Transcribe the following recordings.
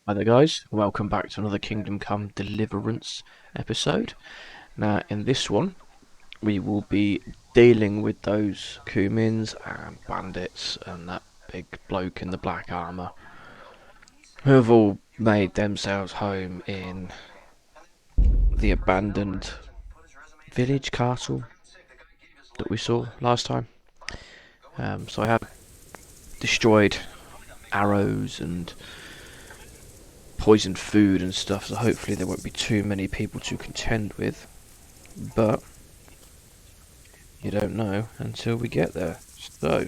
Hi there guys, welcome back to another Kingdom Come Deliverance episode. Now in this one we will be dealing with those Kumins and bandits and that big bloke in the black armour who have all made themselves home in the abandoned village castle that we saw last time. So I have destroyed arrows and poisoned food and stuff, so hopefully there won't be too many people to contend with, but you don't know until we get there. So,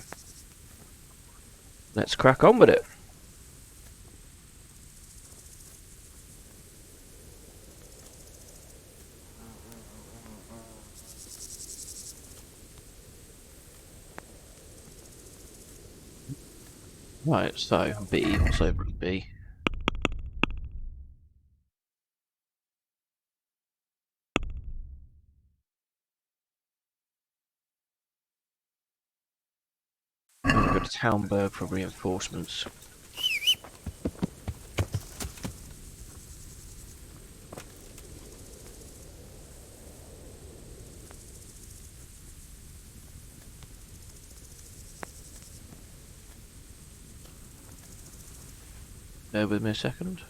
let's crack on with it. Right, so B, what's over at B? We've got a town bird for reinforcements. Bear with me a second.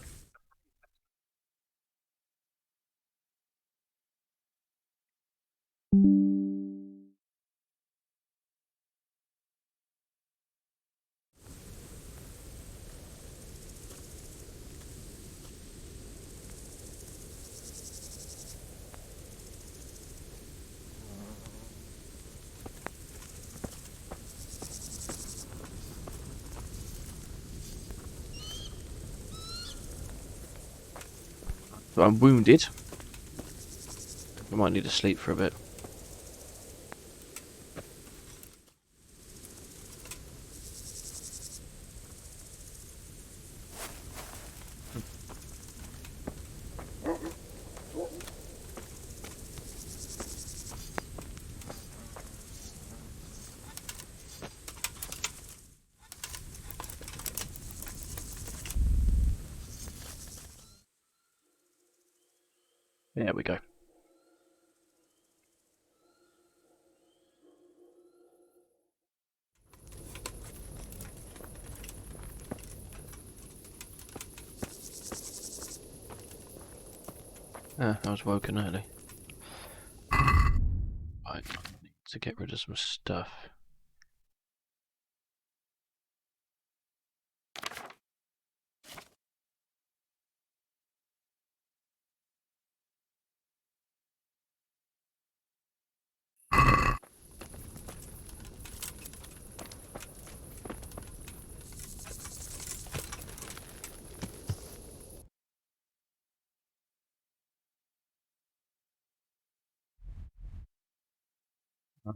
So I'm wounded. I might need to sleep for a bit. There we go. Ah, I was woken early. Right, I need to get rid of some stuff.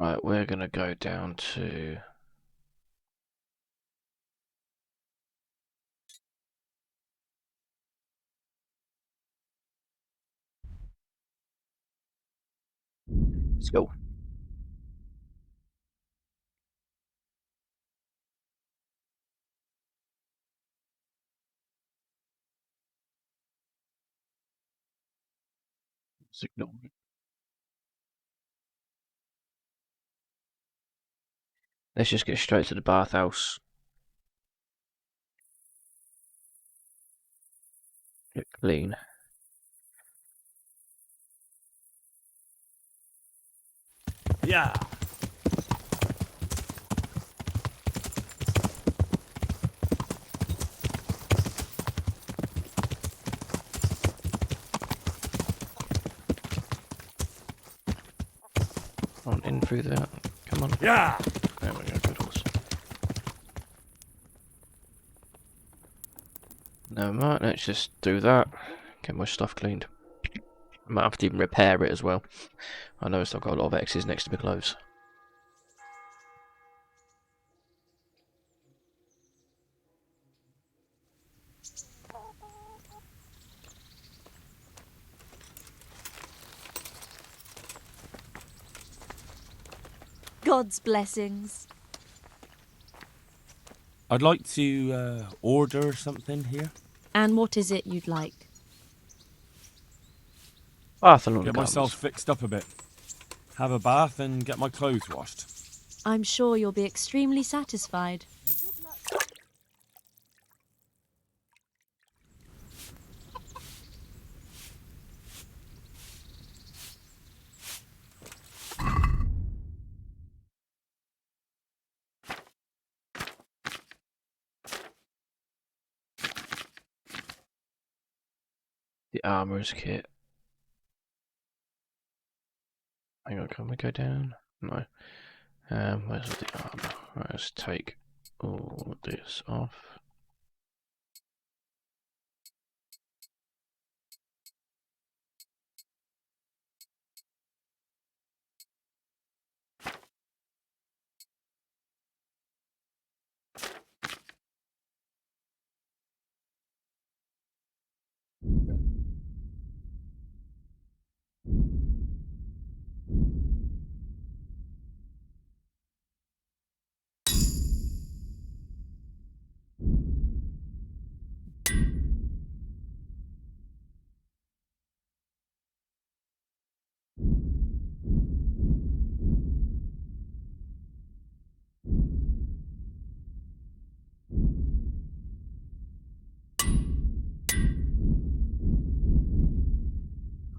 Right, we're gonna go down to... Let's go. Let's ignore it. Let's just get straight to the bathhouse. Get clean. Yeah. On in through that. Come on. Yeah. There we go, good horse. Never mind, let's just do that. Get my stuff cleaned. I might have to even repair it as well. I noticed I've got a lot of X's next to my clothes. God's blessings. I'd like to order something here. And what is it you'd like? Bath and Get myself garments. fixed up a bit. Have a bath and get my clothes washed. I'm sure you'll be extremely satisfied. The armourer's kit. Hang on, can we go down? No. Where's the armour? Right, let's take all this off.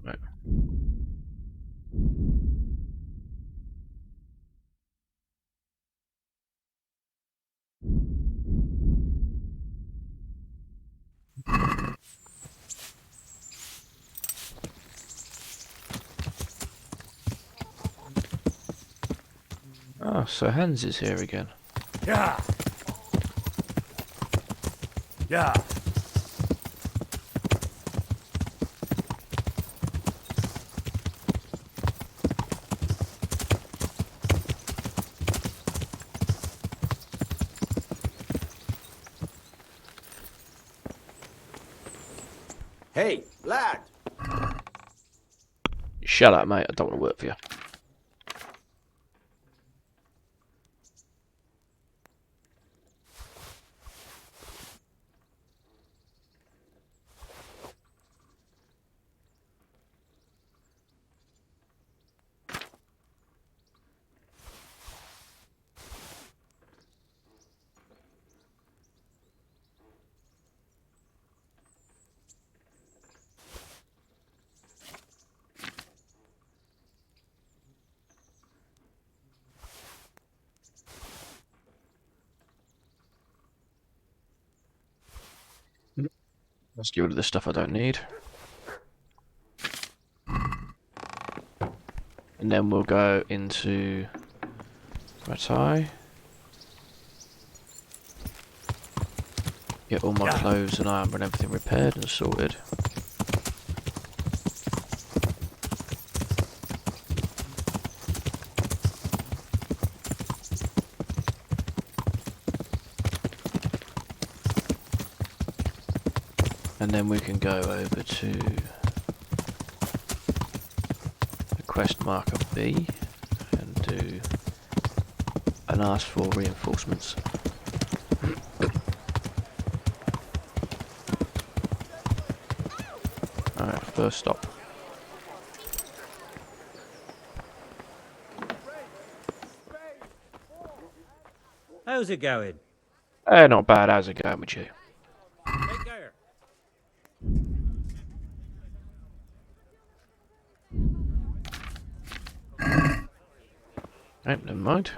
Right. Oh, so Hans is here again. Yeah. Yeah. Hey, lad! Shut up, mate. I don't want to work for you. Let's get rid of the stuff I don't need. And then we'll go into Radzig. Get all my clothes and armour and everything repaired and sorted. And then we can go over to the quest marker B and do and ask for reinforcements. Alright, first stop. How's it going? Not bad, how's it going with you? Take care. Oh, never mind.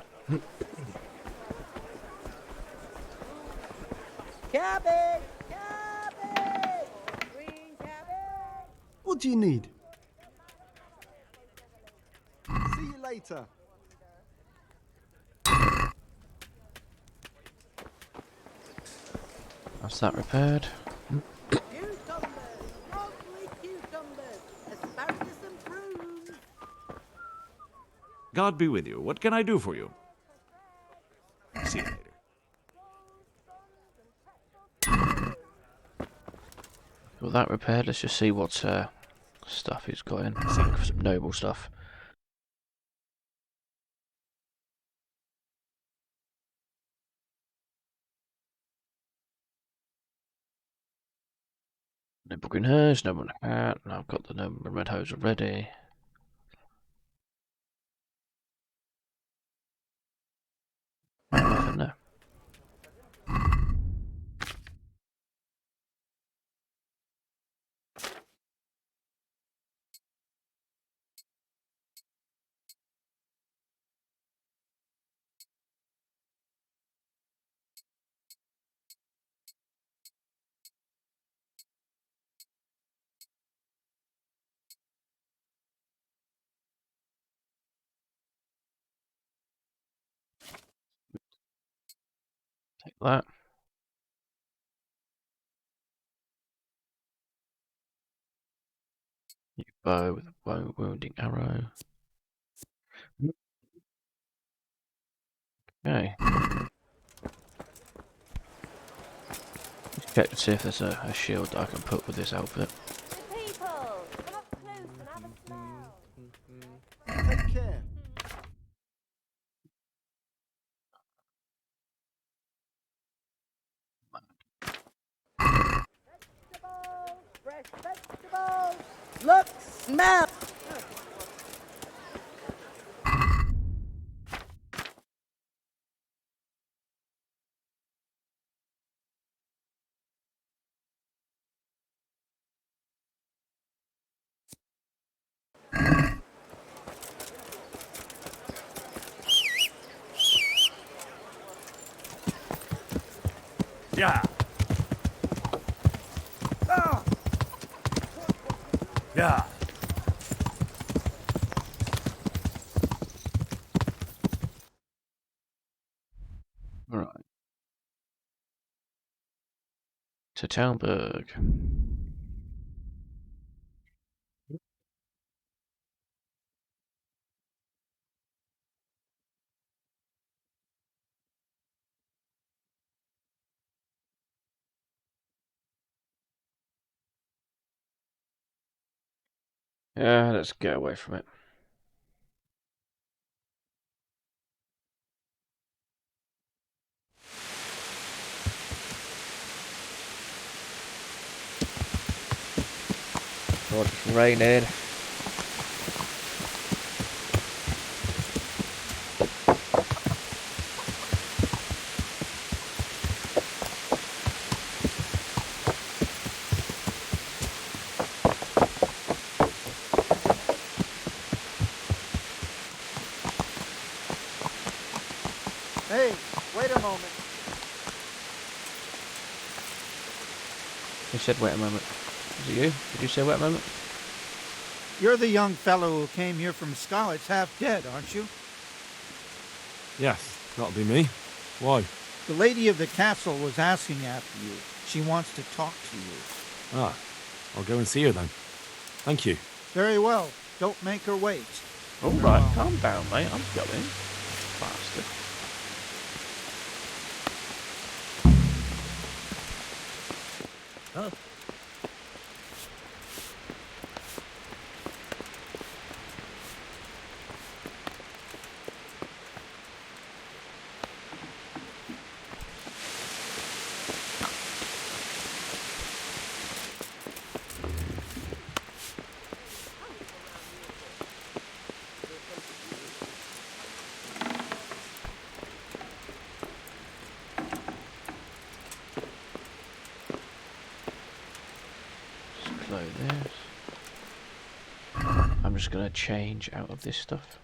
Cabbage! Cabbage! Green cabbage! What do you need? See you later. That's that repaired. Cucumbers! Lovely cucumbers! Asparagus and prunes! God be with you. What can I do for you? See you later. Got that repaired. Let's just see what stuff he's got in. Some noble stuff. No green hose, no one hat. No, I've got the no red hose already. Nothing there. Take that. You bow with a bow wounding arrow. Okay. Let's check to see if there's a shield that I can put with this outfit. The people, come up close and have a smell. Take care. Vegetables, fresh vegetables. Look, smell. Yeah. Yeah. Alright. To Talberg. Yeah, let's get away from it. God, it's raining. Hey, wait a moment. He said, wait a moment. Is it you? Did you say wait a moment? You're the young fellow who came here from Scarlet's half dead, aren't you? Yes, that'll be me. Why? The lady of the castle was asking after you. She wants to talk to you. Ah, I'll go and see her then. Thank you. Very well. Don't make her wait. Alright, calm down, mate. I'm going. Bastard. Oh, Just close this. I'm just gonna change out of this stuff.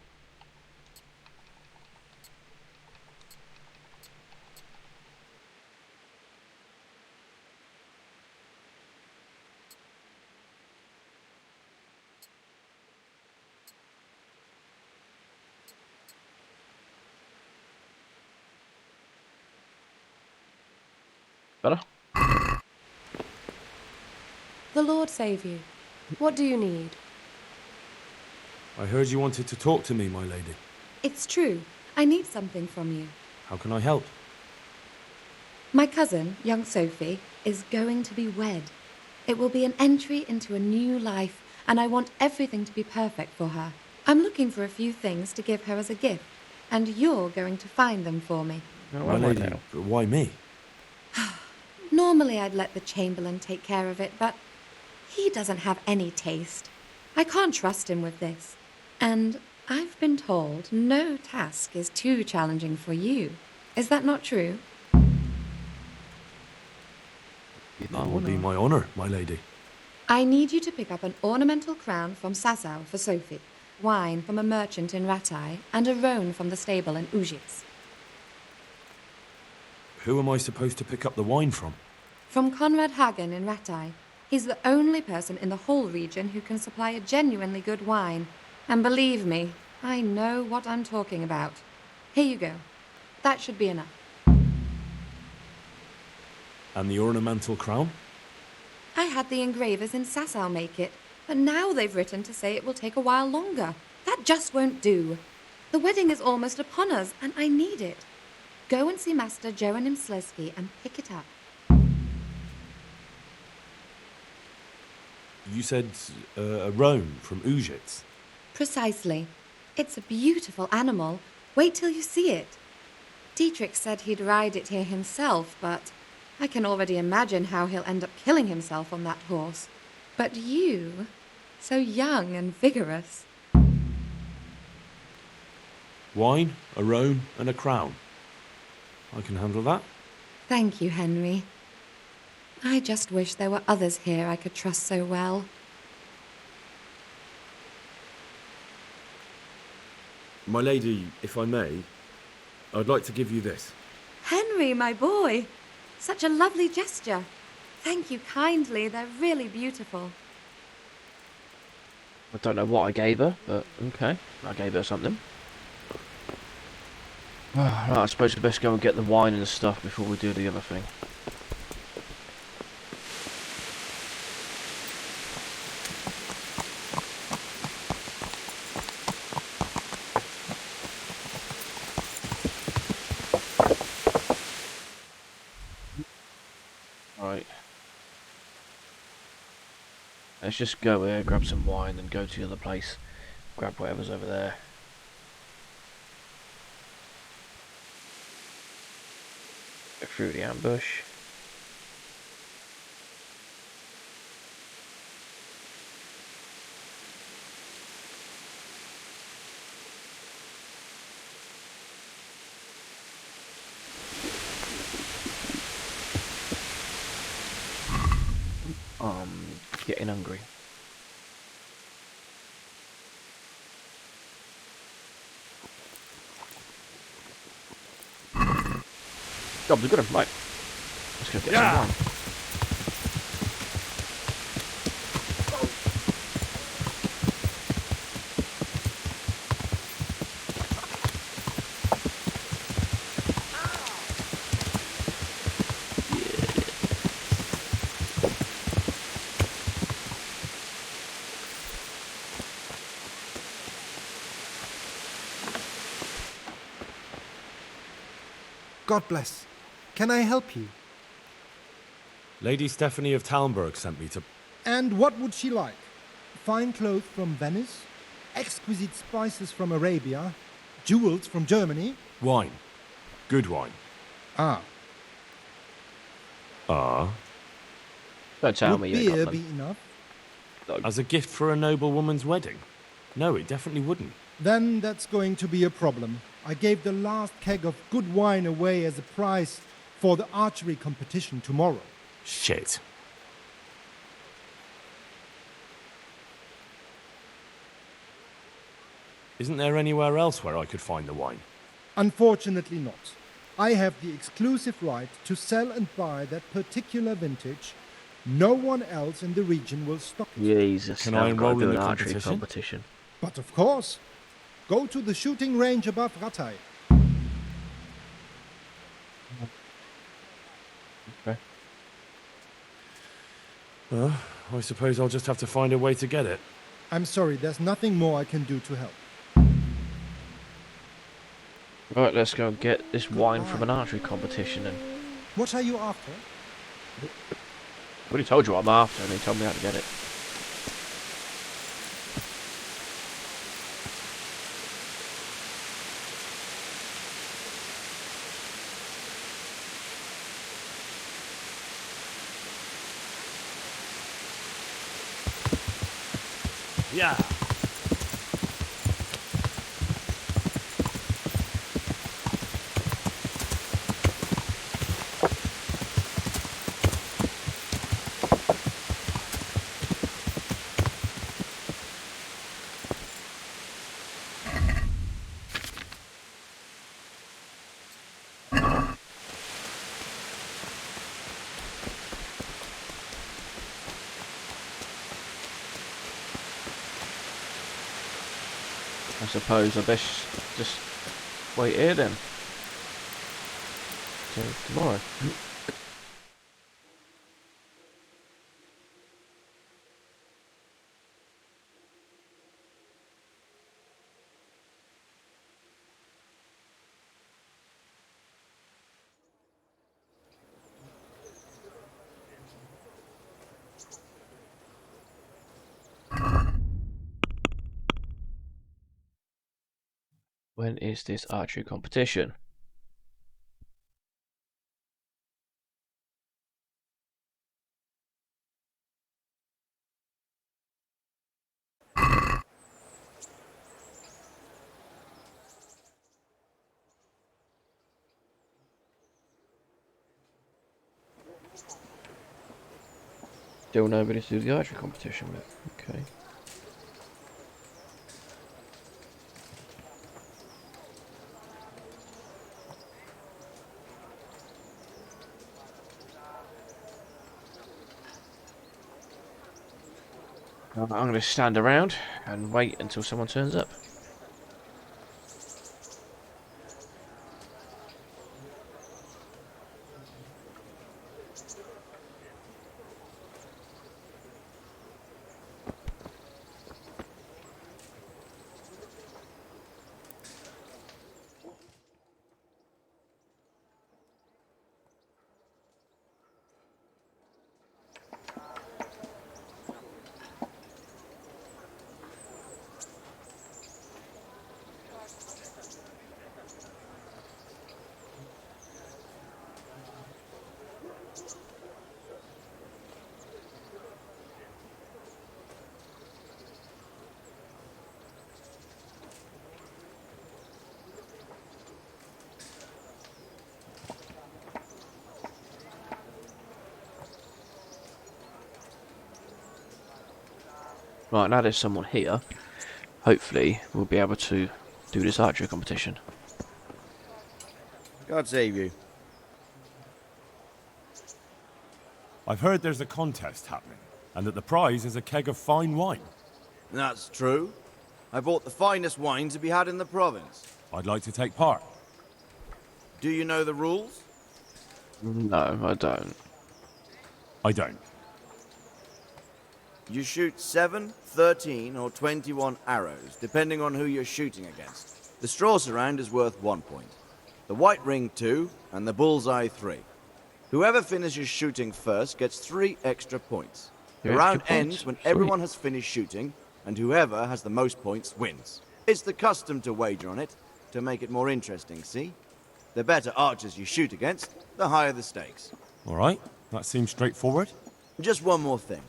Better? The Lord save you. What do you need? I heard you wanted to talk to me, my lady. It's true. I need something from you. How can I help? My cousin, young Sophie, is going to be wed. It will be an entry into a new life, and I want everything to be perfect for her. I'm looking for a few things to give her as a gift, and you're going to find them for me. No, My am I lady, now? but why me? Normally I'd let the Chamberlain take care of it, but He doesn't have any taste. I can't trust him with this. And I've been told no task is too challenging for you. Is that not true? It will be my honor, my lady. I need you to pick up an ornamental crown from Sasau for Sophie, wine from a merchant in Ratai, and a roan from the stable in Ujits. Who am I supposed to pick up the wine from? From Conrad Hagen in Ratai. He's the only person in the whole region who can supply a genuinely good wine. And believe me, I know what I'm talking about. Here you go. That should be enough. And the ornamental crown? I had the engravers in Sasau make it, but now they've written to say it will take a while longer. That just won't do. The wedding is almost upon us, and I need it. Go and see Master Joachim Slesky and pick it up. You said a roan from Ujits. Precisely. It's a beautiful animal. Wait till you see it. Dietrich said he'd ride it here himself, but I can already imagine how he'll end up killing himself on that horse. But you, so young and vigorous. Wine, a roan, and a crown. I can handle that. Thank you, Henry. I just wish there were others here I could trust so well. My lady, if I may, I'd like to give you this. Henry, my boy! Such a lovely gesture. Thank you kindly. They're really beautiful. I don't know what I gave her, but okay. I gave her something. Right, I suppose we best go and get the wine and stuff before we do the other thing. Right. Let's just go here, grab some wine, and go to the other place. Grab whatever's over there. Go through the ambush. Getting hungry. Job's a good one, right. Let's go get some wine. God bless. Can I help you? Lady Stephanie of Talmberg sent me to... And what would she like? Fine clothes from Venice? Exquisite spices from Arabia? Jewels from Germany? Wine. Good wine. Ah. Ah. Don't tell Would me you beer got be them. enough? As a gift for a noble woman's wedding? No, it definitely wouldn't. Then that's going to be a problem. I gave the last keg of good wine away as a prize for the archery competition tomorrow. Shit. Isn't there anywhere else where I could find the wine? Unfortunately not. I have the exclusive right to sell and buy that particular vintage. No one else in the region will stock it. Jesus, Can now I I've got to enroll do in an the archery competition? competition. But of course, go to the shooting range above Ratai. Okay. Well, I suppose I'll just have to find a way to get it. I'm sorry, there's nothing more I can do to help. Right, let's go and get this wine from an archery competition and... What are you after? I already told you what I'm after and he told me how to get it. Yeah. I suppose I best just wait here then. Till tomorrow. When is this archery competition? Still nobody to do the archery competition with. Okay. I'm going to stand around and wait until someone turns up. Right, now there's someone here. Hopefully, we'll be able to do this archery competition. God save you. I've heard there's a contest happening, and that the prize is a keg of fine wine. That's true. I bought the finest wine to be had in the province. I'd like to take part. Do you know the rules? No, I don't. I don't. You shoot 7, 13, or 21 arrows, depending on who you're shooting against. The straw surround is worth 1 point, the white ring 2, and the bullseye 3. Whoever finishes shooting first gets 3 extra points. The round ends when everyone has finished shooting, and whoever has the most points wins. It's the custom to wager on it, to make it more interesting, see? The better archers you shoot against, the higher the stakes. All right, that seems straightforward. Just one more thing.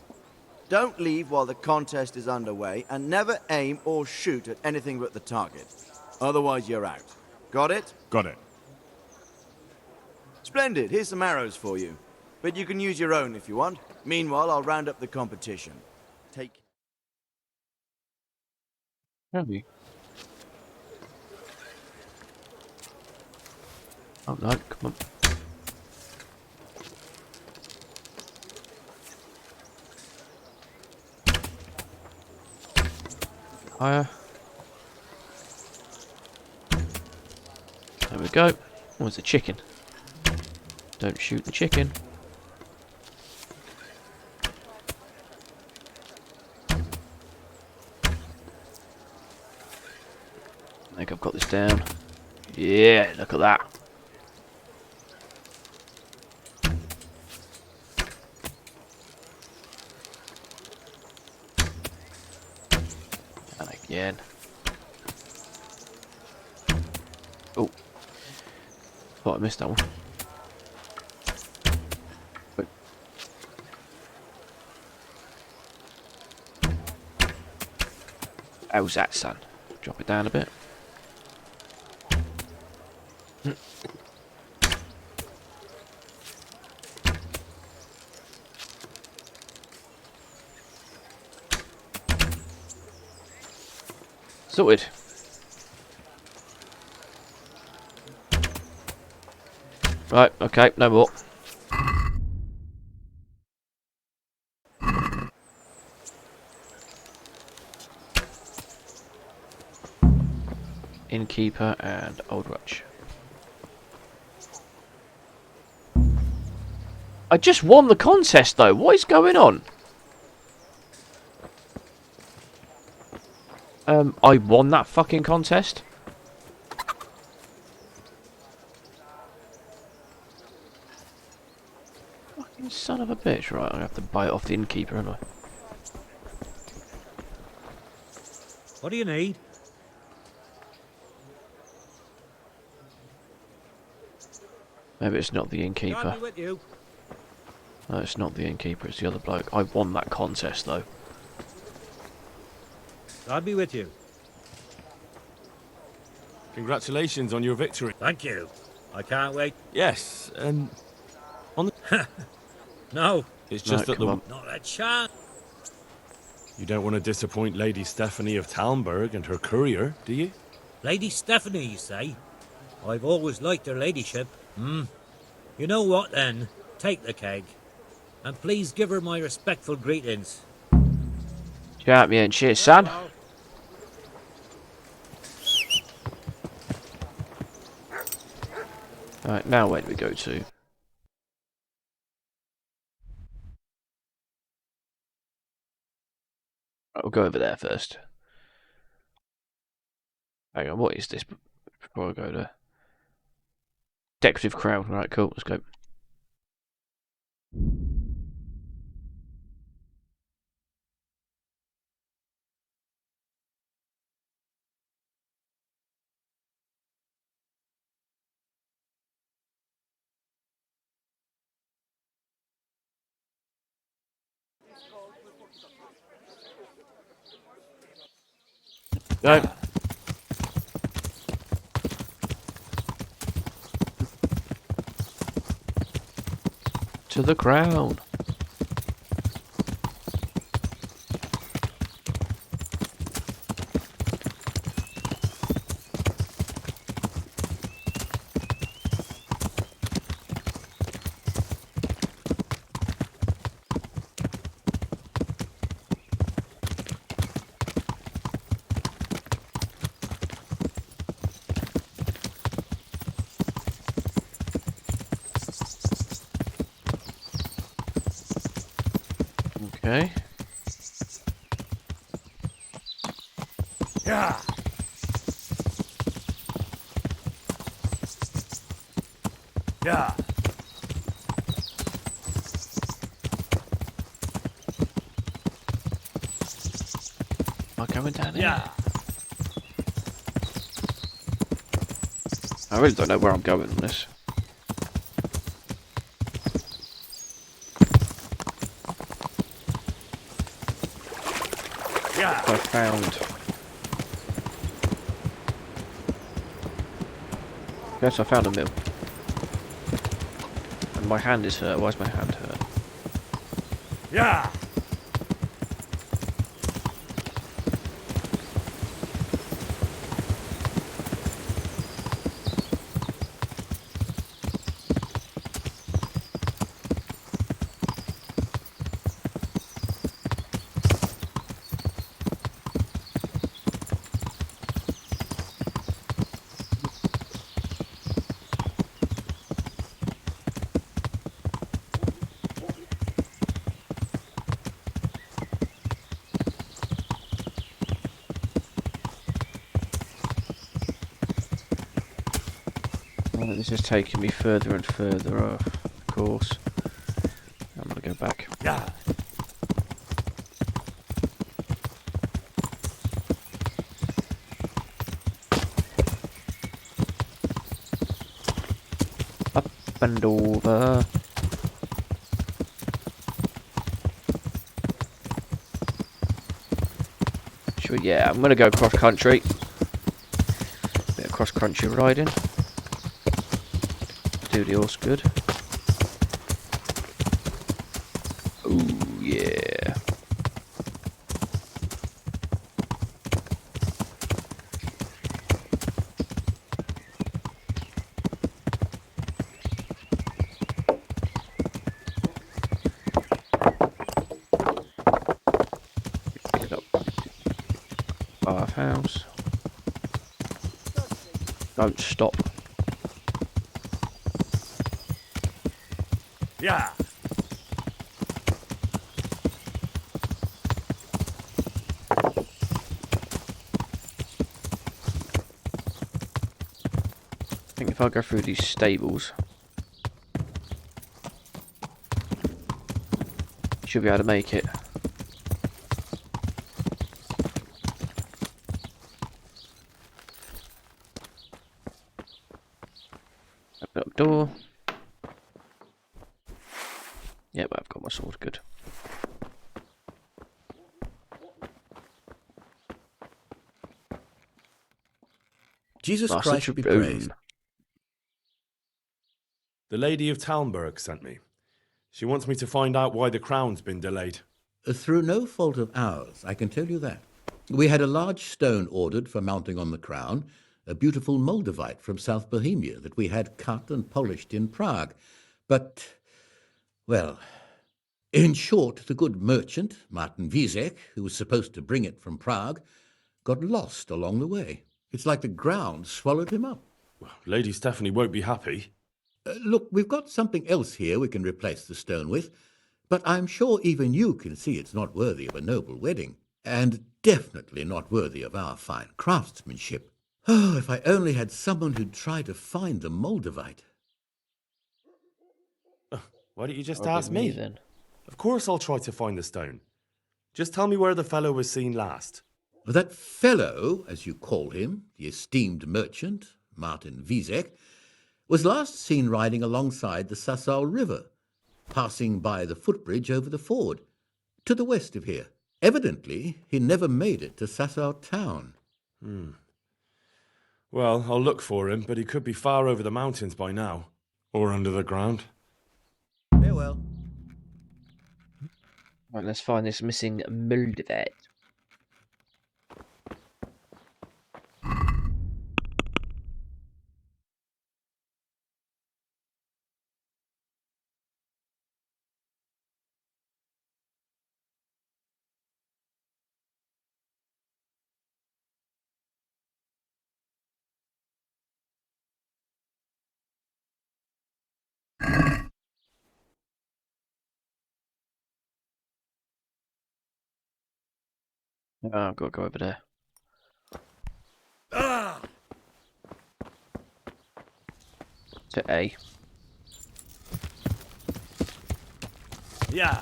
Don't leave while the contest is underway, and never aim or shoot at anything but the target. Otherwise, you're out. Got it? Got it. Splendid. Here's some arrows for you. But you can use your own if you want. Meanwhile, I'll round up the competition. Take... Have you? Oh no, come on. Higher. There we go. Oh, it's a chicken. Don't shoot the chicken. I think I've got this down. Yeah, look at that. And again. Oh. Thought I missed that one. How's that, son? Drop it down a bit. Sorted. Right, okay, no more. Innkeeper and Old Rutch. I just won the contest though, what is going on? I won that fucking contest? Fucking son of a bitch, right, I have to buy it off the innkeeper, haven't I? What do you need? Maybe it's not the innkeeper. With you. No, it's not the innkeeper, it's the other bloke. I won that contest though. I'll be with you. Congratulations on your victory. Thank you. I can't wait. Yes, on the... No. It's just No, that the... Not a chance. You don't want to disappoint Lady Stephanie of Talmberg and her courier, do you? Lady Stephanie, you say? I've always liked her ladyship. You know what, then? Take the keg. And please give her my respectful greetings. Champion, cheers, son. Alright, now where do we go to? Right, we'll go over there first. Hang on, what is this before I go there? Decorative crown, right, cool, let's go. Go. To the crown. Okay. Yeah. Yeah. Am I going down here? Yeah. I really don't know where I'm going on this. Yeah. I found. Yes, I found a mill. And my hand is hurt. Why is my hand hurt? Yeah. This is taking me further and further off, of course. I'm gonna go back. Yeah. Up and over. Yeah, I'm going to go cross-country. Bit of cross-country riding. Do the horse good. Ooh, yeah. Pick up bathhouse. Don't stop. Yeah. I think if I go through these stables, should be able to make it. Open up door. Yeah, but I've got my sword. Good. Jesus Master Christ be Boom. praised. The Lady of Talmberg sent me. She wants me to find out why the crown's been delayed. Through no fault of ours, I can tell you that. We had a large stone ordered for mounting on the crown, a beautiful Moldavite from South Bohemia that we had cut and polished in Prague. But, well, in short, the good merchant, Martin Wieseck, who was supposed to bring it from Prague, got lost along the way. It's like the ground swallowed him up. Well, Lady Stephanie won't be happy. Look, we've got something else here we can replace the stone with, but I'm sure even you can see it's not worthy of a noble wedding, and definitely not worthy of our fine craftsmanship. Oh, if I only had someone who'd try to find the Moldavite. Why don't you just That'll be ask me? then. Of course I'll try to find the stone. Just tell me where the fellow was seen last. That fellow, as you call him, the esteemed merchant, Martin Wieseck, was last seen riding alongside the Sassau River, passing by the footbridge over the ford, to the west of here. Evidently, he never made it to Sassau town. Well, I'll look for him, but he could be far over the mountains by now. Or under the ground. Farewell. Right, let's find this missing Moldavite. Oh, I've got to go over there. To A. Yeah.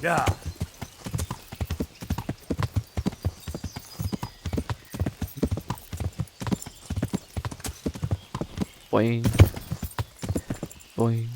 Yeah. Boing. Boing.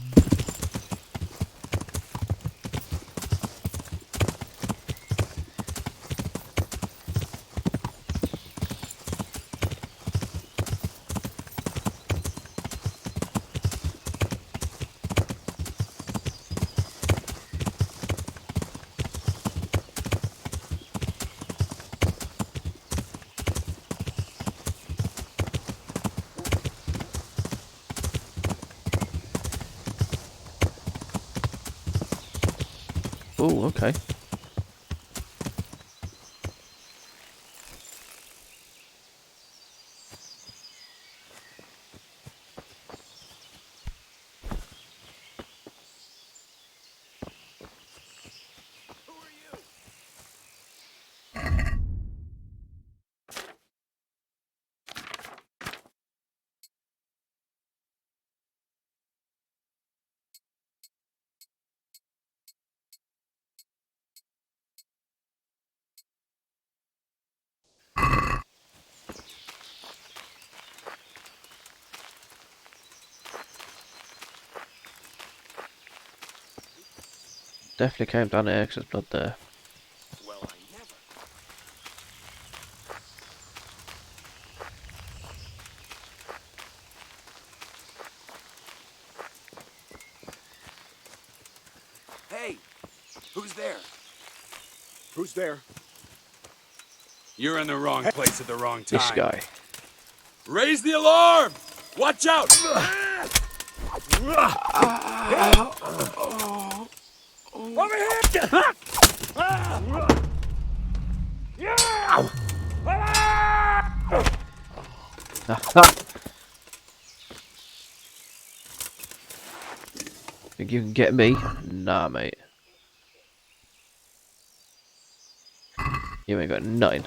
Oh, okay. Definitely came down here because there's blood there. Well, I never. Hey, who's there? Who's there? You're in the wrong place at the wrong time. This guy. Raise the alarm! Watch out! Over Think you can get me? Nah, mate. You ain't got nothing.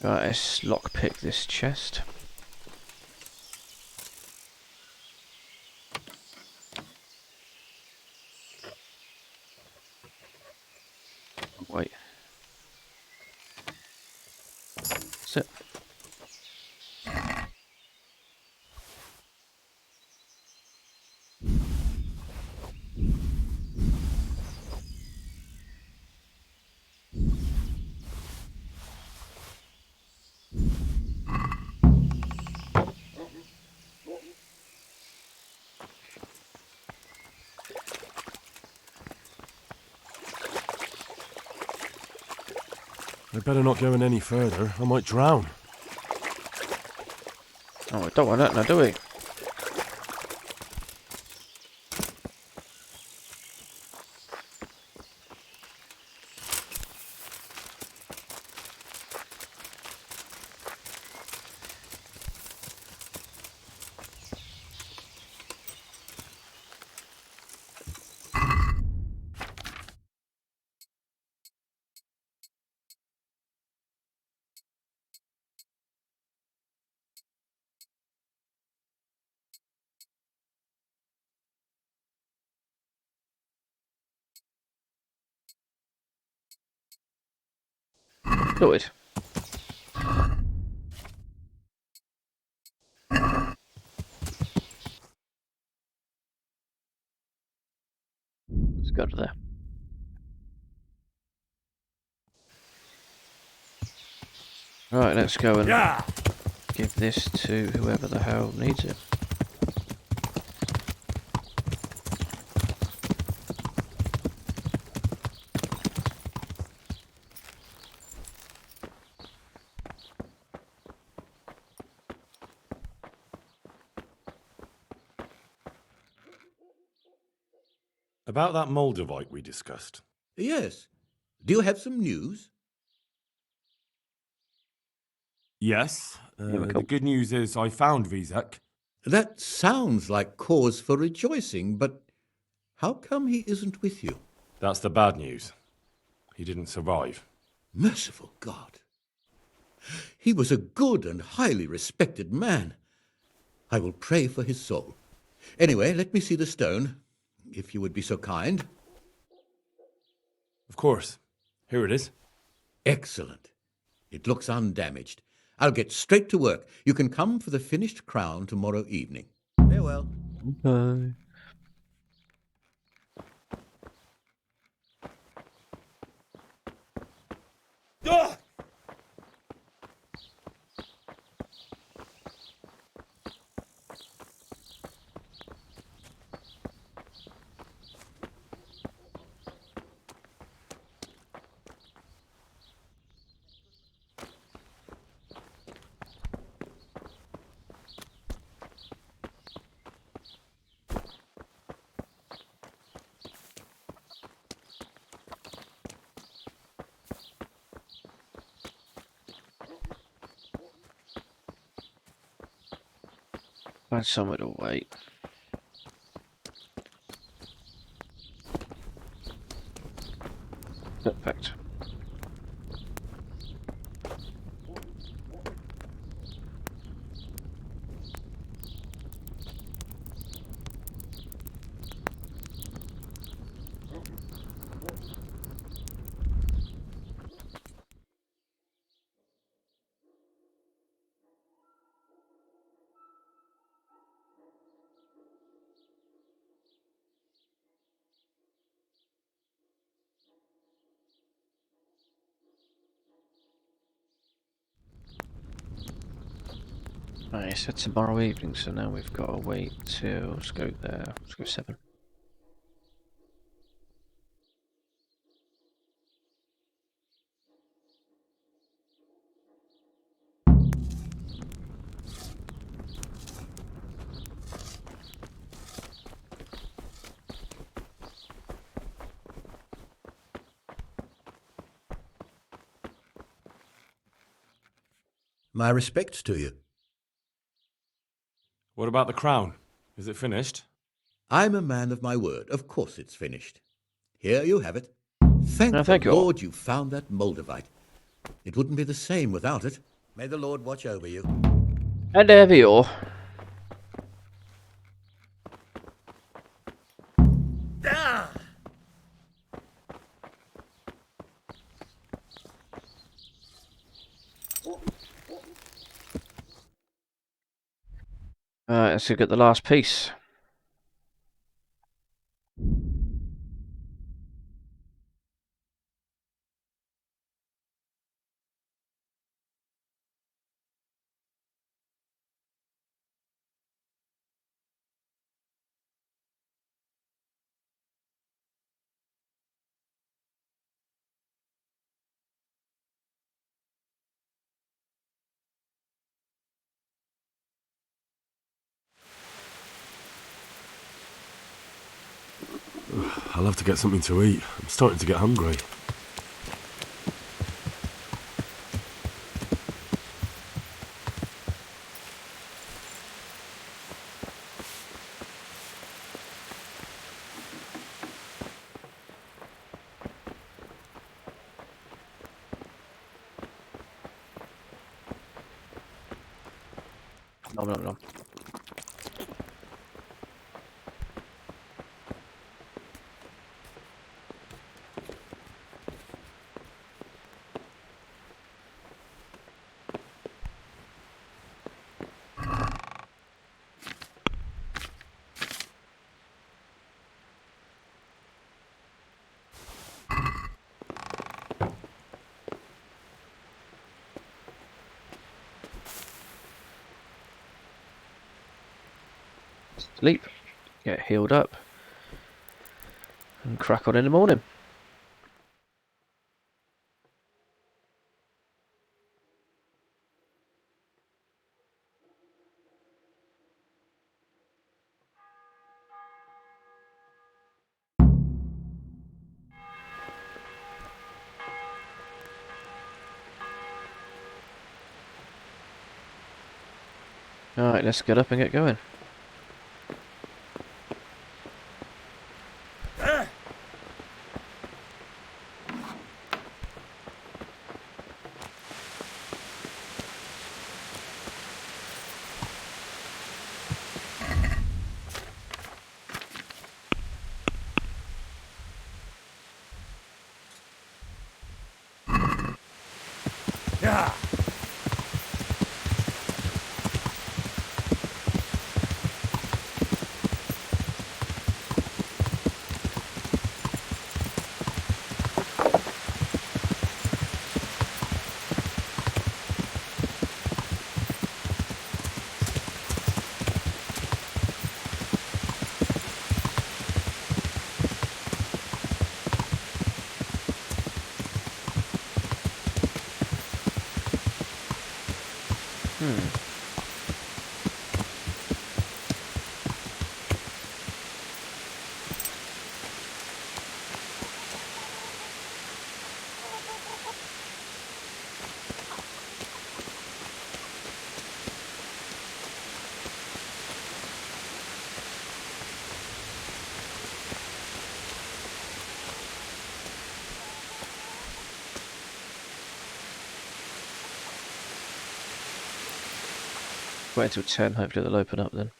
Right, let's lockpick this chest. Wait. Sit. I better not go in any further. I might drown. Oh, we don't want that now, do we? Do it. Let's go to there. Right, let's go and give this to whoever the hell needs it. About that Moldavite we discussed. Yes. Do you have some news? Yes. we go. The good news is I found Radzig. That sounds like cause for rejoicing, but how come he isn't with you? That's the bad news. He didn't survive. Merciful God. He was a good and highly respected man. I will pray for his soul. Anyway, let me see the stone, if you would be so kind. Of course. Here it is. Excellent. It looks undamaged. I'll get straight to work. You can come for the finished crown tomorrow evening. Farewell. Bye. Find somewhere to wait. Perfect. Right, it said tomorrow evening, so now we've got to wait till, let's go there, let's go 7. My respects to you. What about the crown? Is it finished? I'm a man of my word. Of course it's finished. Here you have it. Thank No, the thank you. Lord you found that Moldavite. It wouldn't be the same without it. May the Lord watch over you. And there we are. Let's go get the last piece. I'll have to get something to eat. I'm starting to get hungry. Nom nom nom. Sleep, get healed up, and crack on in the morning. Alright, let's get up and get going. Yeah. Wait until 10, hopefully they'll open up then.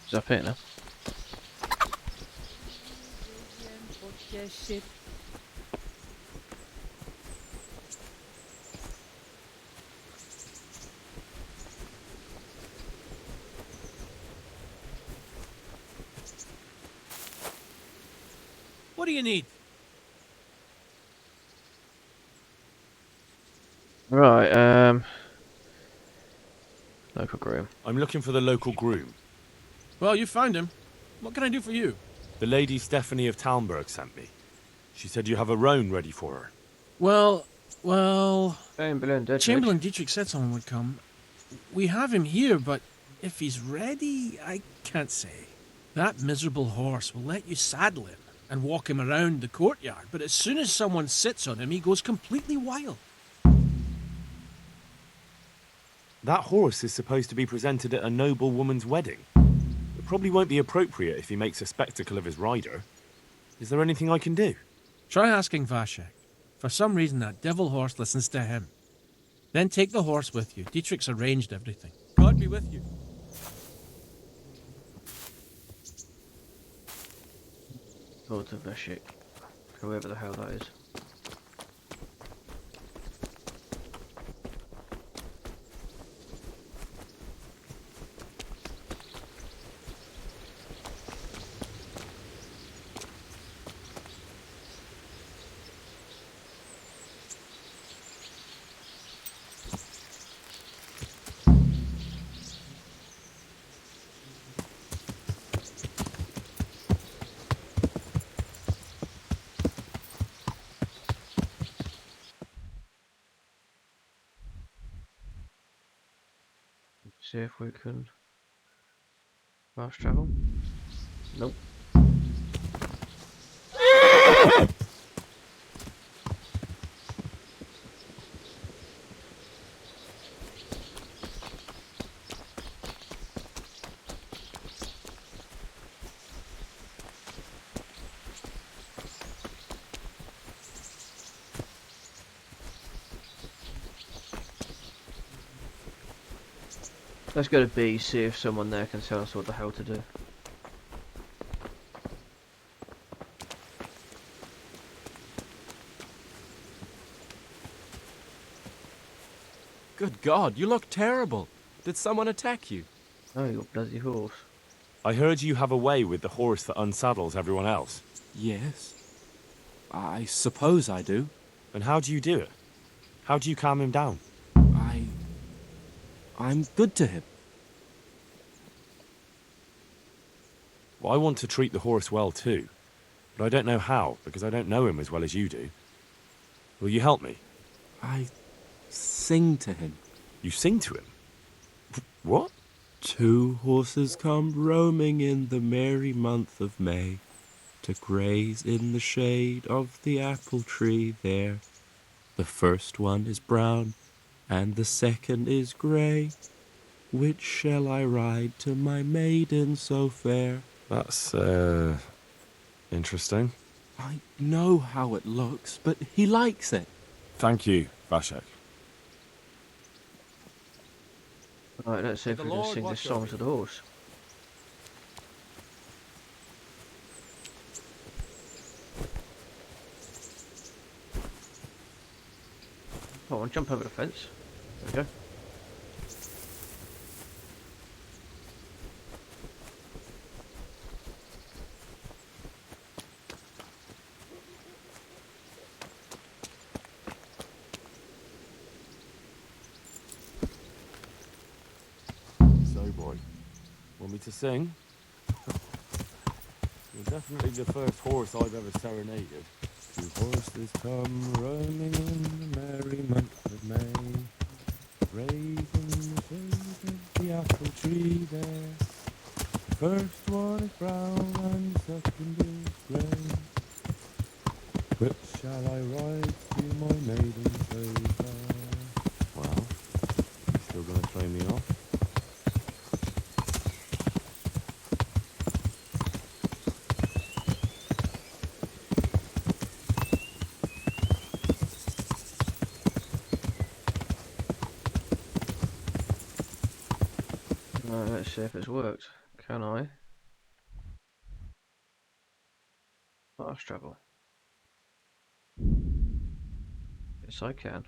It's up here now. What do you need? Right, local groom. I'm looking for the local groom. Well, you found him. What can I do for you? The lady Stephanie of Talmberg sent me. She said you have a roan ready for her. Well... Chamberlain Dietrich said someone would come. We have him here, but if he's ready, I can't say. That miserable horse will let you saddle him and walk him around the courtyard, but as soon as someone sits on him, he goes completely wild. That horse is supposed to be presented at a noble woman's wedding. It probably won't be appropriate if he makes a spectacle of his rider. Is there anything I can do? Try asking Vashek. For some reason, that devil horse listens to him. Then take the horse with you. Dietrich's arranged everything. God be with you. Go to Vashik. Whoever the hell that is. See if we can fast travel. Nope. Let's go to B, see if someone there can tell us what the hell to do. Good God, you look terrible. Did someone attack you? Oh, your bloody horse. I heard you have a way with the horse that unsaddles everyone else. Yes. I suppose I do. And how do you do it? How do you calm him down? I'm good to him. Well, I want to treat the horse well too, but I don't know how, because I don't know him as well as you do. Will you help me? I sing to him. You sing to him? What? Two horses come roaming in the merry month of May, to graze in the shade of the apple tree there. The first one is brown, and the second is grey. Which shall I ride to my maiden so fair? That's, interesting. I know how it looks, but he likes it. Thank you, Vashek. Right, let's see if we can sing this song to the horse. Come on, jump over the fence. There we go. So, boy, want me to sing? You're definitely the first horse I've ever serenaded. Two horses come roaming in the merry month of May, grazing the shade of the apple tree there. First one is brown and second is grey. Which shall I ride to my maiden so fair? Well, you still gonna throw me off? Right, let's see if it's worked. Can I? Fast travel. Yes, I can.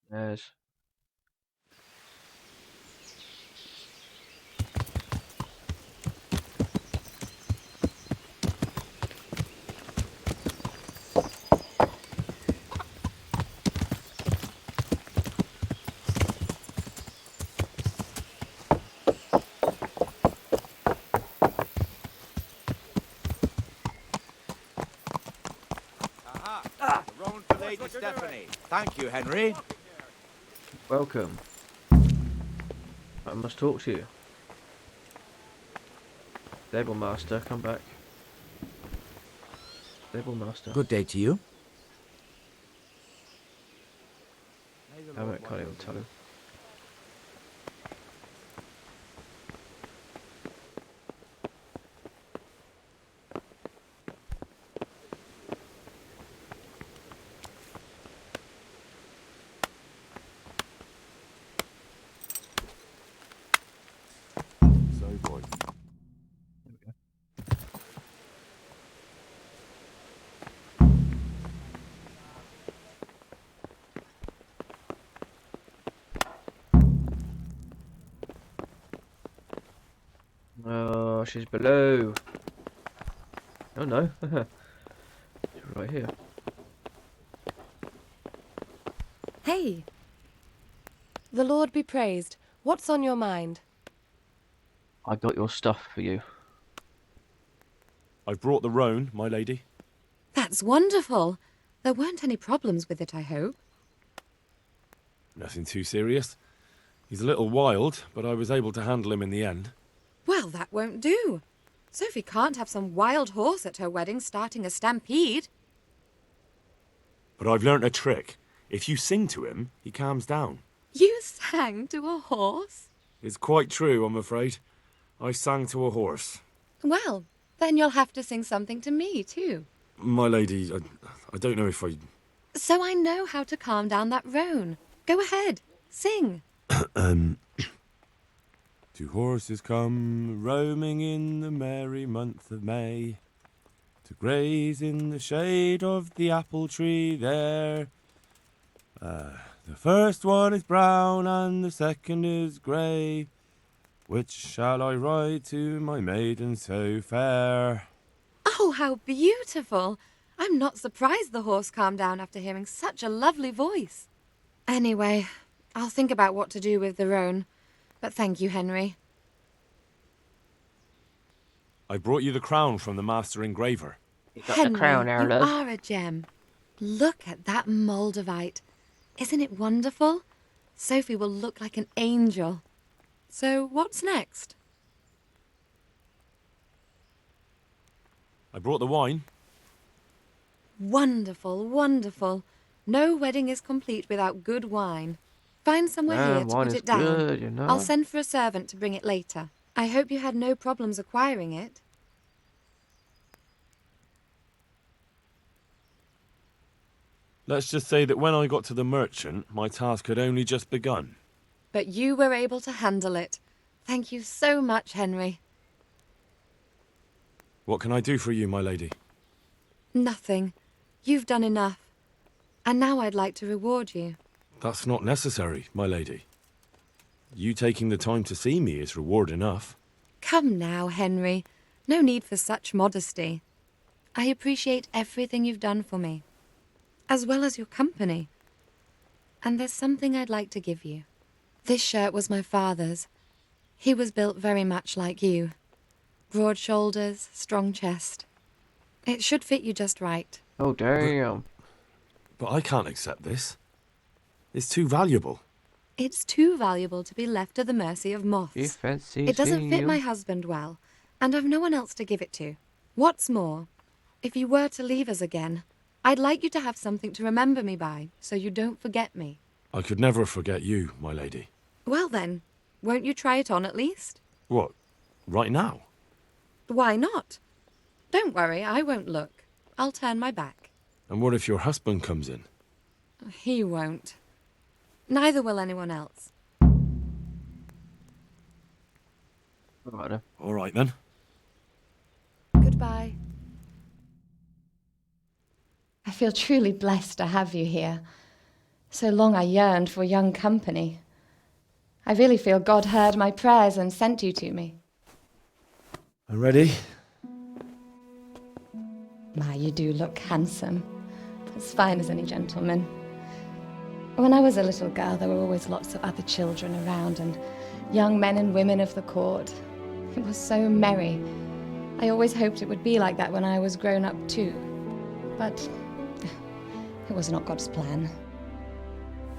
There's Lady Stephanie. Thank you, Henry. Welcome. I must talk to you. Stable master, come back. Stable master. Good day to you. I can't even tell him. Oh, she's below. Oh no. She's right here. Hey! The Lord be praised. What's on your mind? I got your stuff for you. I've brought the roan, my lady. That's wonderful. There weren't any problems with it, I hope. Nothing too serious. He's a little wild, but I was able to handle him in the end. Well, that won't do. Sophie can't have some wild horse at her wedding starting a stampede. But I've learnt a trick. If you sing to him, he calms down. You sang to a horse? It's quite true, I'm afraid. I sang to a horse. Well, then you'll have to sing something to me, too. My lady, I don't know if I... So I know how to calm down that roan. Go ahead, sing. Two horses come roaming in the merry month of May to graze in the shade of the apple tree there. The first one is brown and the second is grey. Which shall I ride to, my maiden so fair? Oh, how beautiful. I'm not surprised the horse calmed down after hearing such a lovely voice. Anyway, I'll think about what to do with the roan. But thank you, Henry. I brought you the crown from the master engraver. Henry, you are a gem. Look at that Moldavite. Isn't it wonderful? Sophie will look like an angel. So what's next? I brought the wine. Wonderful, wonderful. No wedding is complete without good wine. Find somewhere here to put it down. Good, you know. I'll send for a servant to bring it later. I hope you had no problems acquiring it. Let's just say that when I got to the merchant, my task had only just begun. But you were able to handle it. Thank you so much, Henry. What can I do for you, my lady? Nothing. You've done enough. And now I'd like to reward you. That's not necessary, my lady. You taking the time to see me is reward enough. Come now, Henry. No need for such modesty. I appreciate everything you've done for me, as well as your company. And there's something I'd like to give you. This shirt was my father's. He was built very much like you. Broad shoulders, strong chest. It should fit you just right. Oh, damn. But I can't accept this. It's too valuable. It's too valuable to be left to the mercy of moths. It doesn't fit my husband well, and I've no one else to give it to. What's more, if you were to leave us again, I'd like you to have something to remember me by, so you don't forget me. I could never forget you, my lady. Well then, won't you try it on at least? What, right now? Why not? Don't worry, I won't look. I'll turn my back. And what if your husband comes in? He won't. Neither will anyone else. All right then. Goodbye. I feel truly blessed to have you here. So long I yearned for young company. I really feel God heard my prayers and sent you to me. I'm ready. My, you do look handsome. As fine as any gentleman. When I was a little girl, there were always lots of other children around and young men and women of the court. It was so merry. I always hoped it would be like that when I was grown up too. But It was not God's plan.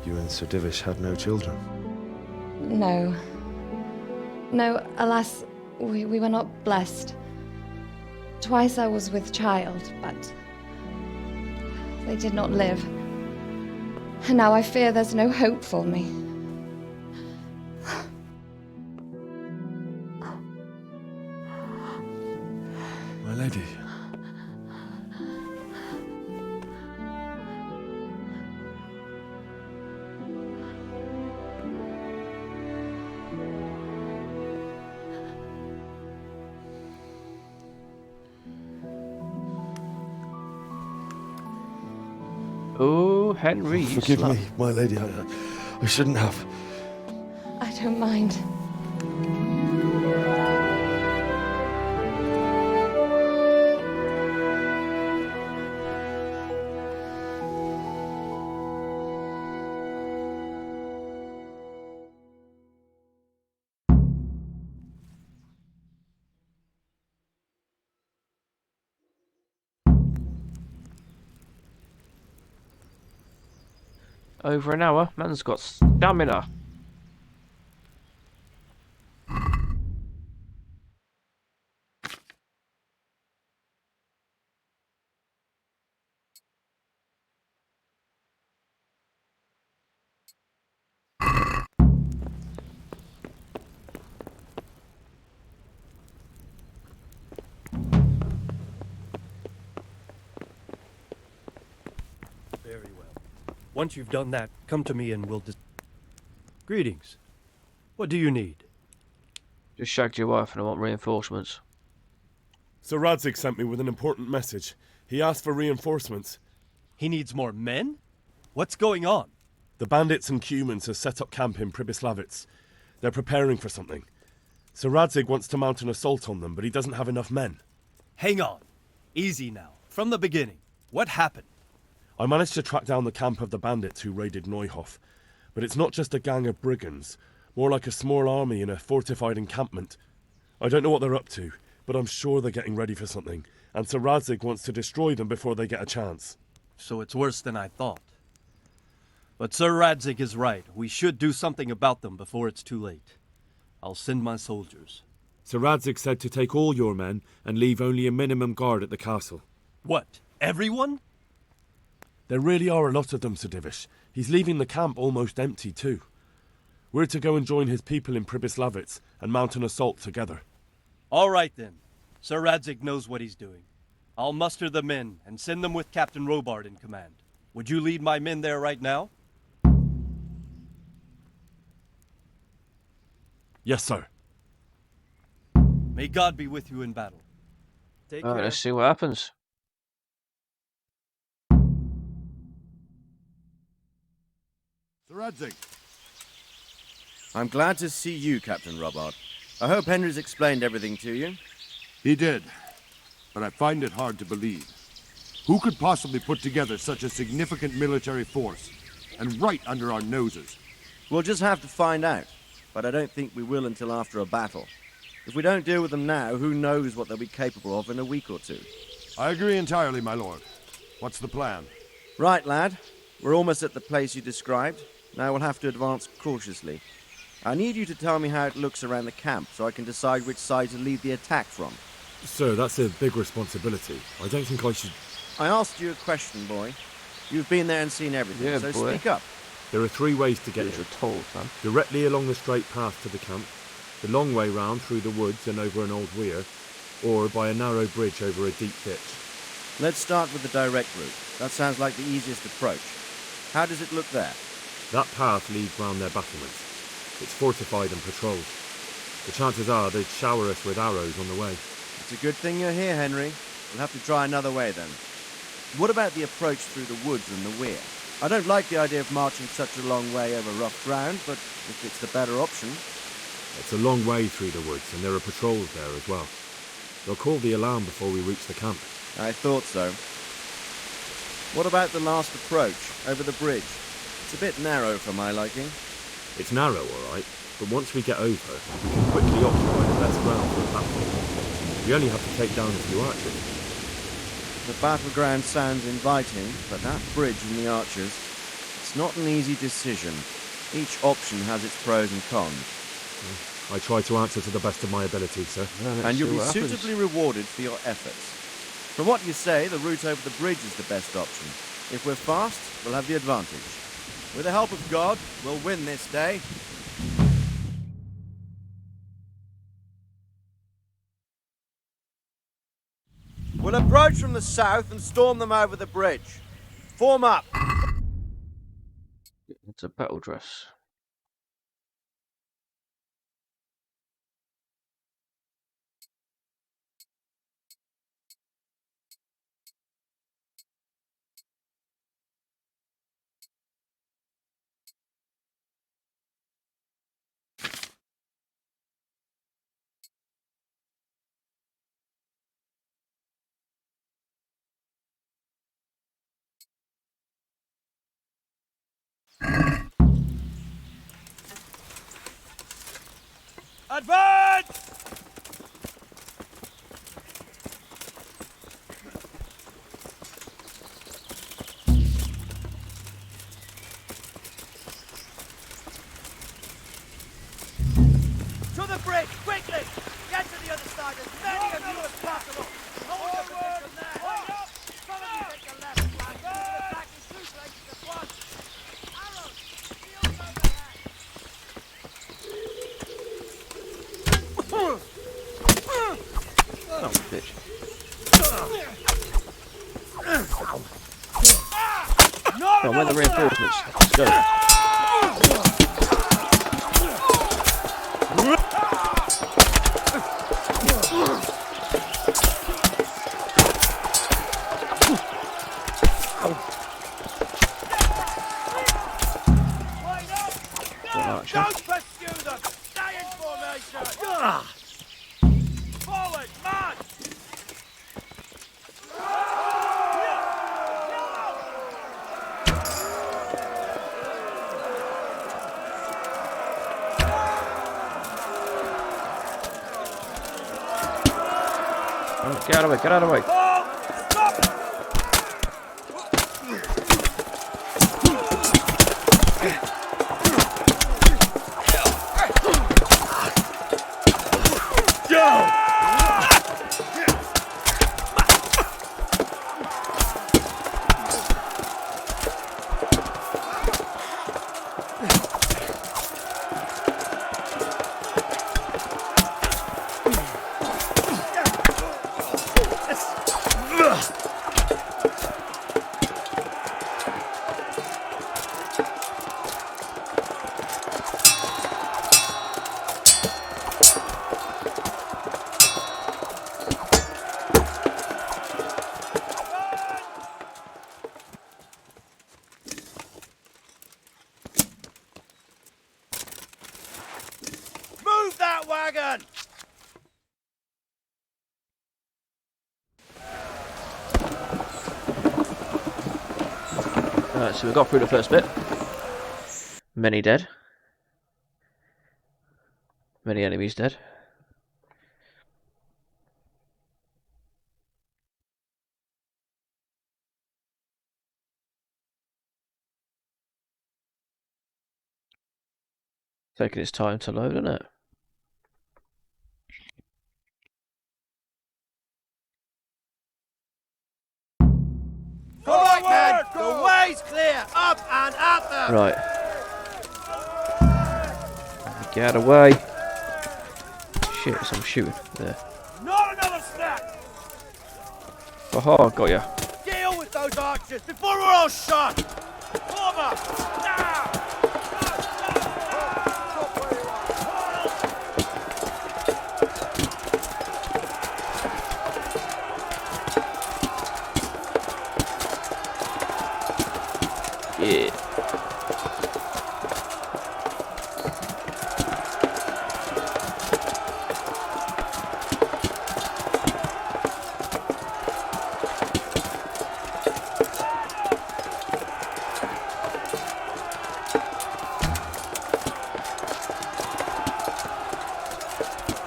You and Sir Divish had no children. No. No, alas, we were not blessed. Twice I was with child, but they did not live. And now I fear there's no hope for me. My lady. Oh, Henry, you Forgive slut. me, my lady. I shouldn't have. I don't mind. Over an hour. Man's got stamina. Very well. Once you've done that, come to me and we'll Greetings. What do you need? Just shagged your wife and I want reinforcements. Sir Radzig sent me with an important message. He asked for reinforcements. He needs more men? What's going on? The bandits and Cumans have set up camp in Pribyslavitz. They're preparing for something. Sir Radzig wants to mount an assault on them, but he doesn't have enough men. Hang on. Easy now. From the beginning. What happened? I managed to track down the camp of the bandits who raided Neuhof. But it's not just a gang of brigands, more like a small army in a fortified encampment. I don't know what they're up to, but I'm sure they're getting ready for something, and Sir Radzig wants to destroy them before they get a chance. So it's worse than I thought. But Sir Radzig is right. We should do something about them before it's too late. I'll send my soldiers. Sir Radzig said to take all your men and leave only a minimum guard at the castle. What? Everyone? There really are a lot of them, Sir Divish. He's leaving the camp almost empty, too. We're to go and join his people in Pribyslavitz and mount an assault together. All right, then. Sir Radzig knows what he's doing. I'll muster the men and send them with Captain Robard in command. Would you lead my men there right now? Yes, sir. May God be with you in battle. Take care. Let's see what happens. Sir Radzig. I'm glad to see you, Captain Robard. I hope Henry's explained everything to you. He did, but I find it hard to believe. Who could possibly put together such a significant military force, and right under our noses? We'll just have to find out, but I don't think we will until after a battle. If we don't deal with them now, who knows what they'll be capable of in a week or two. I agree entirely, my lord. What's the plan? Right, lad. We're almost at the place you described. Now we'll have to advance cautiously. I need you to tell me how it looks around the camp so I can decide which side to lead the attack from. Sir, that's a big responsibility. I don't think I should... I asked you a question, boy. You've been there and seen everything, Yeah, so boy. speak up. There are 3 ways to get These in. are told, man. Directly along the straight path to the camp, the long way round through the woods and over an old weir, or by a narrow bridge over a deep ditch. Let's start with the direct route. That sounds like the easiest approach. How does it look there? That path leads round their battlements. It's fortified and patrolled. The chances are they'd shower us with arrows on the way. It's a good thing you're here, Henry. We'll have to try another way then. What about the approach through the woods and the weir? I don't like the idea of marching such a long way over rough ground, but if it's the better option... It's a long way through the woods, and there are patrols there as well. They'll call the alarm before we reach the camp. I thought so. What about the last approach, over the bridge? It's a bit narrow for my liking. It's narrow, all right, but once we get over, we can quickly occupy the best ground for a battle. We only have to take down a few archers. The battleground sounds inviting, but that bridge and the archers, it's not an easy decision. Each option has its pros and cons. I try to answer to the best of my ability, sir. And you'll be suitably rewarded for your efforts. From what you say, the route over the bridge is the best option. If we're fast, we'll have the advantage. With the help of God, we'll win this day. We'll approach from the south and storm them over the bridge. Form up. It's a battle dress. Advance! To the bridge, quickly! Get to the other side, as many of you as possible! Hold your position there! Some of you take the left flank, and attack the two places at once! Arrows! Shields overhead! Oh, bitch. Come on, where are the reinforcements? Let's go. Don't pursue them! Stay in formation! Forward, march! Get out of the way, get out of the way. Move that wagon! So we got through the first bit. Many dead. Many enemies dead. Taking its time to load, isn't it? Come on, men! The way's clear! Up and at them! Right. Get out of the way. Shit, some shooting there. Not another snack! Aha, got ya. Deal with those archers before we're all shot! Form up! Now! Yeah.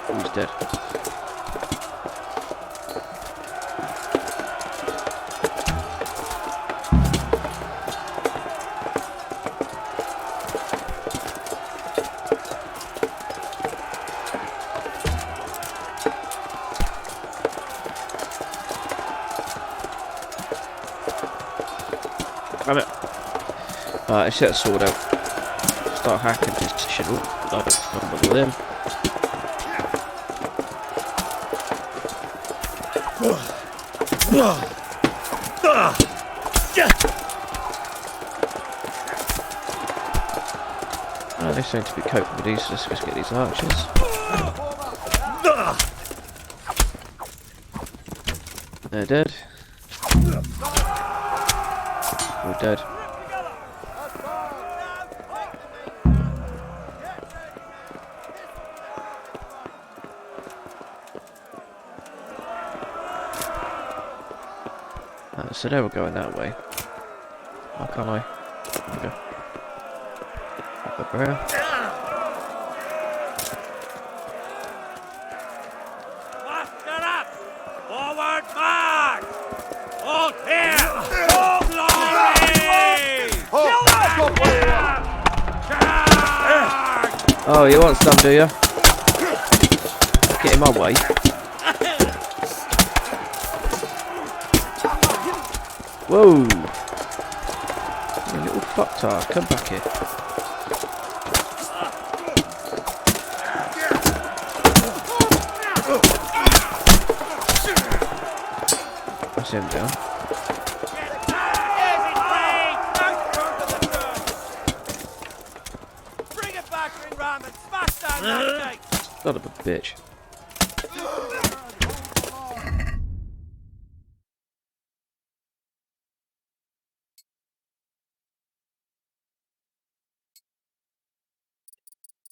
Who's dead? Damn it. Let's get a sword out. Start hacking this shit up. Don't bother with him. They seem to be coping with these. Let's just get these archers. They're dead. We're dead. So they were going that way. Why can't I? There we go. Up there. Muster up! Forward march! Hold here! Hold glory! Oh, you want some, do you? Get in my way. Whoa! You little fucktard, come back here. That's him down. Bring it back, Ring Ram, and smash down that gate! Son of a bitch.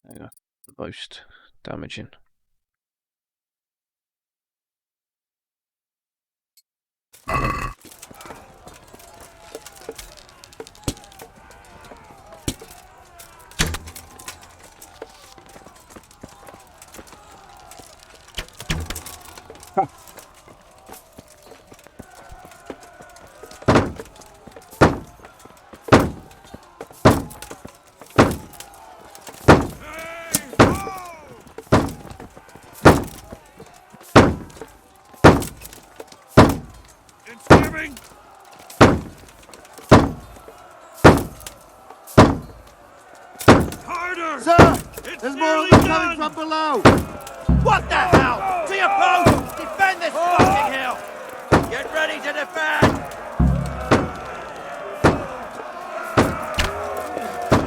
There you go. Most damaging. Sir! There's more of them coming from below! What the hell? To your post! Defend this fucking hill! Get ready to defend!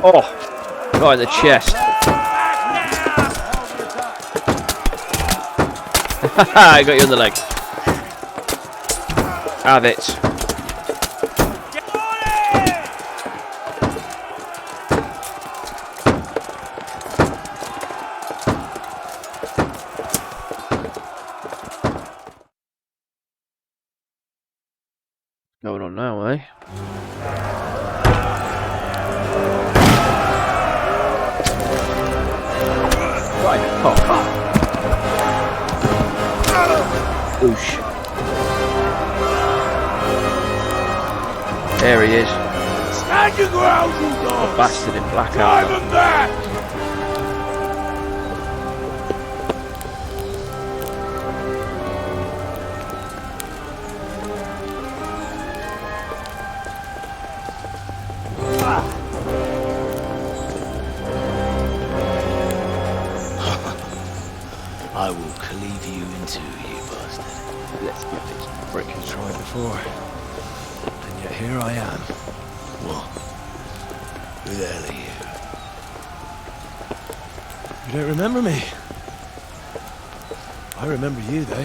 Oh! Right in the chest. I got you on the leg. Have it. Going on now, eh? Right, oh. Oosh. There he is. Stand your ground, you dogs! The bastard in black Drive armor. him back! I will cleave you in two, you bastard. Let's get this prick. Tried before, and yet here I am. What? Who the hell are you? You don't remember me? I remember you, though.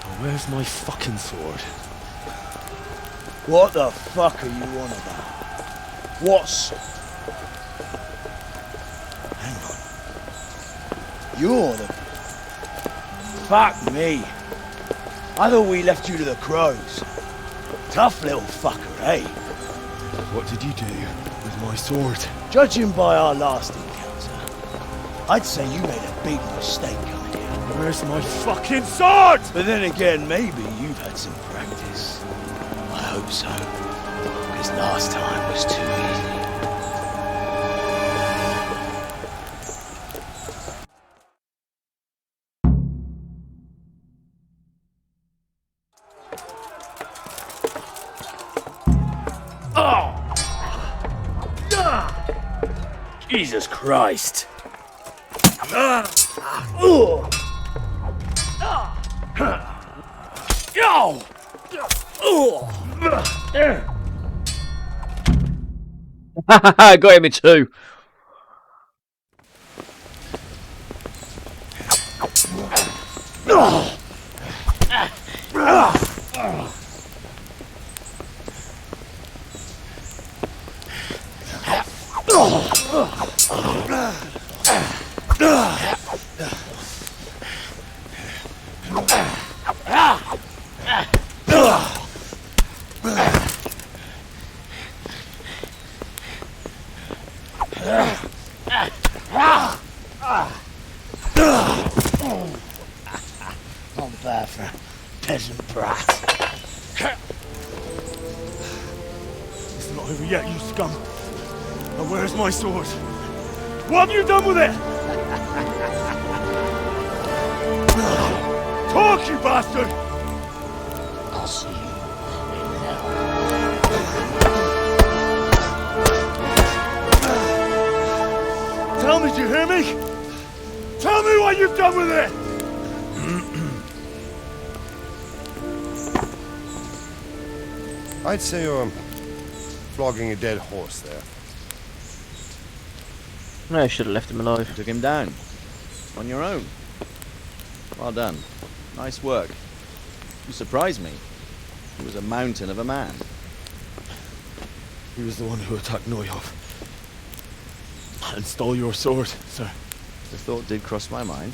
Well, where's my fucking sword? What the fuck are you on about? What's... Hang on. You're the... Fuck me. I thought we left you to the crows. Tough little fucker, eh? What did you do with my sword? Judging by our last encounter, I'd say you made a big mistake coming here. Where's my fucking sword? But then again, maybe you've had some practice. I hope so. Because last time was too easy. Jesus Christ. Got him in two. Not bad for a peasant brat. It's not over yet, you scum. Now where's my sword? What have you done with it? Talk, you bastard! I'll see you in hell. Tell me, do you hear me? Tell me what you've done with it! I'd say you're flogging a dead horse there. No, I should have left him alive. You took him down. On your own. Well done. Nice work. You surprised me. He was a mountain of a man. He was the one who attacked Neuhoff. And stole your sword, sir. The thought did cross my mind.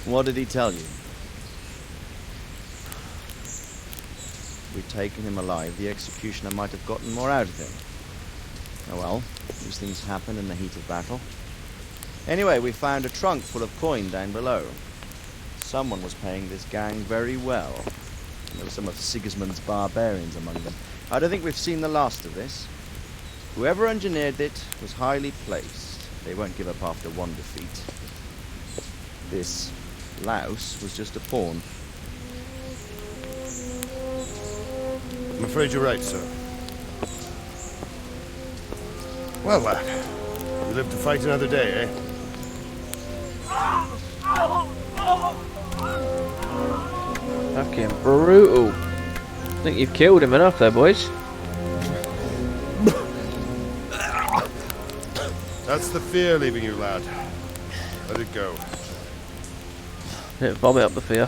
What did he tell you? If we'd taken him alive, the executioner might have gotten more out of him. Oh well, these things happen in the heat of battle. Anyway, we found a trunk full of coin down below. Someone was paying this gang very well. There were some of Sigismund's barbarians among them. I don't think we've seen the last of this. Whoever engineered it was highly placed. They won't give up after one defeat. This louse was just a pawn. I'm afraid you're right, sir. Well, lad, you live to fight another day, eh? Fucking brutal. I think you've killed him enough there, boys. That's the fear leaving you, lad. Let it go. Vomit up the fear.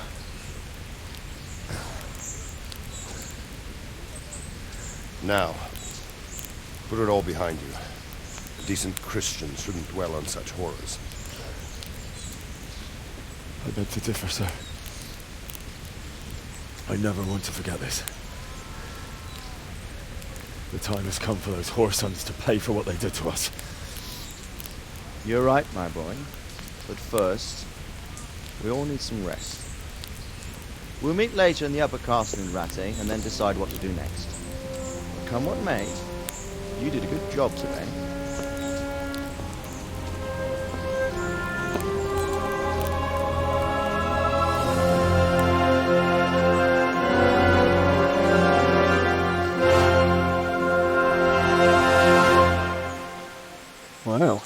Now, put it all behind you. A decent Christian shouldn't dwell on such horrors. I beg to differ, sir. I never want to forget this. The time has come for those whoresons to pay for what they did to us. You're right, my boy. But first, we all need some rest. We'll meet later in the upper castle in Radzig and then decide what to do next. Come what may, you did a good job today. Wow.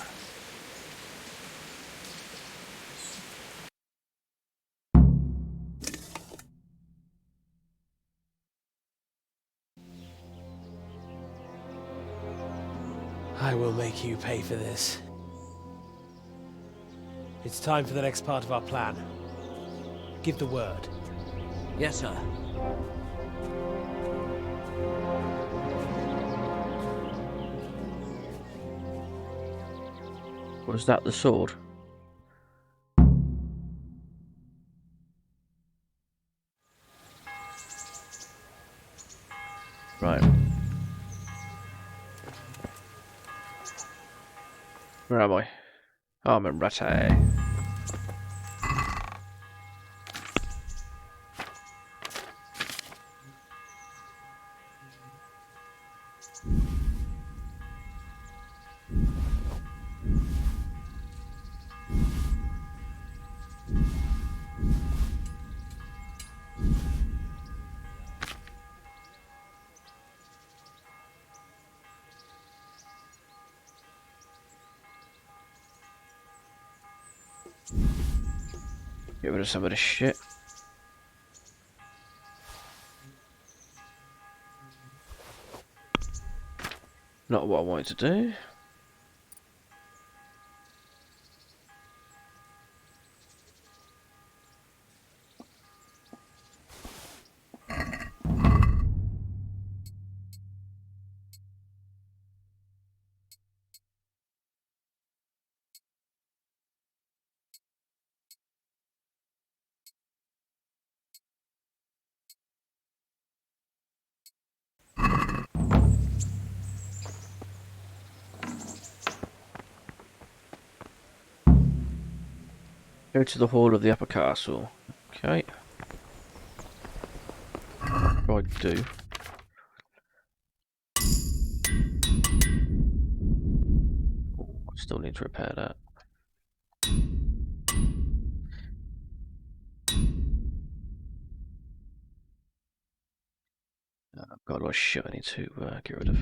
I will make you pay for this. It's time for the next part of our plan. Give the word. Yes, sir. Was that the sword? Right. Where am I? Oh, I'm in Radzig. Get rid of some of this shit. Not what I wanted to do. Go to the hall of the upper castle. Okay. I do. Oh, I still need to repair that. I've got a lot of shit I need to get rid of.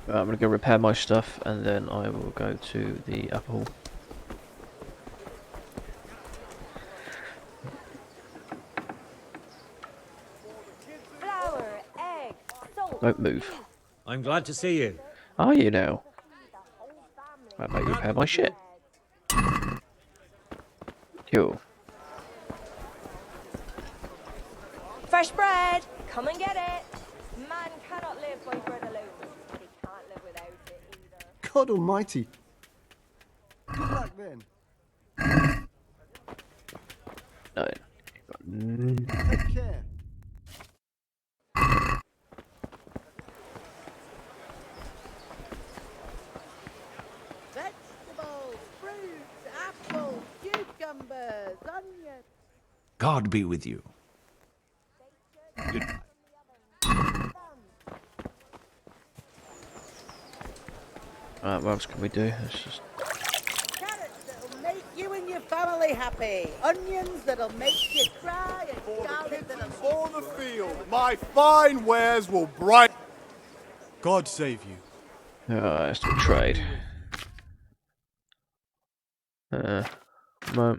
I'm going to go repair my stuff and then I will go to the upper hall. Flour, egg, salt. Don't move. I'm glad to see you. Are you now? How about you repair my shit? Cool. Fresh bread. Come and get it. Man cannot live by bread alone. He can't live without it either. God almighty. Good luck then. No. Take care. Vegetables, fruits, apples, cucumbers, onions. God be with you. Good. What else can we do? Let's just... Carrots that'll make you and your family happy. Onions that'll make you cry, and garlic that'll For the field, my fine wares will bright. God save you. Let's do trade. No. No.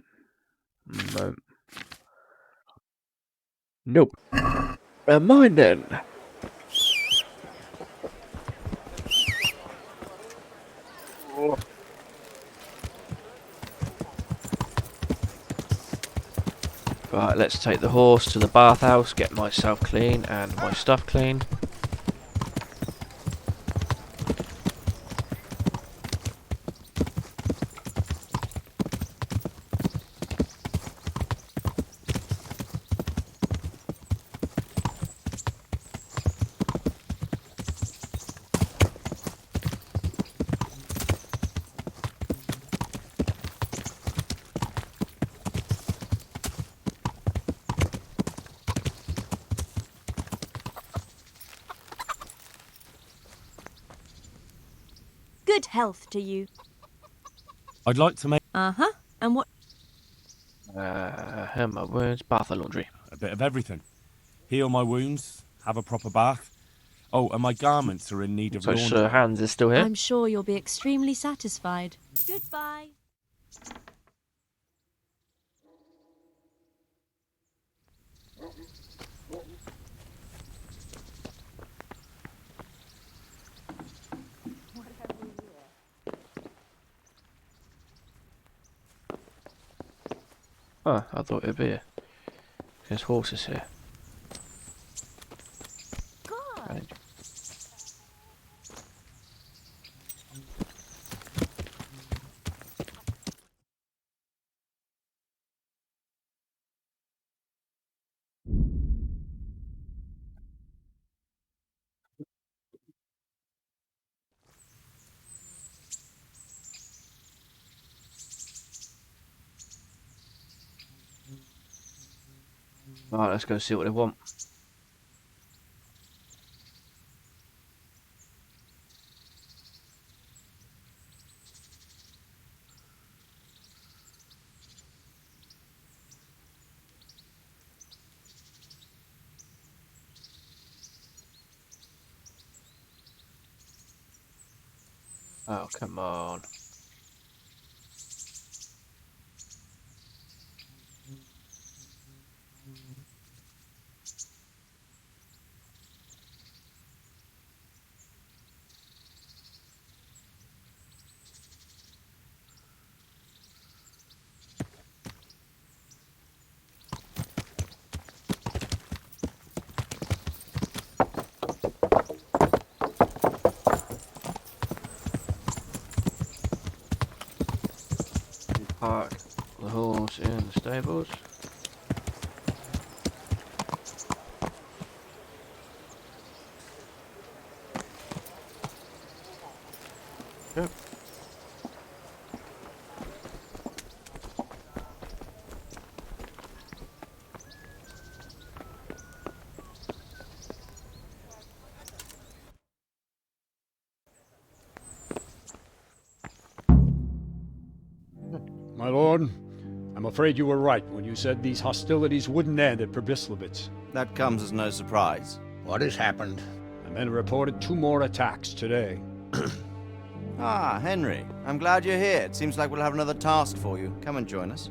Nope. Mine then. Right, let's take the horse to the bathhouse, get myself clean and my stuff clean. Good health to you. I'd like to make Uh-huh. And what? My words, bath and laundry. a bit of everything. Heal my wounds, have a proper bath. Oh, and my garments are in need of So laundry. Sir Hans is still here? I'm sure you'll be extremely satisfied. Goodbye. Oh, I thought it'd be here. There's horses here. Right. Right, let's go see what they want. Oh, come on. Park the horse in the stables. Yep. My lord, I'm afraid you were right when you said these hostilities wouldn't end at Probislavitz. That comes as no surprise. What has happened? The men reported 2 more attacks today. Ah, Henry. I'm glad you're here. It seems like we'll have another task for you. Come and join us.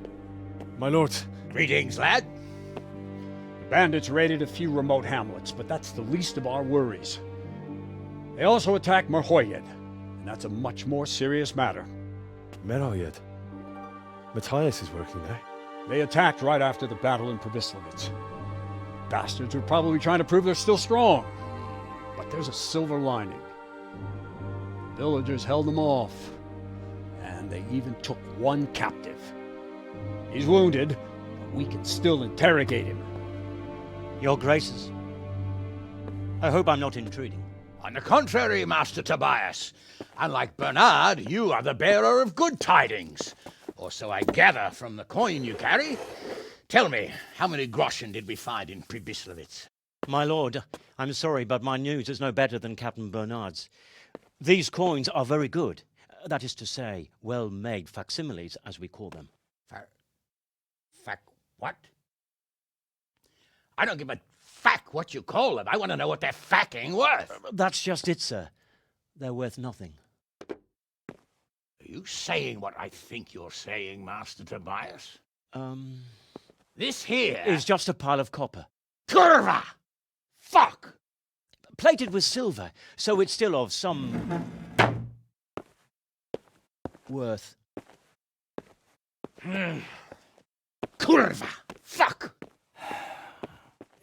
My lord. Greetings, lad. The bandits raided a few remote hamlets, but that's the least of our worries. They also attacked Merhoyed, and that's a much more serious matter. Merhoyed? Matthias is working there. They attacked right after the battle in Probislavitz. Bastards were probably trying to prove they're still strong. But there's a silver lining. The villagers held them off, and they even took 1 captive. He's wounded, but we can still interrogate him. Your Graces, I hope I'm not intruding. On the contrary, Master Tobias. Unlike Bernard, you are the bearer of good tidings. Or so I gather from the coin you carry. Tell me, how many groschen did we find in Probislavitz? My lord, I'm sorry, but my news is no better than Captain Bernard's. These coins are very good. That is to say, well-made facsimiles, as we call them. What? I don't give a what you call them. I want to know what they're facking worth. That's just it, sir. They're worth nothing. Are you saying what I think you're saying, Master Tobias? This here is just a pile of copper. Curva! Fuck! Plated with silver, so it's still of some worth. Curva! Fuck!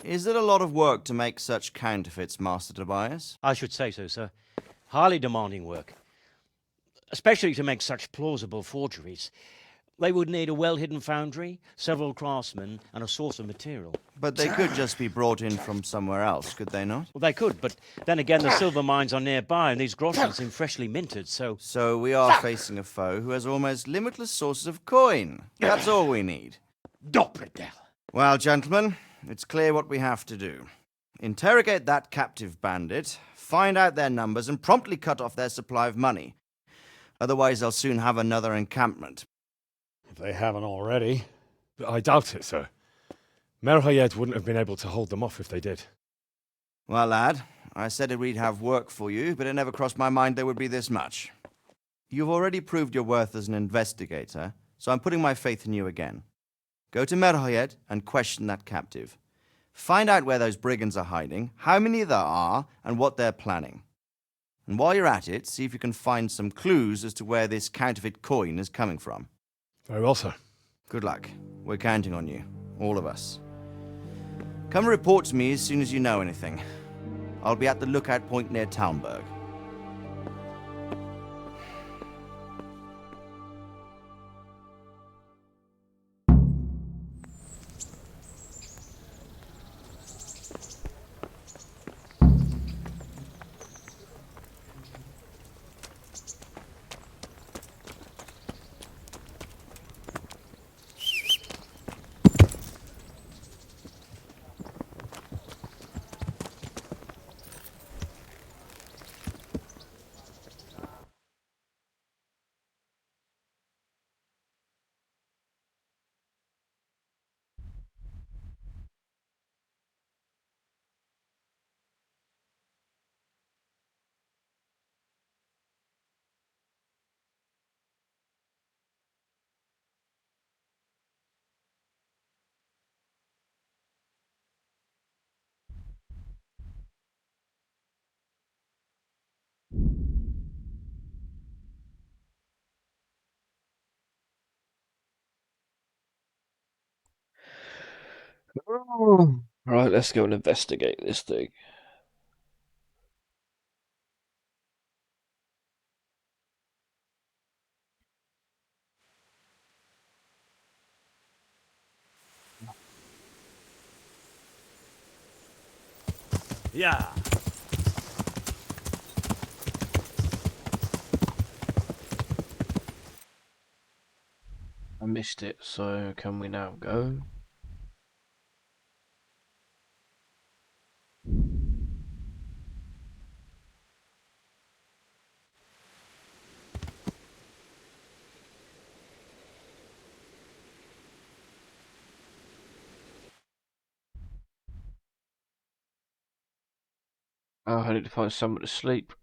Is it a lot of work to make such counterfeits, Master Tobias? I should say so, sir. Highly demanding work. Especially to make such plausible forgeries. They would need a well-hidden foundry, several craftsmen, and a source of material. But they could just be brought in from somewhere else, could they not? Well, they could, but then again, the silver mines are nearby, and these groschen seem freshly minted, so... So we are facing a foe who has almost limitless sources of coin. That's all we need. Doppelgänger. Well, gentlemen, it's clear what we have to do. Interrogate that captive bandit, find out their numbers, and promptly cut off their supply of money. Otherwise, they'll soon have another encampment. If they haven't already. But I doubt it, sir. Merhoyed wouldn't have been able to hold them off if they did. Well, lad, I said we'd have work for you, but it never crossed my mind there would be this much. You've already proved your worth as an investigator, so I'm putting my faith in you again. Go to Merhoyed and question that captive. Find out where those brigands are hiding, how many there are, and what they're planning. And while you're at it, see if you can find some clues as to where this counterfeit coin is coming from. Very well, sir. Good luck. We're counting on you. All of us. Come report to me as soon as you know anything. I'll be at the lookout point near Talmberg. Right, let's go and investigate this thing. Yeah. I missed it, so can we now go? Oh, I need to find somewhere to sleep.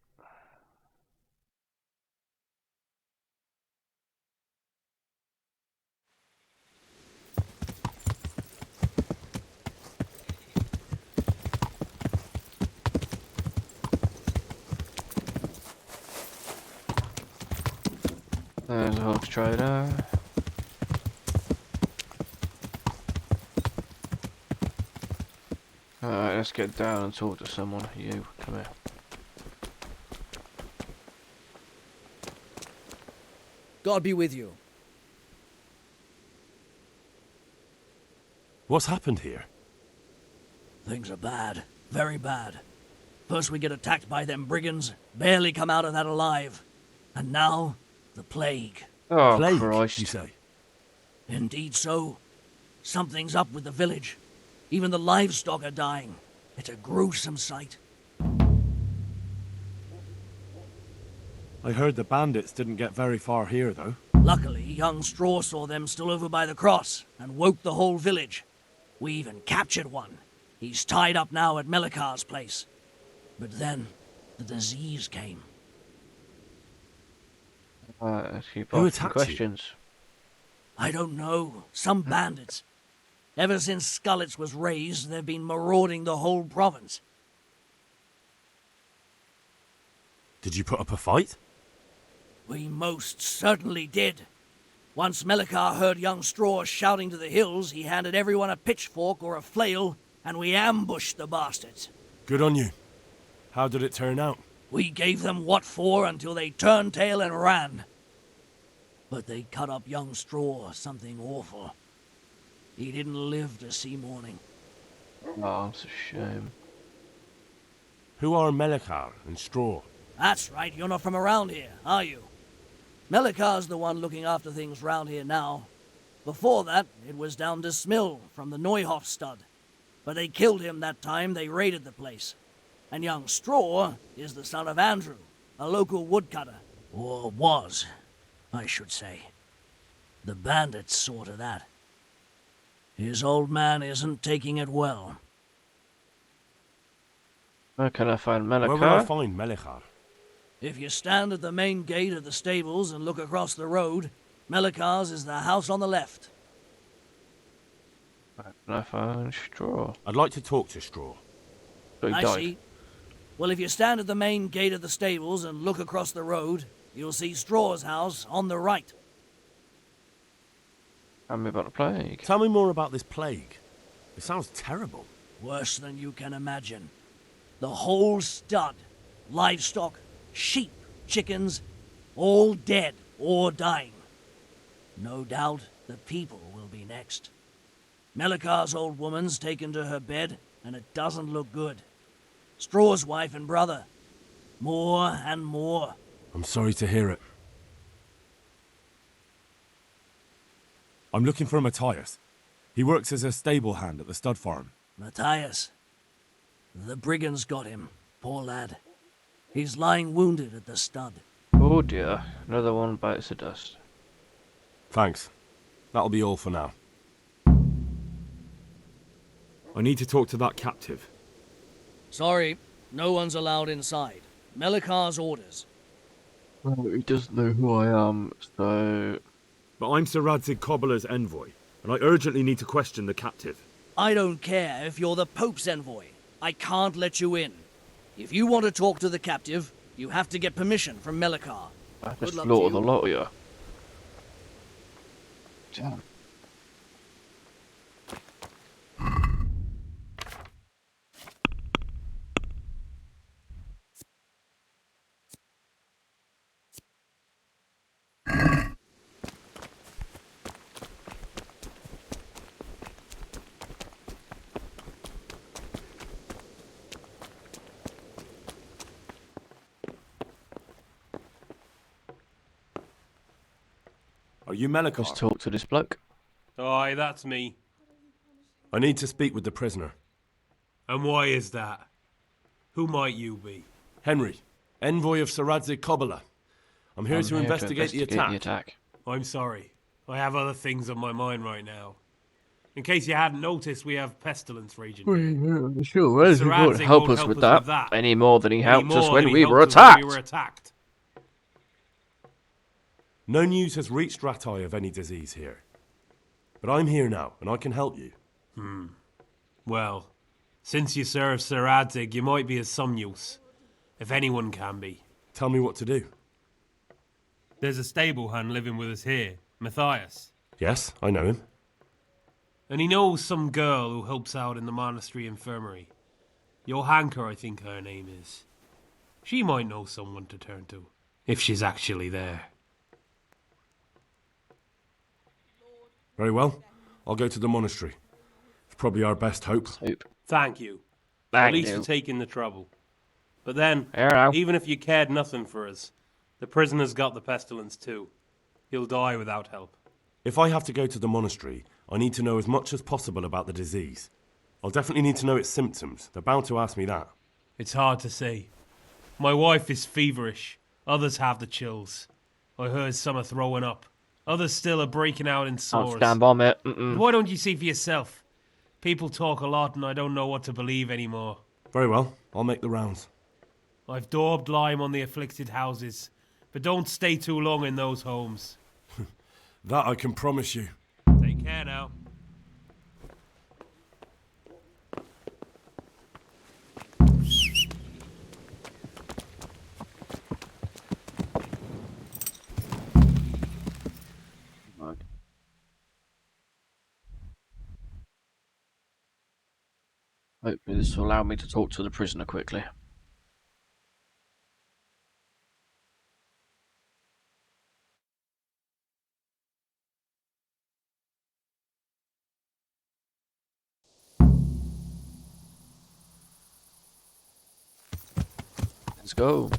There's a horse trader. Alright, let's get down and talk to someone. You, come here. God be with you. What's happened here? Things are bad. Very bad. First we get attacked by them brigands, barely come out of that alive. And now, the plague. Oh, Plague, Christ. you say? Indeed so. Something's up with the village. Even the livestock are dying. It's a gruesome sight. I heard the bandits didn't get very far here, though. Luckily, young Straw saw them still over by the cross and woke the whole village. We even captured one. He's tied up now at Melikar's place. But then, the disease came. Keep Who asking attacked questions. I don't know. Some bandits. Ever since Skullets was raised, they've been marauding the whole province. Did you put up a fight? We most certainly did. Once Melikar heard young Straw shouting to the hills, he handed everyone a pitchfork or a flail, and we ambushed the bastards. Good on you. How did it turn out? We gave them what for until they turned tail and ran. But they cut up young Straw something awful. He didn't live to see morning. Oh, it's a shame. Who are Melikar and Straw? That's right, you're not from around here, are you? Melikar's the one looking after things round here now. Before that, it was down to Smill from the Neuhoff stud. But they killed him that time they raided the place. And young Straw is the son of Andrew, a local woodcutter. Or was, I should say. The bandits saw to that. His old man isn't taking it well. Where can I find Where will I Melikar? find Melikar? If you stand at the main gate of the stables and look across the road, Melikar's is the house on the left. Where can I find Straw? I'd like to talk to Straw. But he I died. see. Well, if you stand at the main gate of the stables and look across the road, you'll see Straw's house on the right. Tell me about the plague. Tell me more about this plague. It sounds terrible. Worse than you can imagine. The whole stud, livestock, sheep, chickens, all dead or dying. No doubt the people will be next. Melikar's old woman's taken to her bed, and it doesn't look good. Straw's wife and brother. More and more. I'm sorry to hear it. I'm looking for Matthias. He works as a stable hand at the stud farm. Matthias. The brigands got him, poor lad. He's lying wounded at the stud. Oh dear, another one bites the dust. Thanks. That'll be all for now. I need to talk to that captive. Sorry, no one's allowed inside. Melikar's orders. Well, he doesn't know who I am, so... But I'm Sir Radzig Cobbler's envoy, and I urgently need to question the captive. I don't care if you're the Pope's envoy. I can't let you in. If you want to talk to the captive, you have to get permission from Melikar. I Good just luck slaughtered to the you. lot of you. Damn. Are you Melikar? Let's talk to this bloke. Aye, that's me. I need to speak with the prisoner. And why is that? Who might you be? Henry, envoy of Sir Radzig Kobyla. I'm here to investigate the attack. I'm sorry. I have other things on my mind right now. In case you hadn't noticed, we have pestilence raging. Sure, well, he won't help us with that any more than he helped us when we were attacked. No news has reached Ratai of any disease here. But I'm here now, and I can help you. Well, since you serve Sir Radzig, you might be of some use. If anyone can be. Tell me what to do. There's a stable hand living with us here, Matthias. Yes, I know him. And he knows some girl who helps out in the monastery infirmary. Johanka, I think her name is. She might know someone to turn to, if she's actually there. Very well. I'll go to the monastery. It's probably our best hope. Thank you. Thank At least you. for taking the trouble. But then, Hello. even if you cared nothing for us, the prisoner's got the pestilence too. He'll die without help. If I have to go to the monastery, I need to know as much as possible about the disease. I'll definitely need to know its symptoms. They're bound to ask me that. It's hard to say. My wife is feverish. Others have the chills. I heard some are throwing up. Others still are breaking out in I'll sores. stand by me. Why don't you see for yourself? People talk a lot and I don't know what to believe anymore. Very well. I'll make the rounds. I've daubed lime on the afflicted houses, but don't stay too long in those homes. That I can promise you. Take care now. Hopefully this will allow me to talk to the prisoner quickly. Let's go.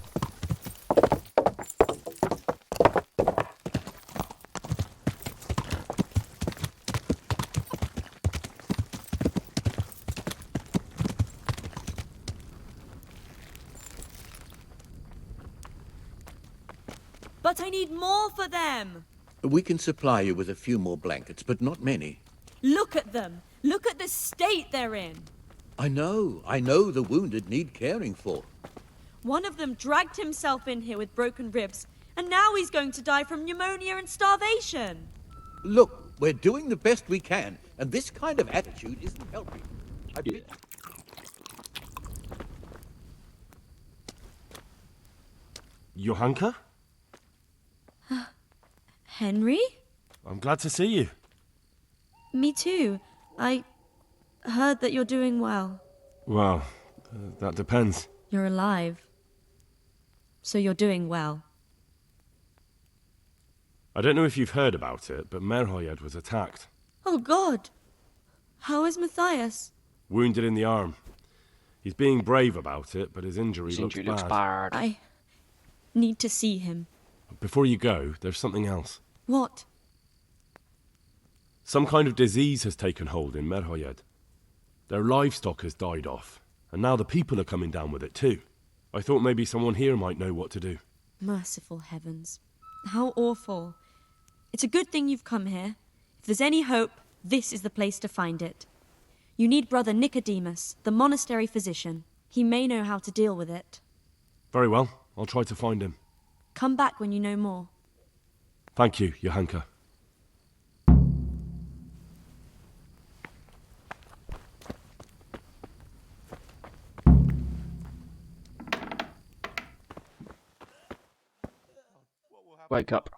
But I need more for them. We can supply you with a few more blankets, but not many. Look at them. Look at the state they're in. I know the wounded need caring for. One of them dragged himself in here with broken ribs, and now he's going to die from pneumonia and starvation. Look, we're doing the best we can, and this kind of attitude isn't helping. Johanka? Henry? I'm glad to see you. Me too. I heard that you're doing well. Well, that depends. You're alive. So you're doing well. I don't know if you've heard about it, but Merhoyed was attacked. Oh, God. How is Matthias? Wounded in the arm. He's being brave about it, but his injury looks bad. I need to see him. Before you go, there's something else. What? Some kind of disease has taken hold in Merhoyed. Their livestock has died off, and now the people are coming down with it too. I thought maybe someone here might know what to do. Merciful heavens. How awful. It's a good thing you've come here. If there's any hope, this is the place to find it. You need Brother Nicodemus, the monastery physician. He may know how to deal with it. Very well, I'll try to find him. Come back when you know more. Thank you, Johanka. Wake up.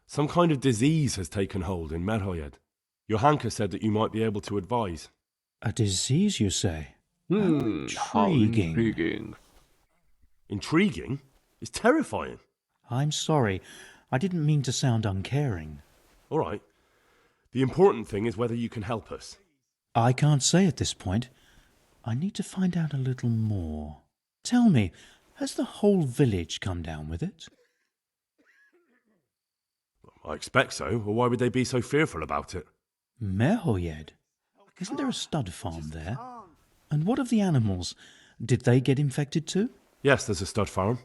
Some kind of disease has taken hold in Merhoyed. Johanka said that you might be able to advise. A disease, you say? How intriguing. Intriguing? It's terrifying. I'm sorry. I didn't mean to sound uncaring. All right. The important thing is whether you can help us. I can't say at this point. I need to find out a little more. Tell me, has the whole village come down with it? I expect so, or why would they be so fearful about it? Merhoyed? Isn't there a stud farm there? And what of the animals? Did they get infected too? Yes, there's a stud farm.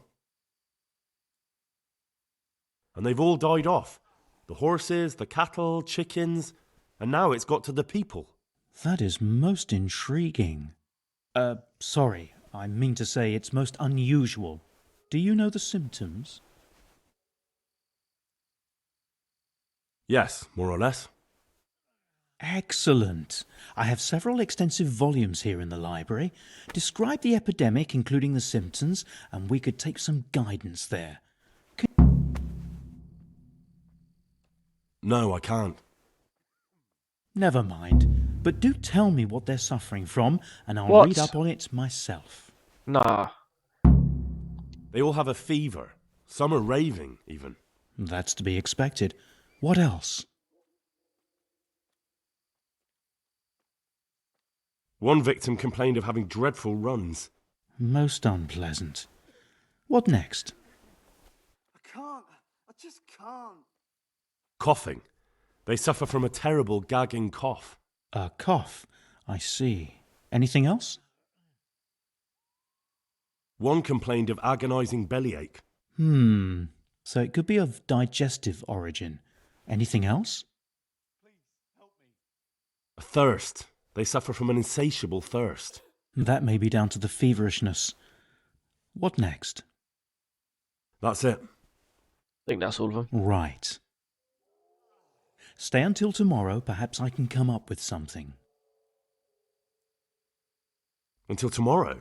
And they've all died off. The horses, the cattle, chickens, and now it's got to the people. That is most intriguing. Sorry, I mean to say it's most unusual. Do you know the symptoms? Yes, more or less. Excellent. I have several extensive volumes here in the library. Describe the epidemic, including the symptoms, and we could take some guidance there. No, I can't. Never mind. But do tell me what they're suffering from, and I'll What? read up on it myself. Nah. They all have a fever. Some are raving, even. That's to be expected. What else? One victim complained of having dreadful runs. Most unpleasant. What next? I can't. I just can't. Coughing. They suffer from a terrible gagging cough. A cough. I see. Anything else? One complained of agonizing bellyache. So it could be of digestive origin. Anything else? A thirst. They suffer from an insatiable thirst. That may be down to the feverishness. What next? That's it. I think that's all of them. Right. Stay until tomorrow. Perhaps I can come up with something. Until tomorrow?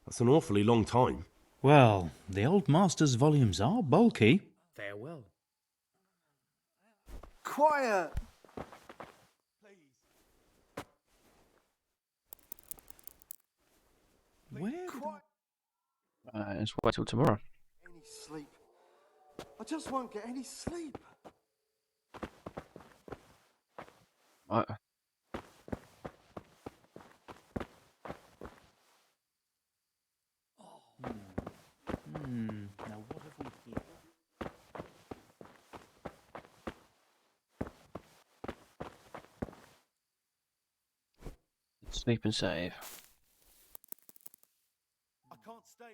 That's an awfully long time. Well, the old master's volumes are bulky. Farewell. Quiet! Where? Let's wait till tomorrow. Any sleep. I just won't get any sleep. Now what have we here? Sleep and save. I can't stay here.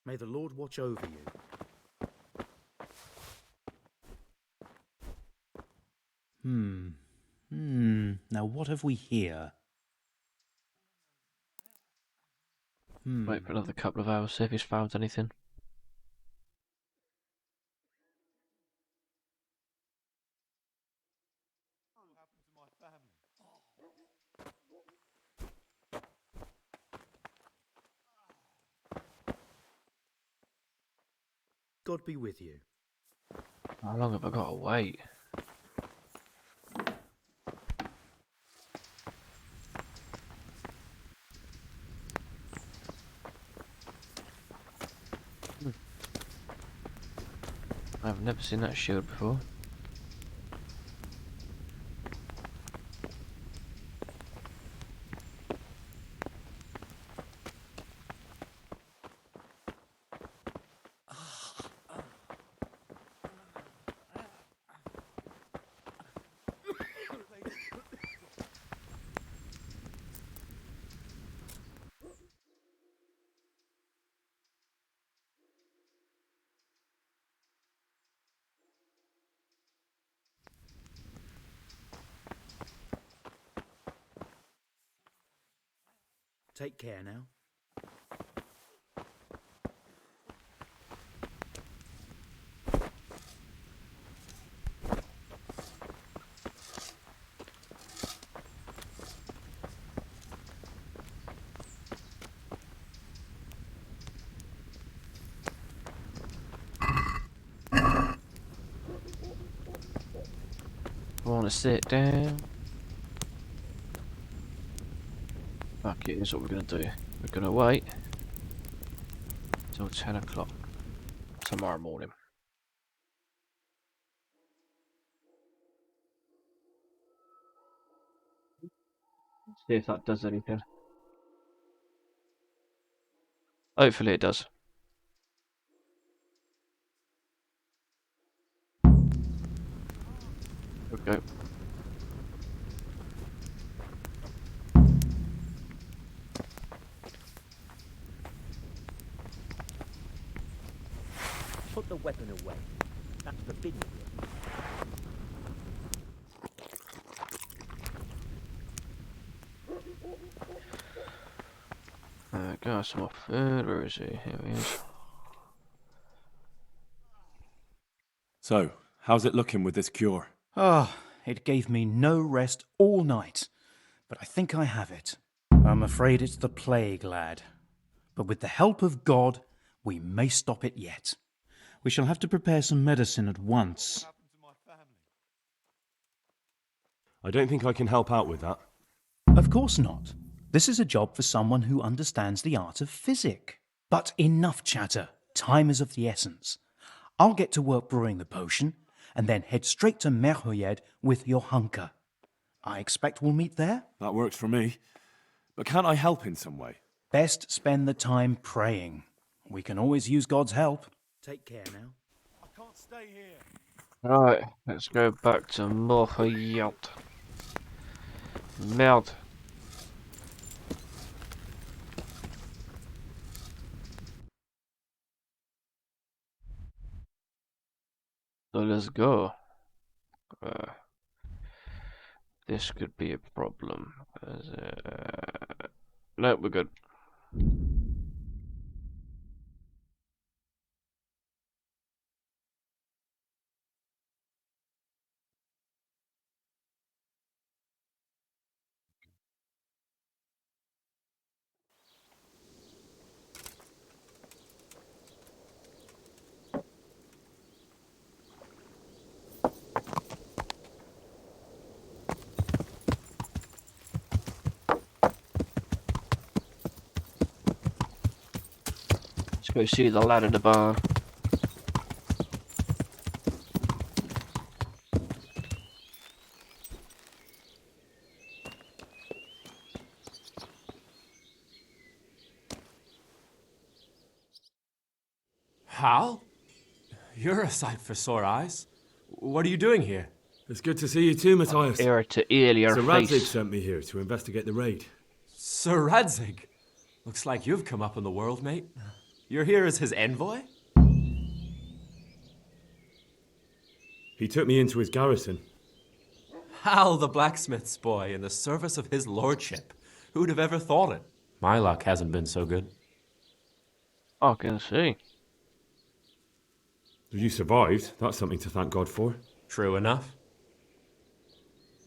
May the Lord watch over you. Now what have we here? Wait for another couple of hours, see if he's found anything. God be with you. How long have I got to wait? I've never seen that shield before. Take care now. Want to sit down? Fuck it, here's what we're gonna do. We're gonna wait till 10 o'clock tomorrow morning. See if that does anything. Hopefully it does. There we go. Put the weapon away. That's forbidden here. Got some more food. Where is he? Here he is. So, how's it looking with this cure? It gave me no rest all night, but I think I have it. I'm afraid it's the plague, lad. But with the help of God, we may stop it yet. We shall have to prepare some medicine at once. I don't think I can help out with that. Of course not. This is a job for someone who understands the art of physic. But enough chatter. Time is of the essence. I'll get to work brewing the potion, and then head straight to Merhoyed with your hunker. I expect we'll meet there? That works for me. But can't I help in some way? Best spend the time praying. We can always use God's help. Take care now. I can't stay here. Right, let's go back to Merhoyed. Merde. So let's go. This could be a problem. No, we're good. Let's go see the lad in the barn. Hal? You're a sight for sore eyes. What are you doing here? It's good to see you too, Matthias. Ear to ear your Sir face. Radzig sent me here to investigate the raid. Sir Radzig? Looks like you've come up in the world, mate. You're here as his envoy? He took me into his garrison. Hal, the blacksmith's boy, in the service of his lordship. Who'd have ever thought it? My luck hasn't been so good. I can see. You survived. That's something to thank God for. True enough.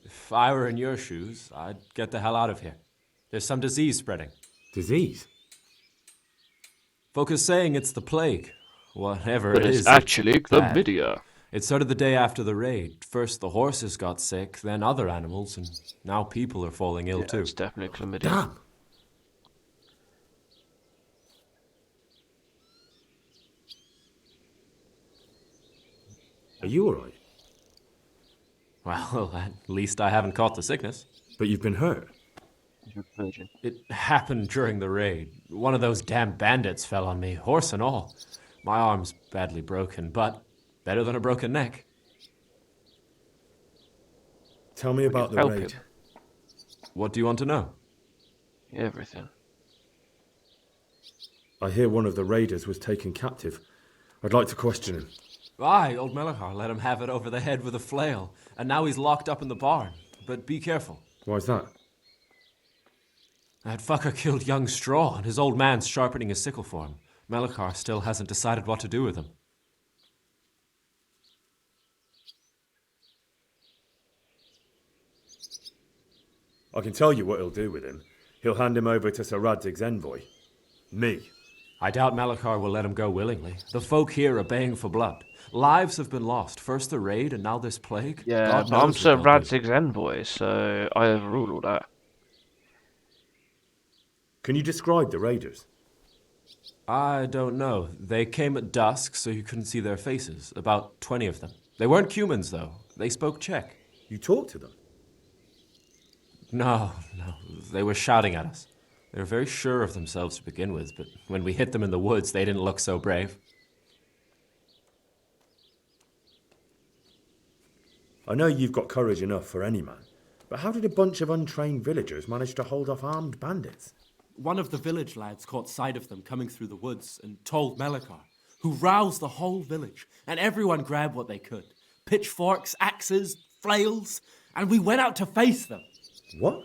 If I were in your shoes, I'd get the hell out of here. There's some disease spreading. Disease? Folk are saying it's the plague. Whatever But it it's is, actually bad. chlamydia. It started the day after the raid. First the horses got sick, then other animals, and now people are falling ill too. It's definitely chlamydia. Damn! Are you alright? Well, at least I haven't caught the sickness. But you've been hurt? It happened during the raid. One of those damn bandits fell on me, horse and all. My arm's badly broken, but better than a broken neck. Tell me about the Help raid. him. What do you want to know? Everything. I hear one of the raiders was taken captive. I'd like to question him. Aye, old Melachar let him have it over the head with a flail, and now he's locked up in the barn. But be careful. Why's that? That fucker killed young Straw, and his old man's sharpening his sickle for him. Melachar still hasn't decided what to do with him. I can tell you what he'll do with him. He'll hand him over to Sir Radzig's envoy. Me. I doubt Malachar will let him go willingly. The folk here are baying for blood. Lives have been lost. First the raid, and now this plague. Yeah, God but I'm knows Sir what they'll do. Radzig's envoy, so I overrule all that. Can you describe the raiders? I don't know. They came at dusk, so you couldn't see their faces. About 20 of them. They weren't humans, though. They spoke Czech. You talked to them? No. They were shouting at us. They were very sure of themselves to begin with, but when we hit them in the woods, they didn't look so brave. I know you've got courage enough for any man, but how did a bunch of untrained villagers manage to hold off armed bandits? One of the village lads caught sight of them coming through the woods and told Malachar, who roused the whole village, and everyone grabbed what they could. Pitchforks, axes, flails, and we went out to face them. What?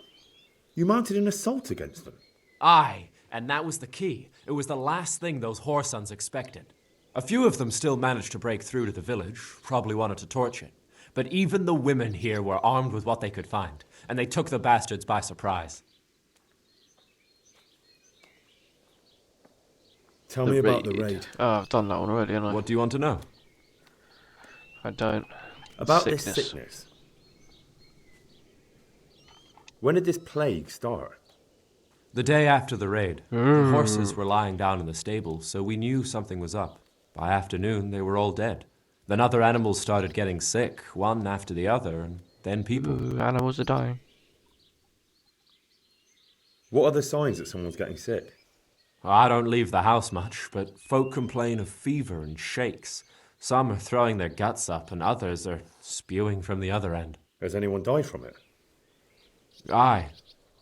You mounted an assault against them? Aye, and that was the key. It was the last thing those whoresons expected. A few of them still managed to break through to the village, probably wanted to torch it. But even the women here were armed with what they could find, and they took the bastards by surprise. Tell me about the raid. Oh, I've done that one already, haven't I? What do you want to know? I don't. About this sickness. When did this plague start? The day after the raid. The horses were lying down in the stable, so we knew something was up. By afternoon, they were all dead. Then other animals started getting sick, one after the other, and then people. Animals are dying. What are the signs that someone's getting sick? I don't leave the house much, but folk complain of fever and shakes. Some are throwing their guts up, and others are spewing from the other end. Has anyone died from it? Aye,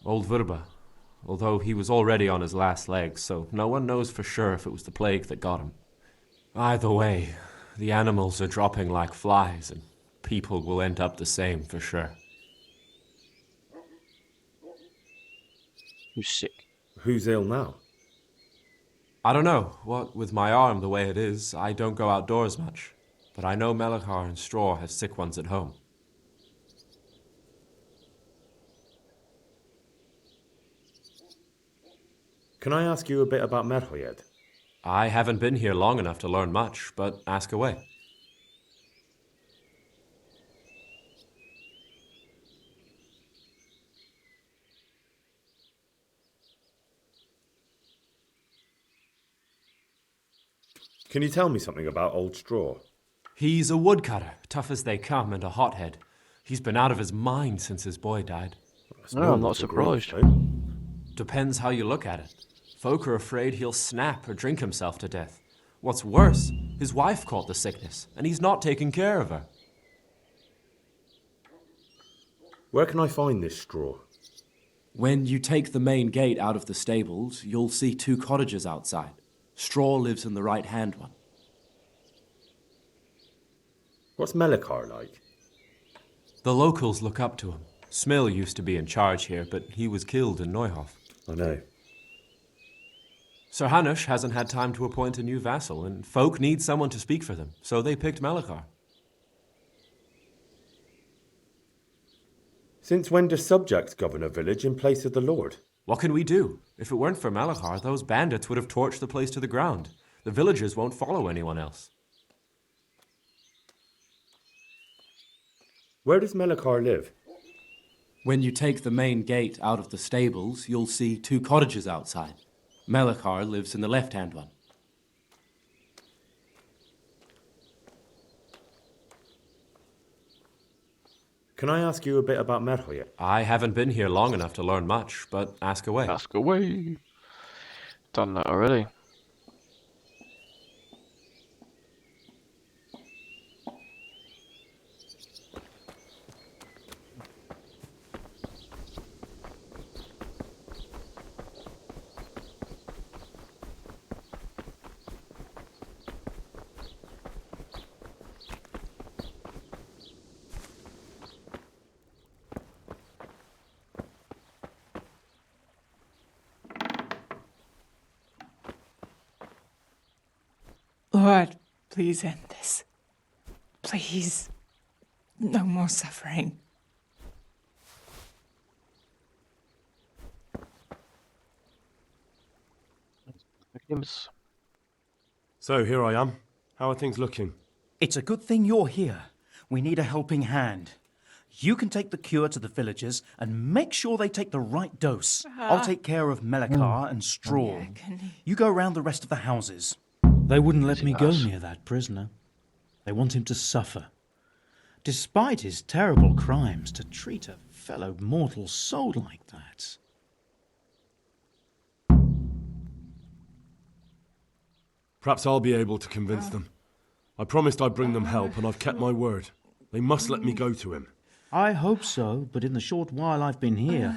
old Vurba. Although he was already on his last legs, so no one knows for sure if it was the plague that got him. Either way, the animals are dropping like flies, and people will end up the same for sure. Who's sick? Who's ill now? I don't know. What with my arm the way it is, I don't go outdoors much. But I know Malachar and Straw have sick ones at home. Can I ask you a bit about Merhoyed? I haven't been here long enough to learn much, but ask away. Can you tell me something about Old Straw? He's a woodcutter, tough as they come, and a hothead. He's been out of his mind since his boy died. No, I'm not surprised. Depends how you look at it. Folk are afraid he'll snap or drink himself to death. What's worse, his wife caught the sickness, and he's not taking care of her. Where can I find this Straw? When you take the main gate out of the stables, you'll see 2 cottages outside. Straw lives in the right-hand one. What's Malachar like? The locals look up to him. Smill used to be in charge here, but he was killed in Neuhof. I know. Sir Hanush hasn't had time to appoint a new vassal, and folk need someone to speak for them, so they picked Malachar. Since when do subjects govern a village in place of the lord? What can we do? If it weren't for Malachar, those bandits would have torched the place to the ground. The villagers won't follow anyone else. Where does Malachar live? When you take the main gate out of the stables, you'll see 2 cottages outside. Malachar lives in the left-hand one. Can I ask you a bit about Merhoyed? I haven't been here long enough to learn much, but ask away. Ask away. Done that already. Lord, please end this. Please. No more suffering. Victims. So, here I am. How are things looking? It's a good thing you're here. We need a helping hand. You can take the cure to the villagers and make sure they take the right dose. I'll take care of Melikar and Straw. You go around the rest of the houses. They wouldn't let me go near that prisoner. They want him to suffer. Despite his terrible crimes, to treat a fellow mortal soul like that. Perhaps I'll be able to convince them. I promised I'd bring them help, and I've kept my word. They must let me go to him. I hope so, but in the short while I've been here,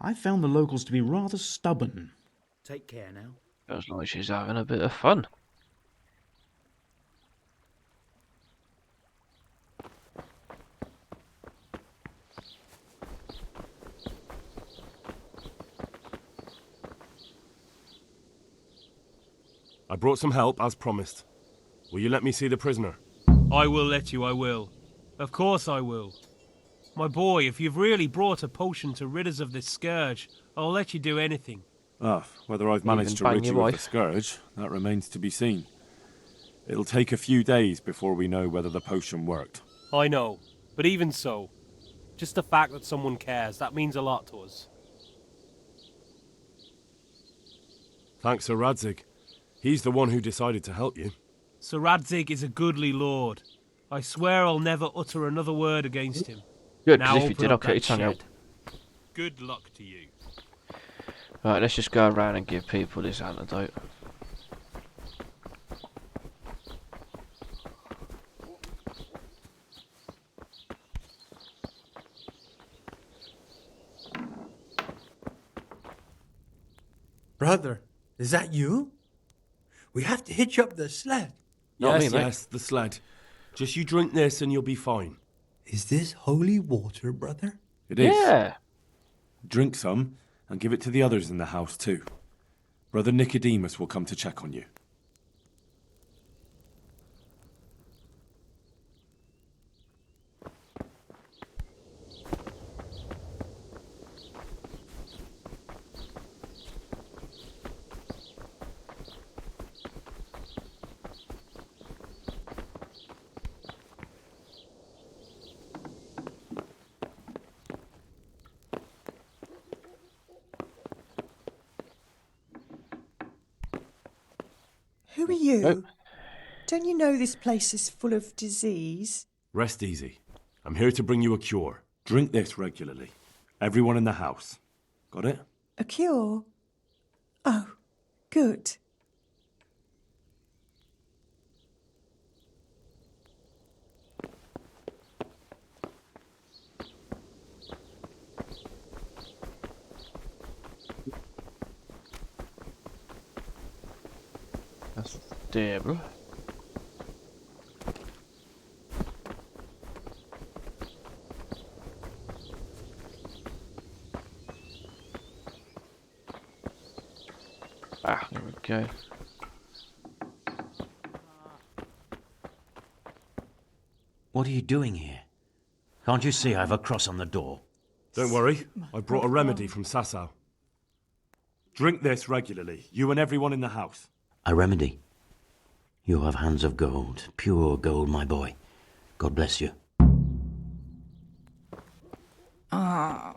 I've found the locals to be rather stubborn. Take care now. Feels like she's having a bit of fun. I brought some help, as promised. Will you let me see the prisoner? I will let you, I will. Of course I will. My boy, if you've really brought a potion to rid us of this scourge, I'll let you do anything. Whether I've managed to rid you of the scourge, that remains to be seen. It'll take a few days before we know whether the potion worked. I know, but even so, just the fact that someone cares, that means a lot to us. Thanks, Sir Radzig. He's the one who decided to help you. Sir Radzig is a goodly lord. I swear I'll never utter another word against him. Good, now because if you did, I'll cut your tongue out. Good luck to you. Right, let's just go around and give people this antidote. Brother, is that you? We have to hitch up the sled. Yes, the sled. Just you drink this and you'll be fine. Is this holy water, brother? It is. Yeah. Drink some and give it to the others in the house too. Brother Nicodemus will come to check on you. Who are you? Don't you know this place is full of disease? Rest easy. I'm here to bring you a cure. Drink this regularly. Everyone in the house. Got it? A cure? Oh, good. That's Deborah. Ah, there we go. What are you doing here? Can't you see I have a cross on the door? Don't worry, I brought a remedy from Sasau. Drink this regularly, you and everyone in the house. A remedy? You have hands of gold, pure gold, my boy. God bless you. Ah.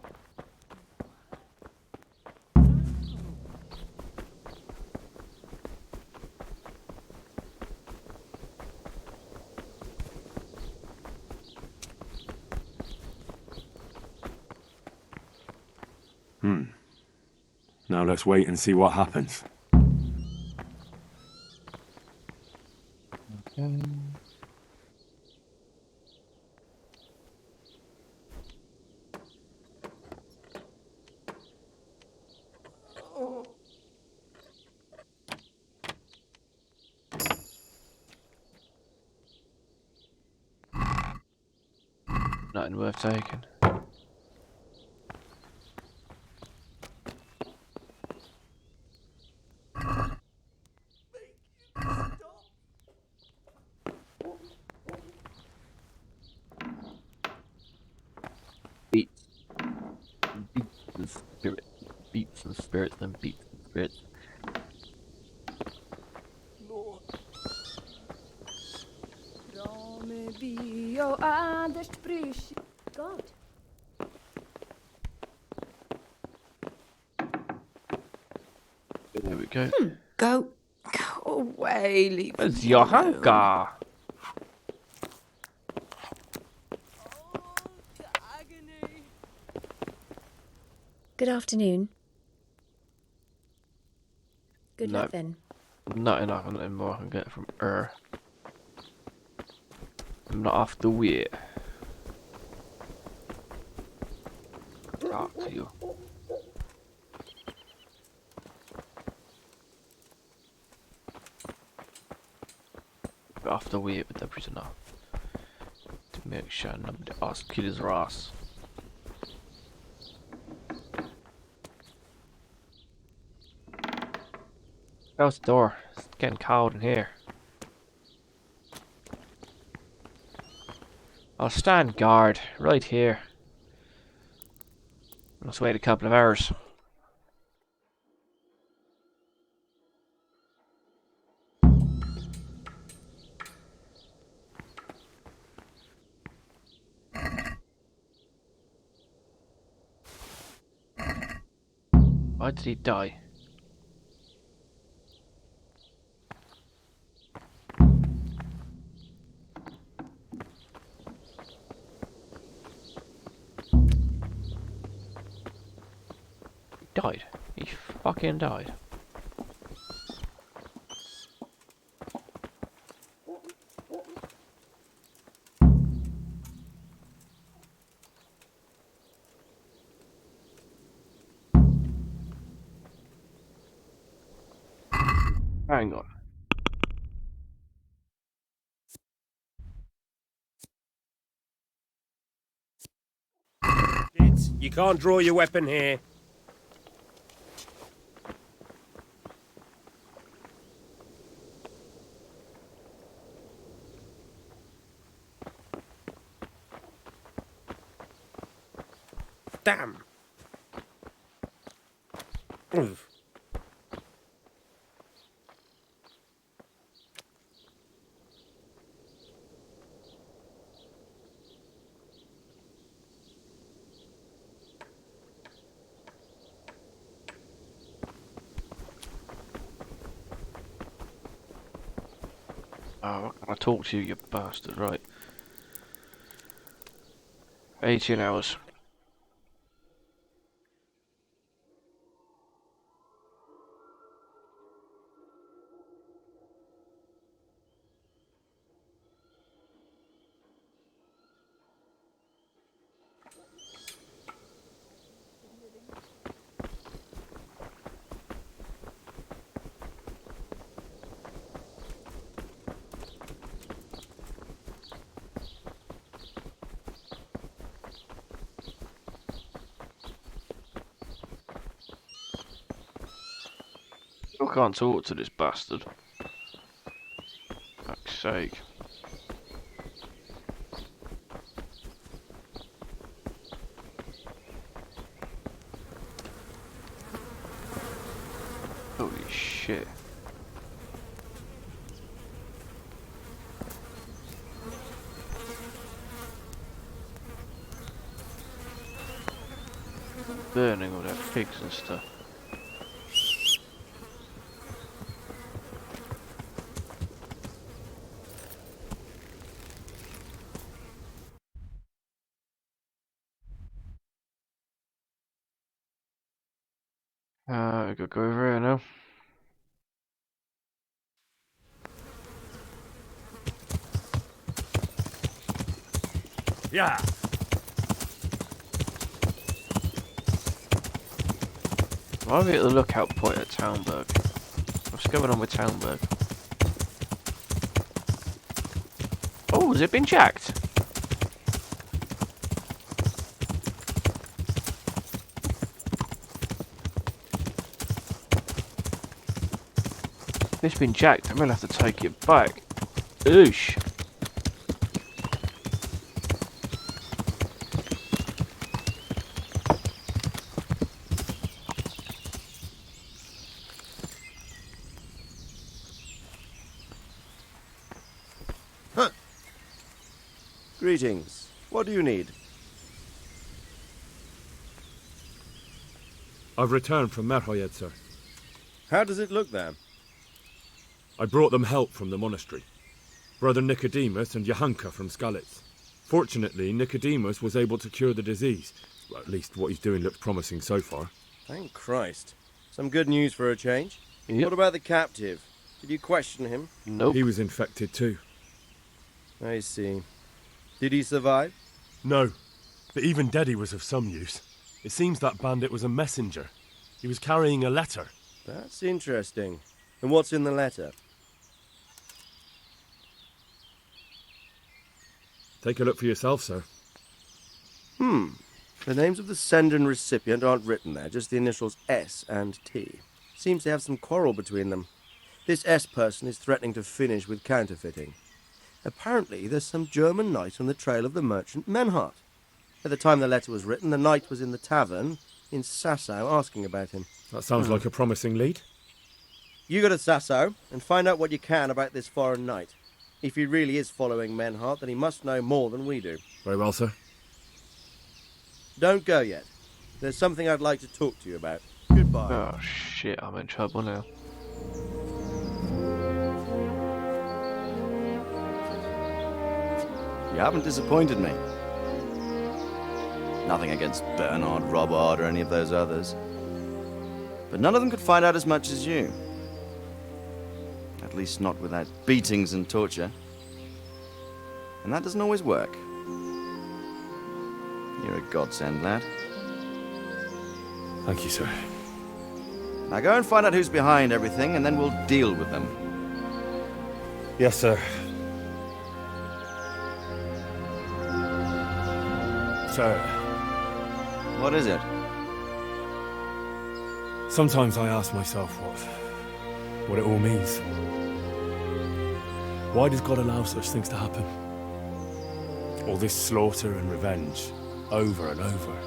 Now let's wait and see what happens. Okay. Nothing worth taking. Beats and spirit, then beats and spirit. Lord, God. There we go. Go away, leave Where's me your alone. hanker? Good afternoon. Good No. luck then. Not enough anymore I can get from her. I'm not off the way. Talk to you. Get off the way with the prisoner. To make sure nobody else kill his ass. Close the door. It's getting cold in here. I'll stand guard right here. Let's wait a couple of hours. Why did he die? He died. He fucking died. Hang on. You can't draw your weapon here. Damn. Oof. Oh, I talk to you, you bastard, right. 18 hours. I can't talk to this bastard. Fuck's sake. Holy shit. Burning all their pigs and stuff. I gotta go over here now. Yeah. Why are we at the lookout point at Townburg? What's going on with Townburg? Oh, has it been jacked? If it's been jacked, I'm gonna have to take it back. Oosh. Greetings. What do you need? I've returned from Merhoyed, sir. How does it look there? I brought them help from the monastery. Brother Nicodemus and Johanka from Skalitz. Fortunately, Nicodemus was able to cure the disease. Well, at least what he's doing looks promising so far. Thank Christ. Some good news for a change. Yep. What about the captive? Did you question him? Nope. He was infected too. I see. Did he survive? No, but even dead he was of some use. It seems that bandit was a messenger. He was carrying a letter. That's interesting. And what's in the letter? Take a look for yourself, sir. The names of the sender and recipient aren't written there, just the initials S and T. Seems to have some quarrel between them. This S person is threatening to finish with counterfeiting. Apparently, there's some German knight on the trail of the merchant Menhart. At the time the letter was written, the knight was in the tavern in Sasau asking about him. That sounds like a promising lead. You go to Sasau and find out what you can about this foreign knight. If he really is following Menhart, then he must know more than we do. Very well, sir. Don't go yet. There's something I'd like to talk to you about. Goodbye. Oh shit, I'm in trouble now. You haven't disappointed me. Nothing against Bernard, Robard, or any of those others. But none of them could find out as much as you. At least not without beatings and torture. And that doesn't always work. You're a godsend, lad. Thank you, sir. Now go and find out who's behind everything, and then we'll deal with them. Yes, sir. Sir. What is it? Sometimes I ask myself what it all means. Why does God allow such things to happen? All this slaughter and revenge, over and over.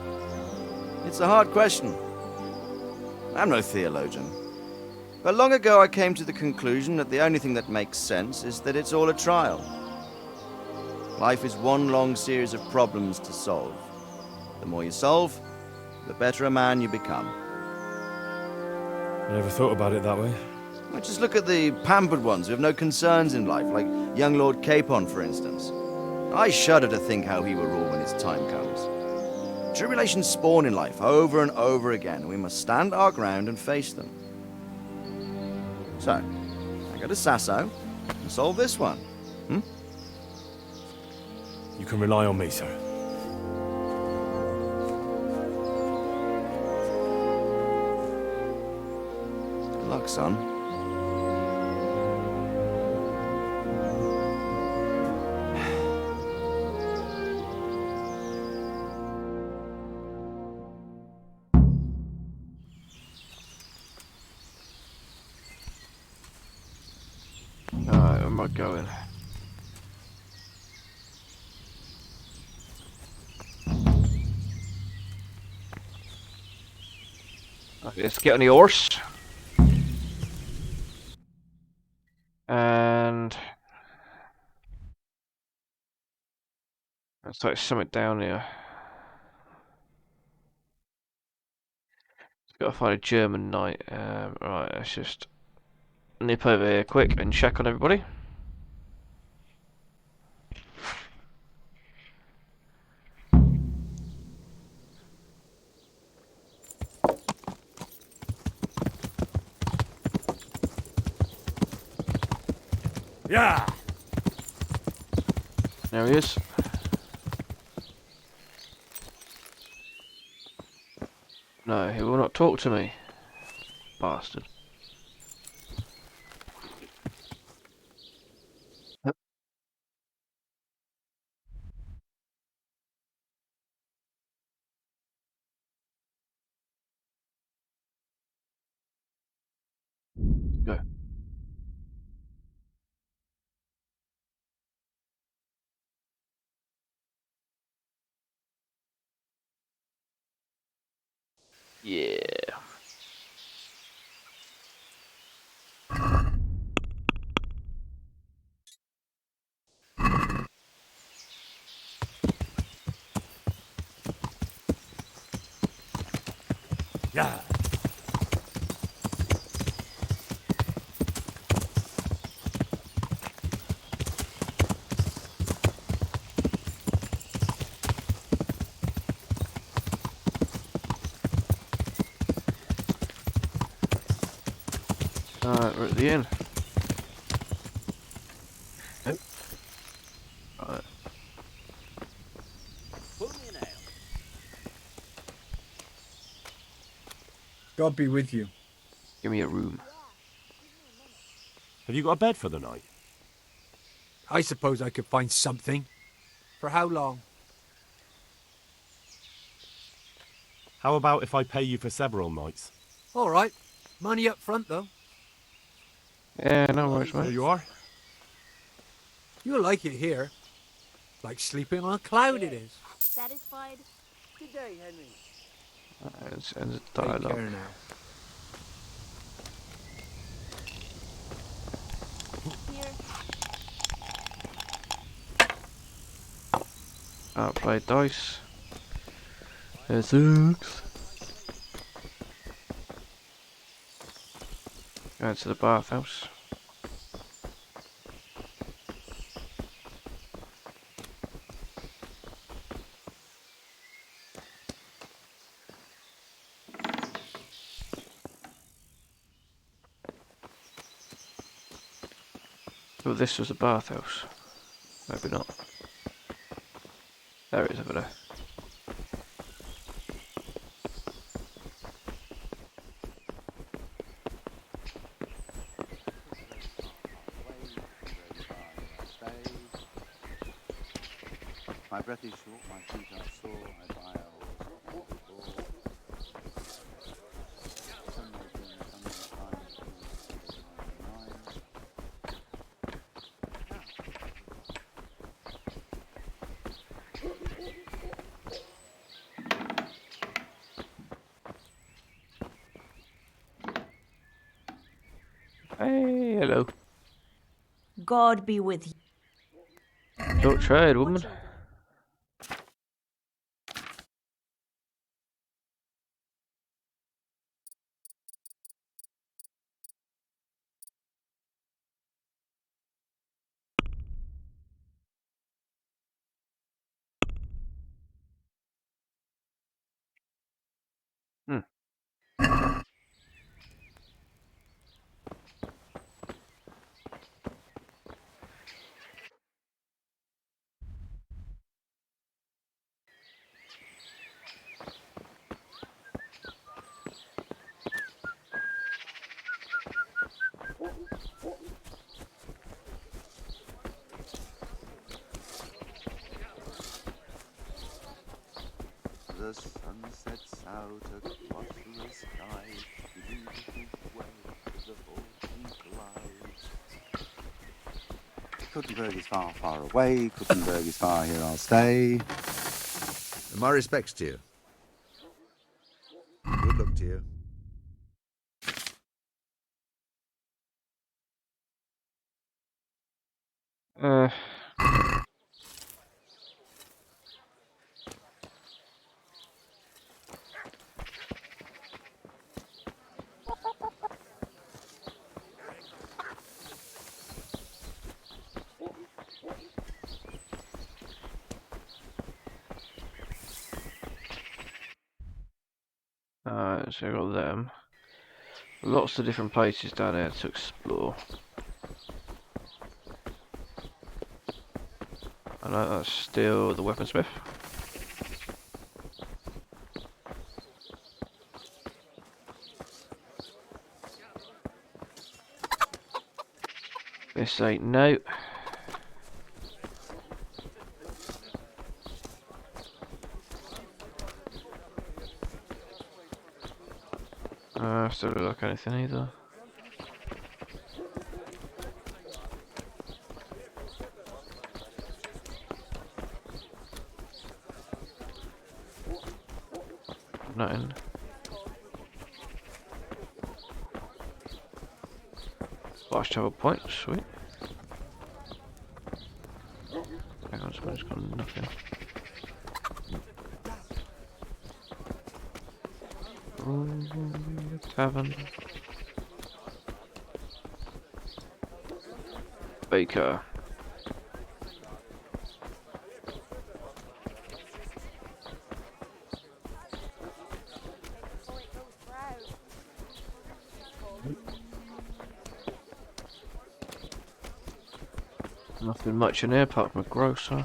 It's a hard question. I'm no theologian. But long ago I came to the conclusion that the only thing that makes sense is that it's all a trial. Life is one long series of problems to solve. The more you solve, the better a man you become. I never thought about it that way. Well, just look at the pampered ones who have no concerns in life, like young Lord Capon, for instance. I shudder to think how he will rule when his time comes. Tribulations spawn in life over and over again, and we must stand our ground and face them. So, I go to Sasau and solve this one. You can rely on me, sir. Good luck, son. Alright, where am I going? Okay, let's get on the horse. And let's like something down here. Gotta find a German knight. Right, let's just nip over here quick and check on everybody. Yeah. There he is. No, he will not talk to me. Bastard. Go. Yeah. Yeah. We're at the inn. Right. God be with you. Give me a room. Have you got a bed for the night? I suppose I could find something. For how long? How about if I pay you for several nights? All right. Money up front, though. Yeah, no worries, mate. There you are. You'll like it here. Like sleeping on a cloud it is. Satisfied? Good day, Henry. It's a Take dialogue. care now. Here. Outplay dice. There's 6. Going to the bathhouse. Well, this was a bathhouse. Maybe not. There it is over there. My breath is short, my feet are sore, I buy a horse at the door. Sunday being Sunday Hey, hello. God be with you. Don't trade, woman. The sun sets out across the sky, beneath his way the fortune glides. Kuttenberg is far, far away, Kuttenberg is far, here I'll stay. My respects to you. Good luck to you. So we got them. Lots of different places down there to explore. I know that's still the weaponsmith. This ain't no. Still don't look anything either. Nothing. Flash travel point, sweet. Hang on, someone's got nothing. Tavern. Baker. Nothing much in here apart from a grocer.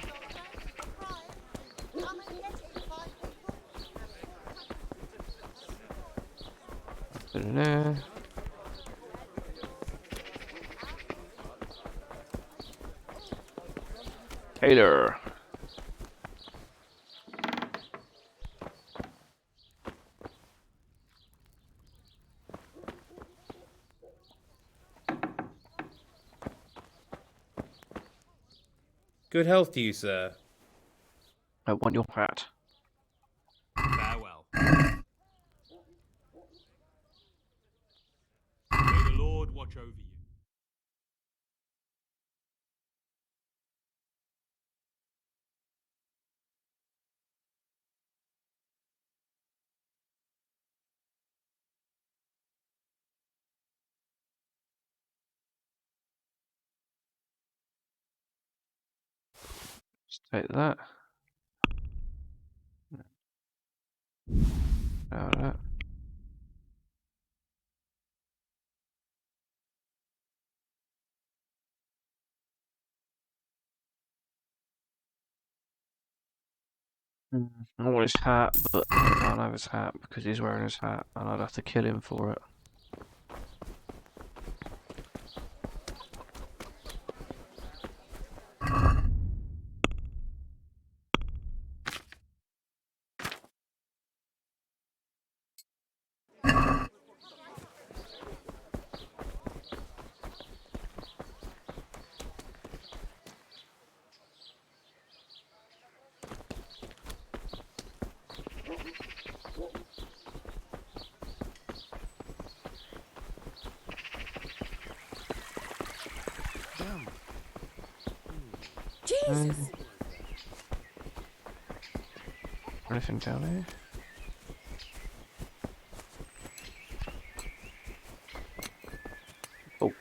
Nothing in there. Taylor. Good health to you, sir. I want your hat. Farewell. May the Lord watch over you. Just take that. Out of that. I want his hat, but I can't have his hat because he's wearing his hat, and I'd have to kill him for it. Jesus! Anything down here? Oh.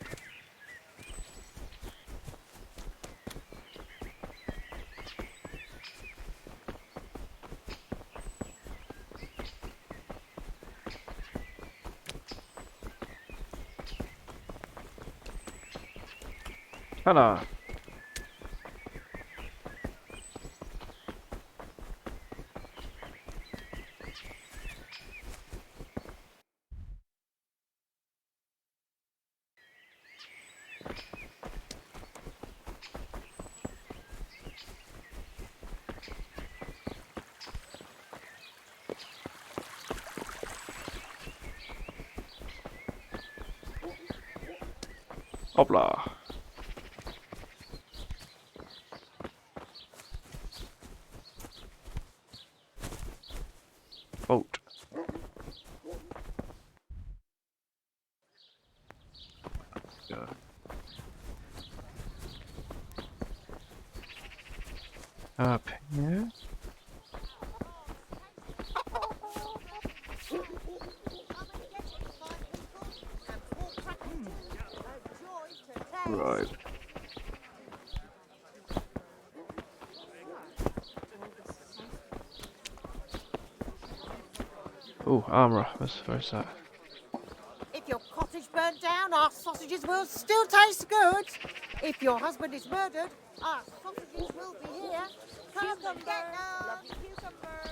Hello. Hopla. Boat. Go. Up here. Right. Oh, armor. Where's that? If your cottage burnt down, our sausages will still taste good. If your husband is murdered, our sausages will be here. Come and get them. Lovely cucumbers.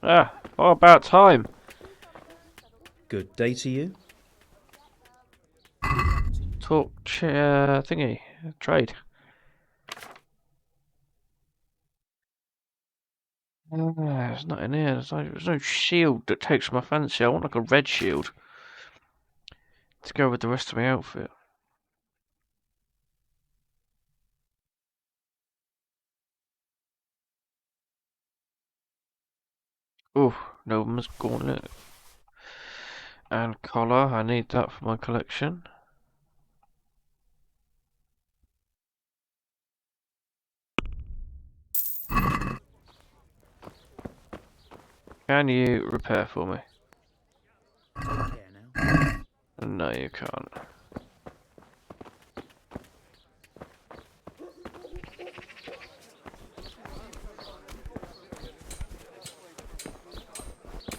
Ah, all about time. Good day to you. Talk, thingy, trade. There's nothing here. There's no shield that takes my fancy. I want like a red shield to go with the rest of my outfit. Oh, no one's gauntlet. And collar, I need that for my collection. Can you repair for me? No, you can't.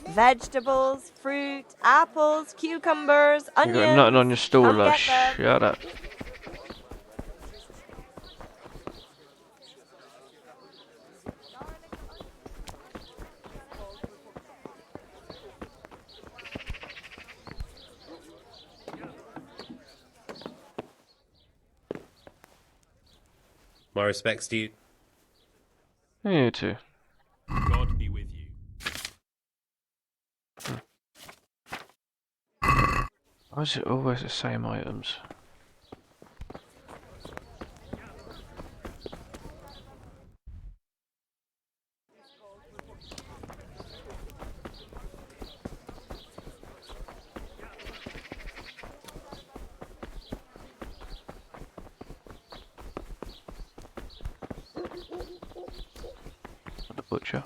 Vegetables, fruit, apples, cucumbers, You got onions. nothing on your stall, Come love. get them. Shut up. My respects to you. You too. God be with you. Why is it always the same items? The butcher.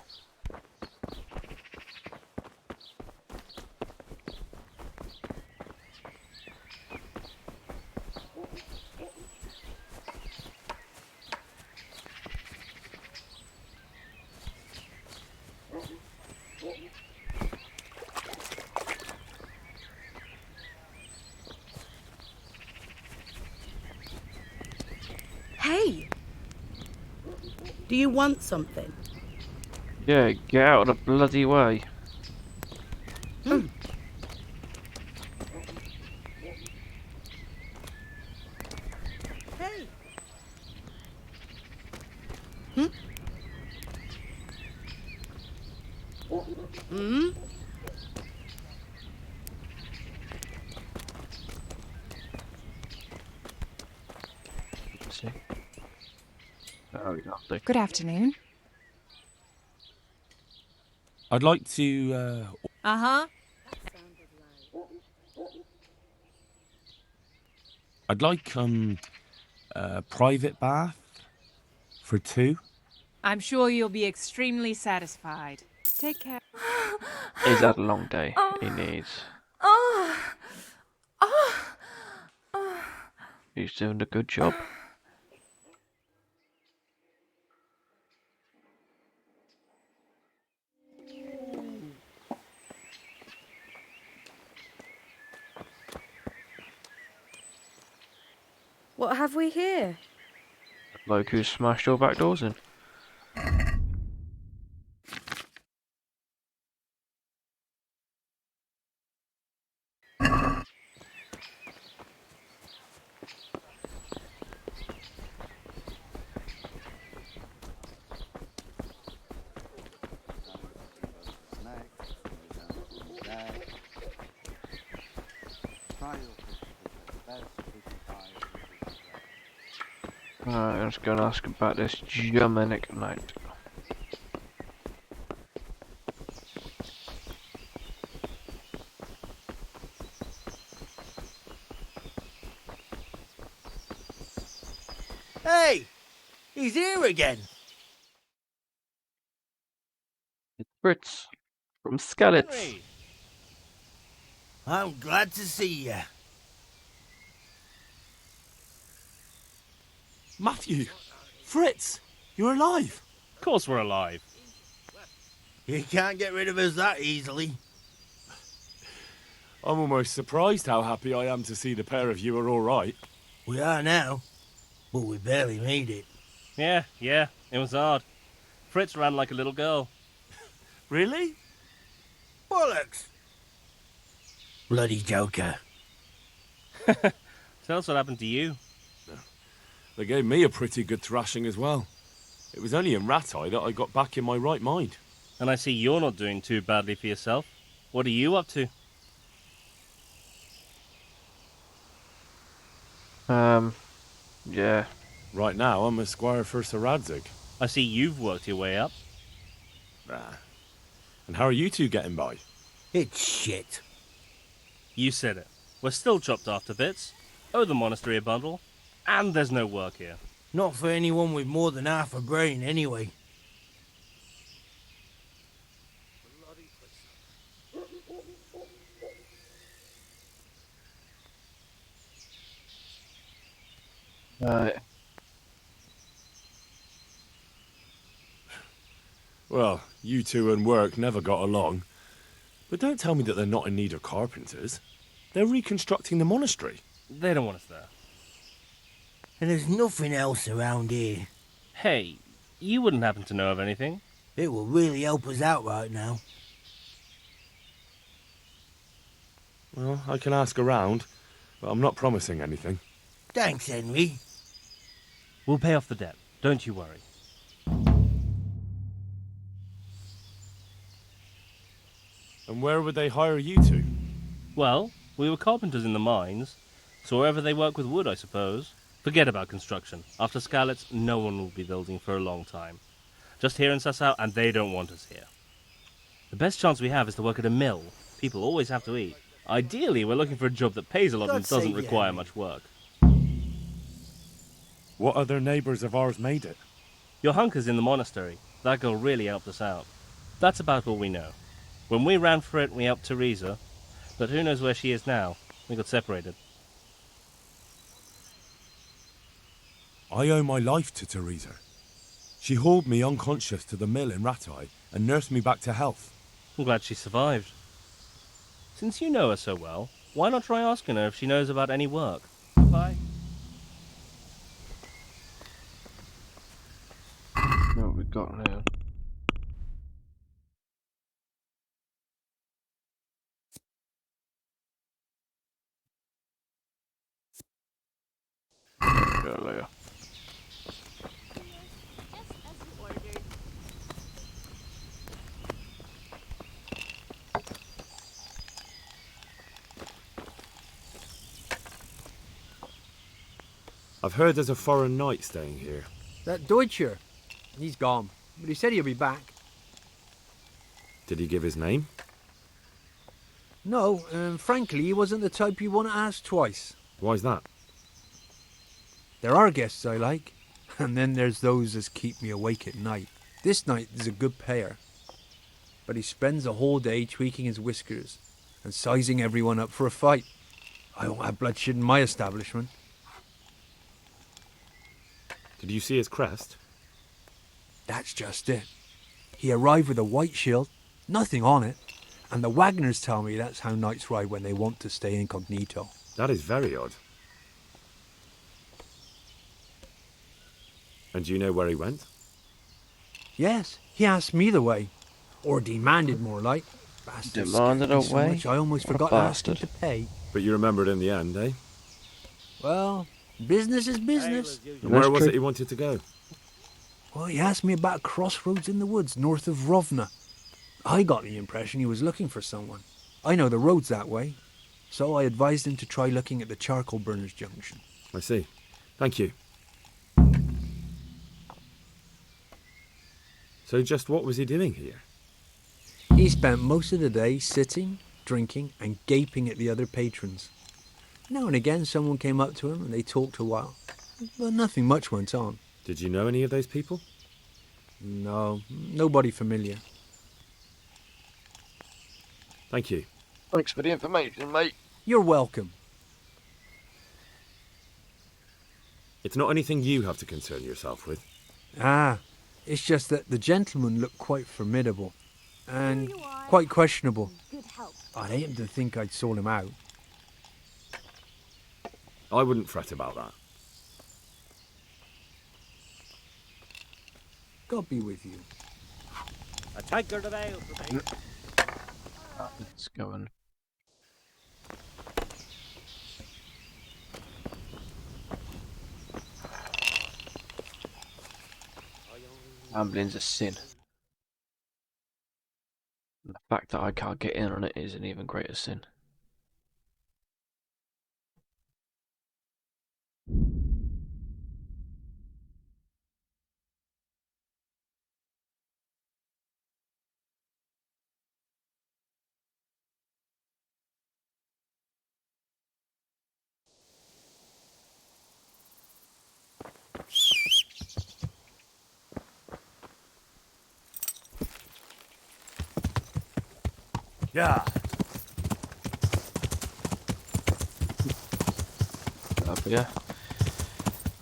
Hey! Do you want something? Yeah, get out of the bloody way. Hey! Hmm? See? Oh, nothing. Good afternoon. I'd like to, Uh-huh. I'd like, a private bath for 2. I'm sure you'll be extremely satisfied. Take care. He's had a long day. He needs. He's doing a good job. What have we here? Bloke who smashed your back doors in. Alright, let's go and ask about this Germanic knight. Hey! He's here again! It's Fritz from Skellets. Henry. I'm glad to see you. Matthew! Fritz! You're alive! Of course we're alive. You can't get rid of us that easily. I'm almost surprised how happy I am to see the pair of you are all right. We are now, but we barely made it. Yeah, it was hard. Fritz ran like a little girl. Really? Bollocks! Bloody joker. Tell us what happened to you. They gave me a pretty good thrashing as well. It was only in Rat-Eye that I got back in my right mind. And I see you're not doing too badly for yourself. What are you up to? Yeah. Right now, I'm a squire for Sir Radzig. I see you've worked your way up. And how are you two getting by? It's shit. You said it. We're still chopped off to bits. Owe the monastery a bundle. And there's no work here. Not for anyone with more than half a brain, anyway. Right. Well, you two and work never got along. But don't tell me that they're not in need of carpenters. They're reconstructing the monastery. They don't want us there. And there's nothing else around here. Hey, you wouldn't happen to know of anything? It will really help us out right now. Well, I can ask around, but I'm not promising anything. Thanks, Henry. We'll pay off the debt. Don't you worry. And where would they hire you to? Well, we were carpenters in the mines, so wherever they work with wood, I suppose. Forget about construction. After Skalitz, no one will be building for a long time. Just here in Sasau, and they don't want us here. The best chance we have is to work at a mill. People always have to eat. Ideally, we're looking for a job that pays a lot and doesn't require much work. What other neighbours of ours made it? Your hunker's in the monastery. That girl really helped us out. That's about all we know. When we ran for it, we helped Teresa, but who knows where she is now? We got separated. I owe my life to Teresa. She hauled me unconscious to the mill in Ratai and nursed me back to health. I'm glad she survived. Since you know her so well, why not try asking her if she knows about any work? Bye. What we got now? Go later. I've heard there's a foreign knight staying here. That Deutscher. He's gone, but he said he'll be back. Did he give his name? No, frankly, he wasn't the type you want to ask twice. Why's that? There are guests I like, and then there's those as keep me awake at night. This knight is a good payer, but he spends a whole day tweaking his whiskers and sizing everyone up for a fight. I won't have bloodshed in my establishment. Did you see his crest? That's just it. He arrived with a white shield, nothing on it, and the Wagners tell me that's how knights ride when they want to stay incognito. That is very odd. And do you know where he went? Yes, he asked me the way. Or demanded more like. Bastard Demanded a so way? much I almost What a forgot to ask him bastard. to pay. But you remembered in the end, eh? Well, business is business. And where was it he wanted to go? Well, he asked me about crossroads in the woods north of Rovna. I got the impression he was looking for someone. I know the roads that way, so I advised him to try looking at the charcoal burners junction. I see. Thank you. So just what was he doing here? He spent most of the day sitting, drinking, and gaping at the other patrons. Now and again someone came up to him and they talked a while, but nothing much went on. Did you know any of those people? No, nobody familiar. Thank you. Thanks for the information, mate. You're welcome. It's not anything you have to concern yourself with. Ah, it's just that the gentleman looked quite formidable and quite questionable. I'd hate him to think I'd sold him out. I wouldn't fret about that. God be with you. A tankard of ale for me. Let's go and gambling's a sin. And the fact that I can't get in on it is an even greater sin. Yeah. But yeah,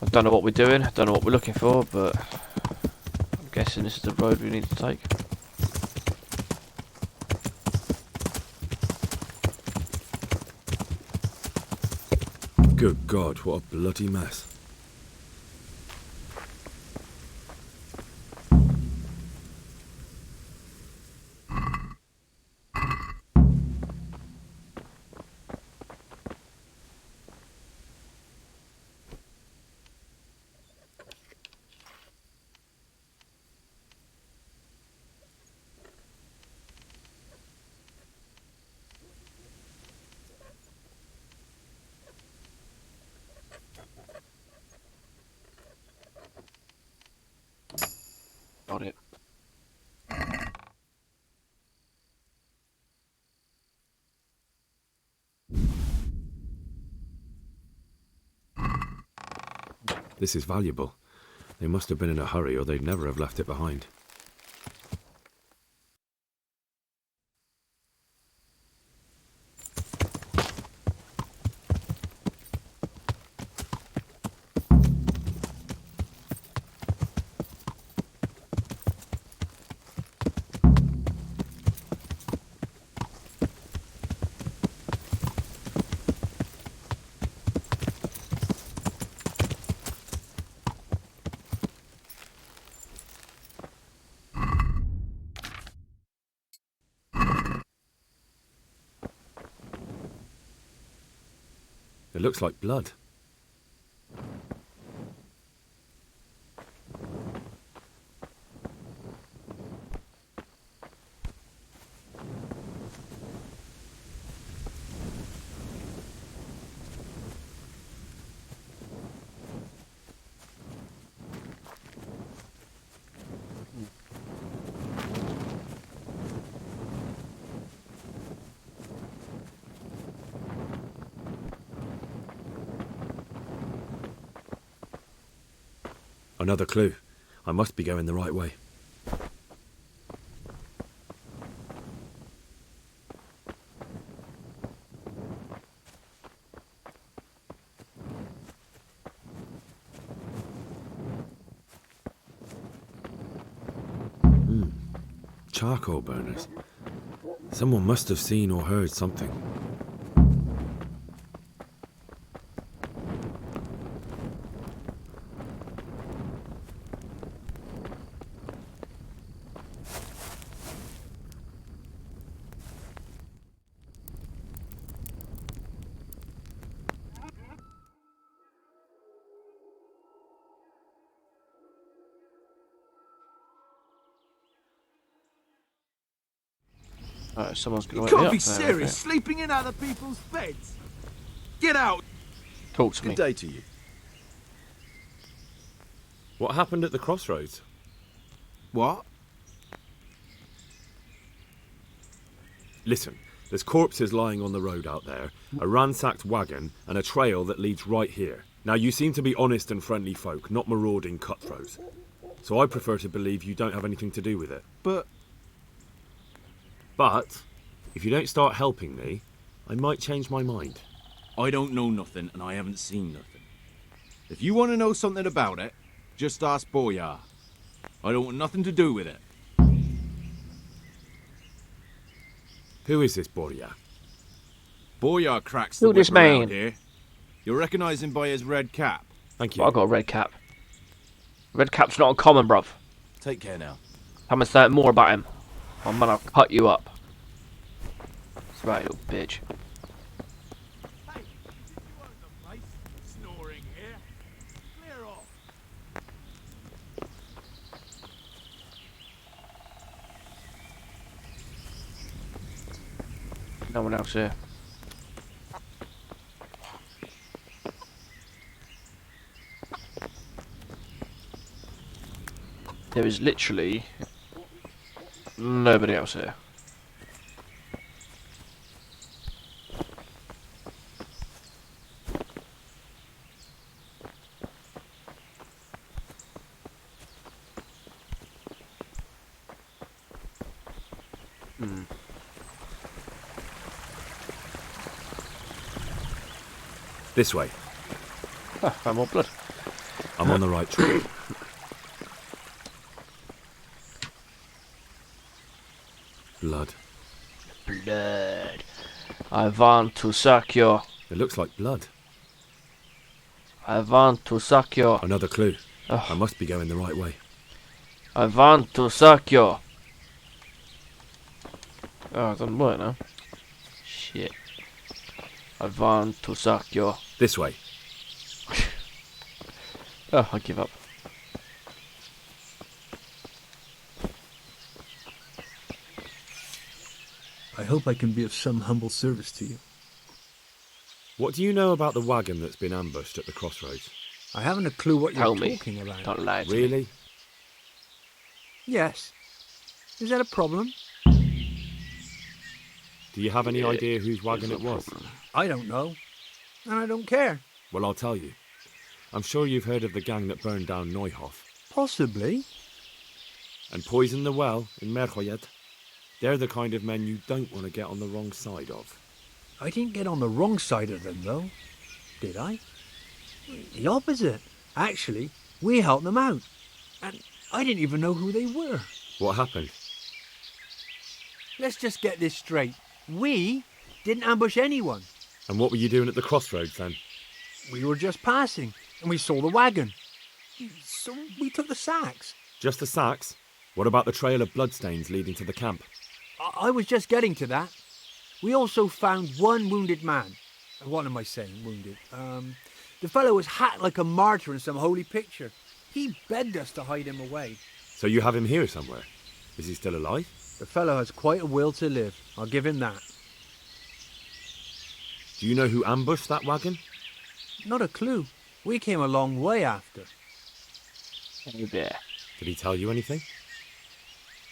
I don't know what we're doing. I don't know what we're looking for, but I'm guessing this is the road we need to take. Good God, what a bloody mess. Got it. This is valuable. They must have been in a hurry or they'd never have left it behind. It looks like blood. Another clue. I must be going the right way. Charcoal burners. Someone must have seen or heard something. Someone's You going to can't wake be me up there, serious, sleeping in other people's beds. Get out. Talk to me. Good day to you. What happened at the crossroads? What? Listen, there's corpses lying on the road out there, a ransacked wagon, and a trail that leads right here. Now, you seem to be honest and friendly folk, not marauding cutthroats. So I prefer to believe you don't have anything to do with it. But, if you don't start helping me, I might change my mind. I don't know nothing, and I haven't seen nothing. If you want to know something about it, just ask Boyar. I don't want nothing to do with it. Who is this Boyar? Boyar cracks the Who this whip around man? here. You'll recognise him by his red cap. Thank you. Well, I got a red cap. Red cap's not uncommon, bruv. Take care now. Come and say more about him. I'm gonna cut you up. That's right, little bitch. Snoring here. Clear off. No one else here. There is literally nobody else here. This way. Ah, found more blood. I'm on the right track. Blood. Blood. I want to suck you. It looks like blood. I want to suck you. Another clue. Oh. I must be going the right way. I want to suck you. Oh, it doesn't work now. Shit. I want to suck you. This way. Oh, I give up. I hope I can be of some humble service to you. What do you know about the wagon that's been ambushed at the crossroads? I haven't a clue what you're Tell me. talking about. Don't lie to me. Really? Yes. Is that a problem? Do you have any idea whose wagon it was? I don't know. And I don't care. Well, I'll tell you. I'm sure you've heard of the gang that burned down Neuhof Possibly. and poisoned the well in Merchoyed. They're the kind of men you don't want to get on the wrong side of. I didn't get on the wrong side of them, though. Did I? The opposite. Actually, we helped them out. And I didn't even know who they were. What happened? Let's just get this straight. We didn't ambush anyone. And what were you doing at the crossroads then? We were just passing, and we saw the wagon. So we took the sacks. Just the sacks? What about the trail of bloodstains leading to the camp? I was just getting to that. We also found one wounded man. What am I saying, wounded? The fellow was hacked like a martyr in some holy picture. He begged us to hide him away. So you have him here somewhere? Is he still alive? The fellow has quite a will to live. I'll give him that. Do you know who ambushed that wagon? Not a clue. We came a long way after. Yeah. Did he tell you anything?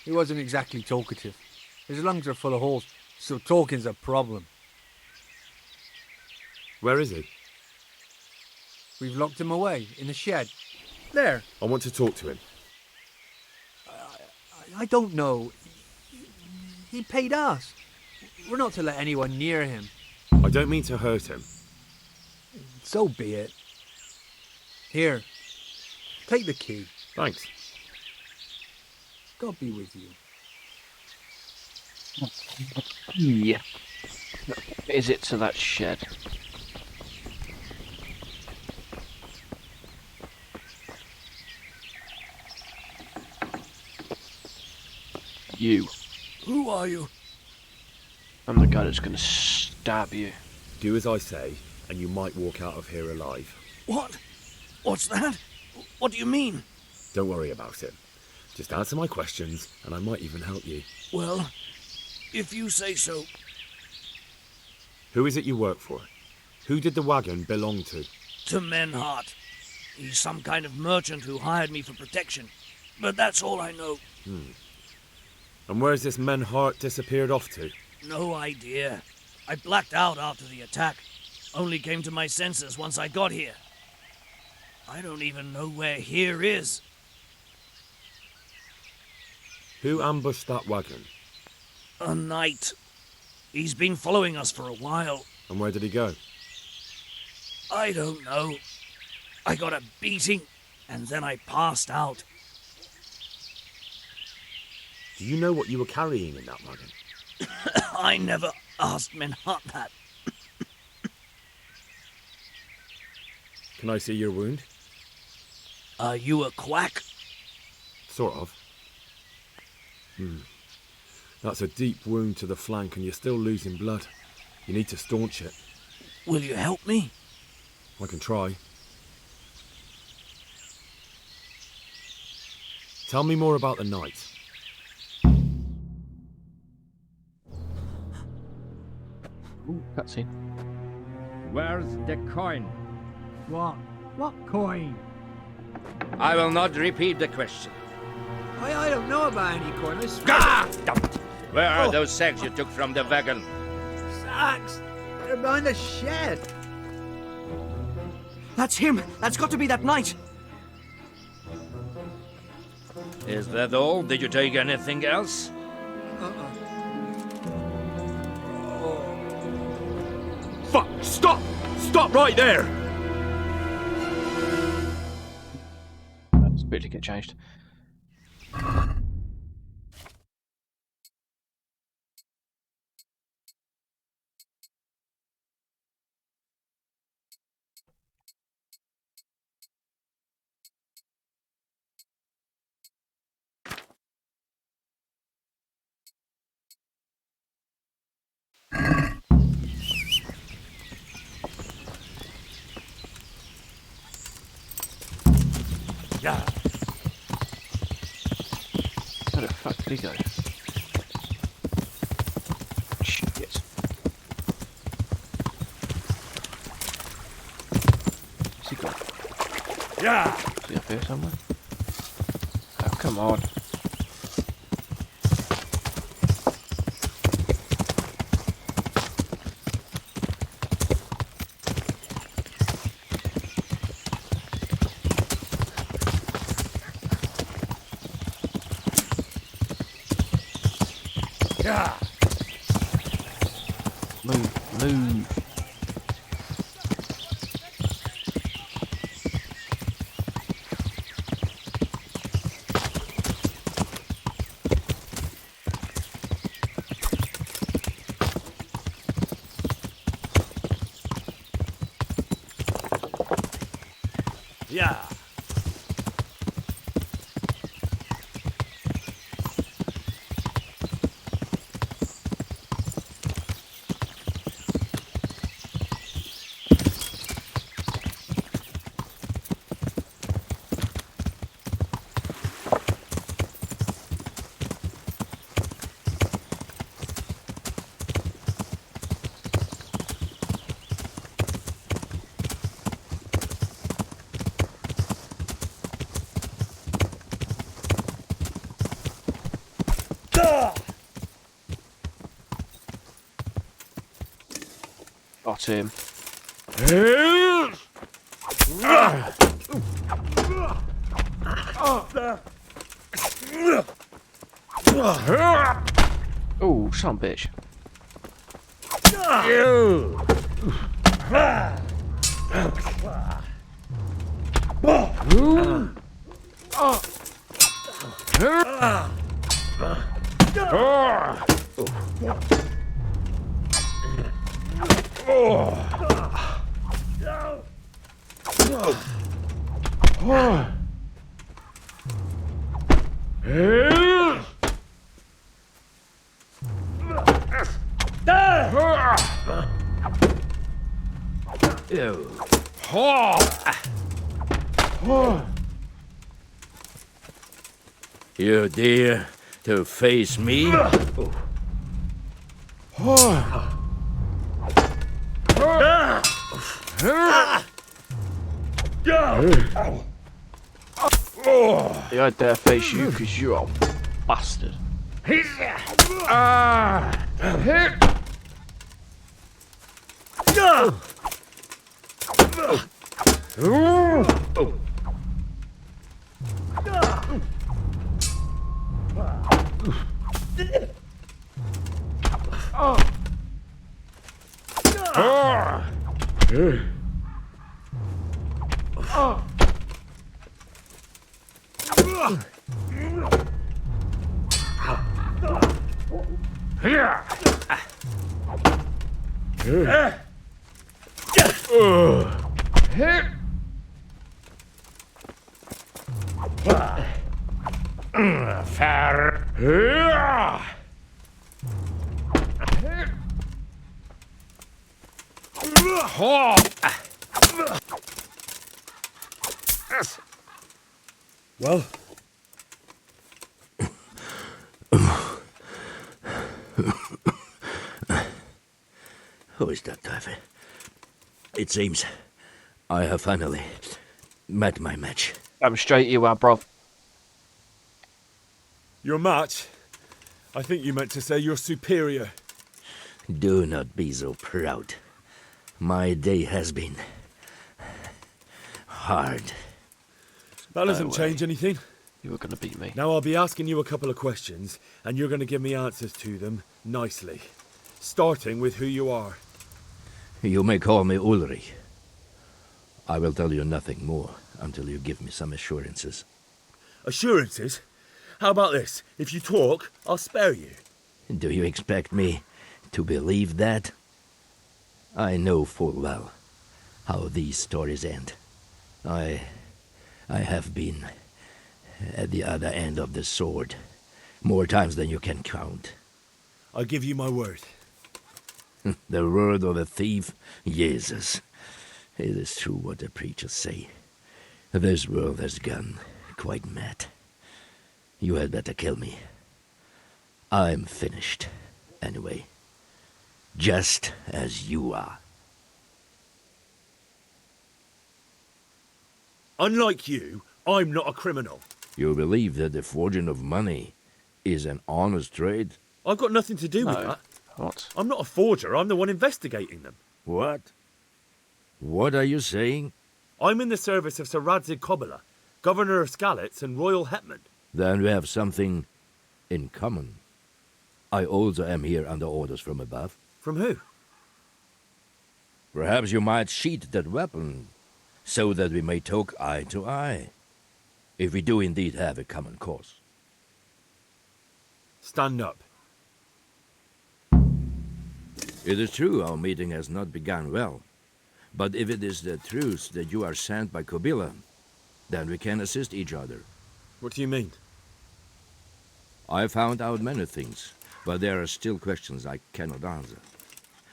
He wasn't exactly talkative. His lungs are full of holes, so talking's a problem. Where is he? We've locked him away in the shed. There. I want to talk to him. I don't know. He paid us. We're not to let anyone near him. I don't mean to hurt him. So be it. Here. Take the key. Thanks. God be with you. Yeah. Is it to that shed? You. Who are you? I'm the guy that's gonna stab you. Do as I say, and you might walk out of here alive. What? What's that? What do you mean? Don't worry about it. Just answer my questions, and I might even help you. Well, if you say so. Who is it you work for? Who did the wagon belong to? To Menhart. He's some kind of merchant who hired me for protection. But that's all I know. And where's this Menhart disappeared off to? No idea. I blacked out after the attack. Only came to my senses once I got here. I don't even know where here is. Who ambushed that wagon? A knight. He's been following us for a while. And where did he go? I don't know. I got a beating, and then I passed out. Do you know what you were carrying in that wagon? I never asked Menhart that. Can I see your wound? Are you a quack? Sort of. That's a deep wound to the flank and you're still losing blood. You need to staunch it. Will you help me? I can try. Tell me more about the night. Ooh, cutscene. Where's the coin? What? What coin? I will not repeat the question. I don't know about any coin. I swear. Ah! Where are those sacks you took from the wagon? Sacks! They're behind the shed. That's him. That's got to be that knight. Is that all? Did you take anything else? Fuck! Stop! Stop right there! Let's quickly get changed. Yeah. Where the fuck did he go? Shit. Where's he gone? Yeah. Is he up here somewhere? Oh, come on. Yeah. Move. Yeah. Got him. Oh, son of a bitch. You dare to face me? I dare face you because you're a bastard. Well? Who is that devil? It seems I have finally met my match. I'm straight you are, bruv. Your match? I think you meant to say your superior. Do not be so proud. My day has been hard. That doesn't change anything. You were going to beat me. Now I'll be asking you a couple of questions, and you're going to give me answers to them nicely. Starting with who you are. You may call me Ulrich. I will tell you nothing more until you give me some assurances. Assurances? How about this? If you talk, I'll spare you. Do you expect me to believe that? I know full well how these stories end. I have been at the other end of the sword more times than you can count. I give you my word. The word of a thief? Jesus. It is true what the preachers say. This world has gone quite mad. You had better kill me. I'm finished, anyway. Just as you are. Unlike you, I'm not a criminal. You believe that the forging of money is an honest trade? I've got nothing to do with that. What? I'm not a forger, I'm the one investigating them. What? What are you saying? I'm in the service of Sir Radzig Kobyla, Governor of Skalitz and Royal Hetman. Then we have something in common. I also am here under orders from above. From who? Perhaps you might sheath that weapon, so that we may talk eye to eye, if we do indeed have a common cause. Stand up. It is true our meeting has not begun well, but if it is the truth that you are sent by Kobyla, then we can assist each other. What do you mean? I found out many things, but there are still questions I cannot answer.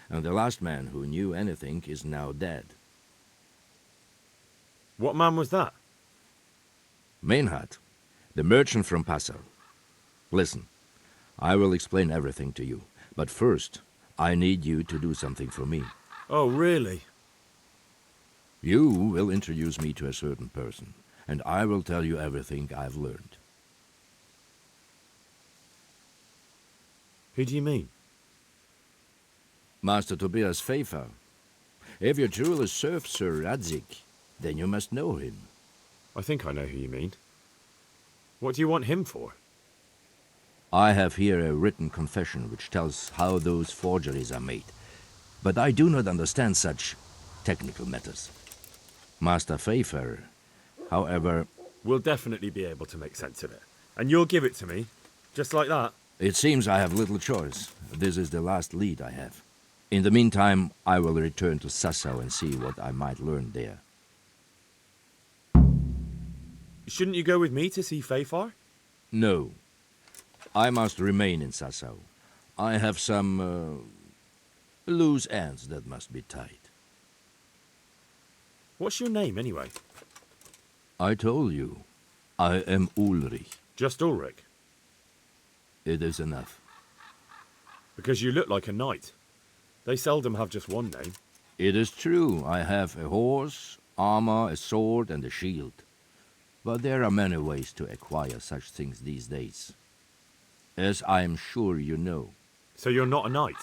And the last man who knew anything is now dead. What man was that? Meinhard, the merchant from Passau. Listen, I will explain everything to you, but first, I need you to do something for me. Oh, really? You will introduce me to a certain person, and I will tell you everything I've learned. Who do you mean? Master Tobias Pfeiffer. If you truly serve Sir Radzig, then you must know him. I think I know who you mean. What do you want him for? I have here a written confession which tells how those forgeries are made, but I do not understand such technical matters. Master Pfeiffer, however... We'll definitely be able to make sense of it. And you'll give it to me, just like that? It seems I have little choice. This is the last lead I have. In the meantime, I will return to Sassau and see what I might learn there. Shouldn't you go with me to see Pfeiffer? No. I must remain in Sassau. I have some loose ends that must be tied. What's your name, anyway? I told you. I am Ulrich. Just Ulrich? It is enough. Because you look like a knight. They seldom have just one name. It is true. I have a horse, armor, a sword, and a shield. But there are many ways to acquire such things these days. As I am sure you know. So you're not a knight?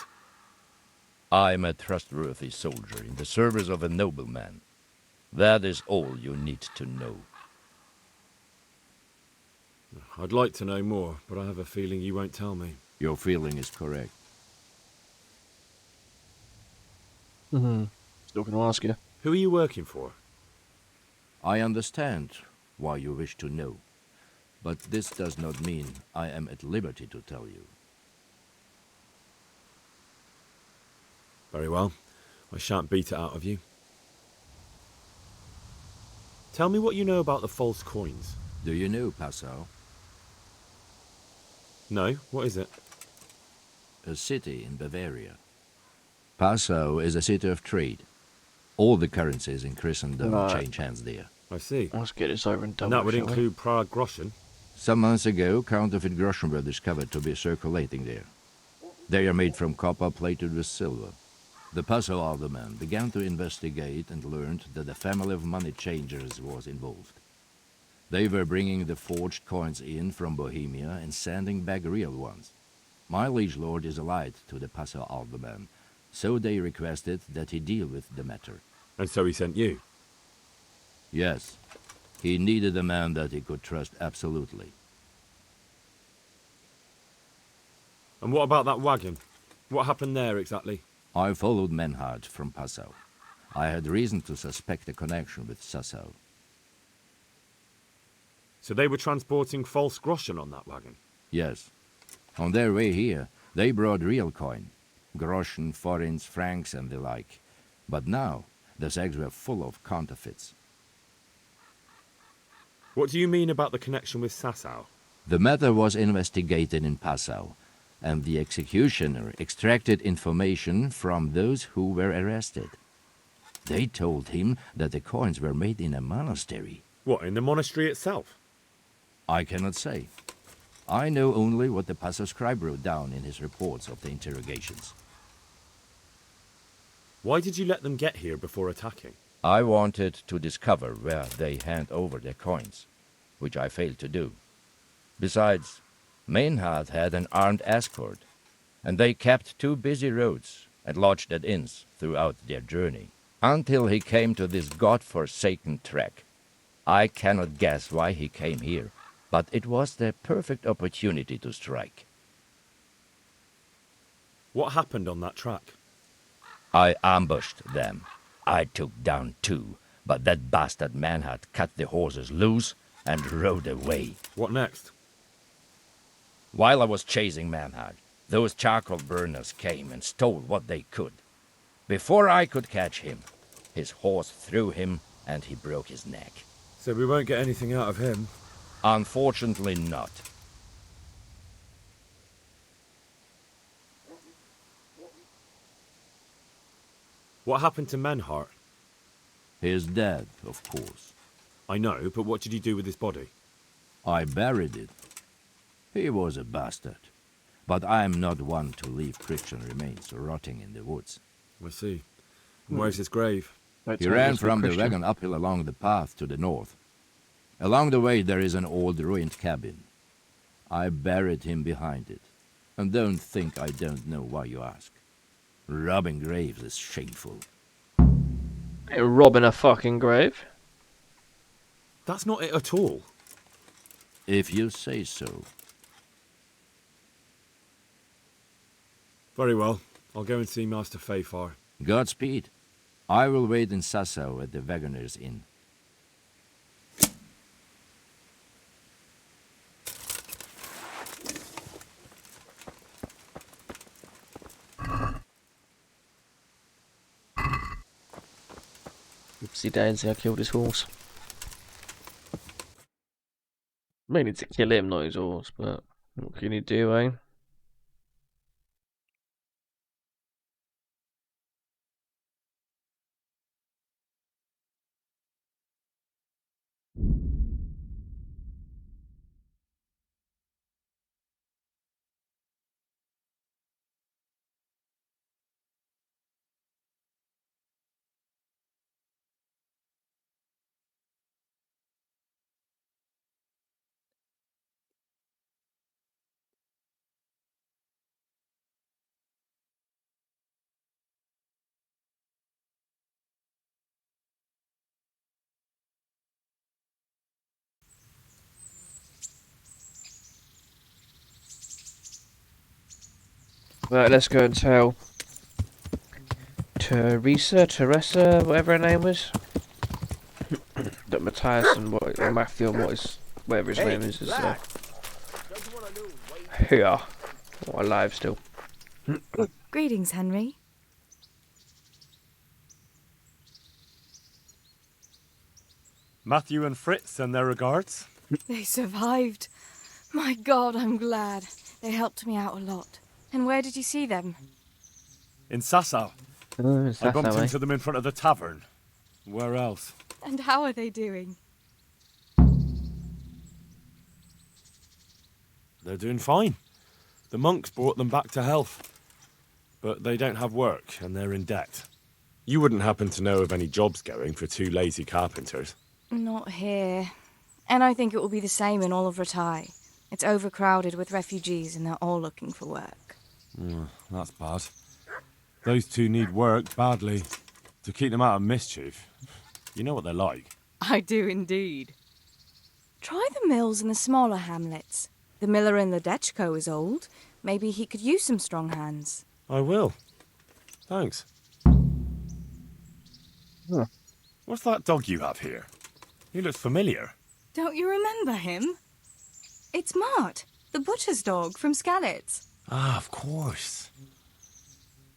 I am a trustworthy soldier in the service of a nobleman. That is all you need to know. I'd like to know more, but I have a feeling you won't tell me. Your feeling is correct. Still going to ask you. Who are you working for? I understand why you wish to know, but this does not mean I am at liberty to tell you. Very well. I shan't beat it out of you. Tell me what you know about the false coins. Do you know Passau? No, what is it? A city in Bavaria. Passau is a city of trade. All the currencies in Christendom change hands there. I see. Let's get this over and done And that with, would shall we? include Prague groschen? Some months ago, counterfeit groschen were discovered to be circulating there. They are made from copper plated with silver. The Passau alderman began to investigate and learned that a family of money changers was involved. They were bringing the forged coins in from Bohemia and sending back real ones. My liege lord is allied to the Passau alderman, so they requested that he deal with the matter. And so he sent you? Yes. He needed a man that he could trust absolutely. And what about that wagon? What happened there exactly? I followed Meinhard from Passau. I had reason to suspect a connection with Sasau. So they were transporting false groschen on that wagon? Yes. On their way here, they brought real coin. Groschen, forints, francs, and the like. But now, the sacks were full of counterfeits. What do you mean about the connection with Sasau? The matter was investigated in Passau, and the executioner extracted information from those who were arrested. They told him that the coins were made in a monastery. What, in the monastery itself? I cannot say. I know only what the Passau scribe wrote down in his reports of the interrogations. Why did you let them get here before attacking? I wanted to discover where they hand over their coins, which I failed to do. Besides, Maynard had an armed escort, and they kept 2 busy roads and lodged at inns throughout their journey, until he came to this god-forsaken track. I cannot guess why he came here, but it was the perfect opportunity to strike. What happened on that track? I ambushed them. I took down 2, but that bastard Maynard cut the horses loose and rode away. What next? While I was chasing Maynard, those charcoal burners came and stole what they could. Before I could catch him, his horse threw him and he broke his neck. So we won't get anything out of him? Unfortunately not. What happened to Menhart? He is dead, of course. I know, but what did you do with his body? I buried it. He was a bastard. But I am not one to leave Christian remains rotting in the woods. I see. And where's his grave? He ran from the wagon uphill along the path to the north. Along the way there is an old ruined cabin. I buried him behind it. And don't think I don't know why you ask. Robbing graves is shameful. Hey, robbing a fucking grave? That's not it at all. If you say so. Very well. I'll go and see Master Fayfar. Godspeed. I will wait in Sasau at the Wagoner's Inn. Oopsie daisy, I killed his horse. Mainly to kill him, not his horse, but what can you do, eh? Right, let's go and tell Teresa, whatever her name was, that Matthias and or Matthew and whatever his name is here, or alive still. Greetings, Henry. Matthew and Fritz send their regards. They survived. My God, I'm glad. They helped me out a lot. And where did you see them? In Sasau. I bumped into them in front of the tavern. Where else? And how are they doing? They're doing fine. The monks brought them back to health. But they don't have work, and they're in debt. You wouldn't happen to know of any jobs going for 2 lazy carpenters? Not here. And I think it will be the same in all of Radzig. It's overcrowded with refugees, and they're all looking for work. That's bad. Those 2 need work badly. To keep them out of mischief. You know what they're like. I do indeed. Try the mills in the smaller hamlets. The miller in the Dechko is old. Maybe he could use some strong hands. I will. Thanks. What's that dog you have here? He looks familiar. Don't you remember him? It's Mart, the butcher's dog from Skalitz. Ah, of course.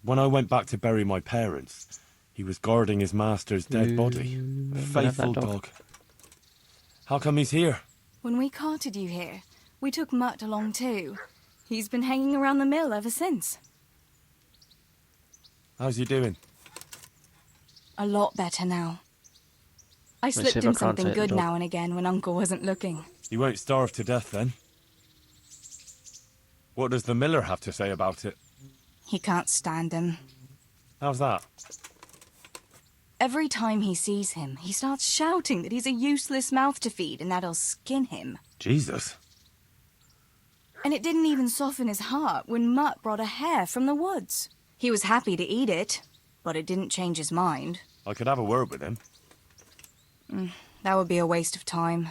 When I went back to bury my parents, he was guarding his master's dead body. A faithful dog. How come he's here? When we carted you here, we took Mutt along too. He's been hanging around the mill ever since. How's he doing? A lot better now. I Let's see slipped if him I can't something take the good dog. now and again when Uncle wasn't looking. He won't starve to death then. What does the miller have to say about it? He can't stand him. How's that? Every time he sees him, he starts shouting that he's a useless mouth to feed and that he'll skin him. Jesus. And it didn't even soften his heart when Mutt brought a hare from the woods. He was happy to eat it, but it didn't change his mind. I could have a word with him. That would be a waste of time.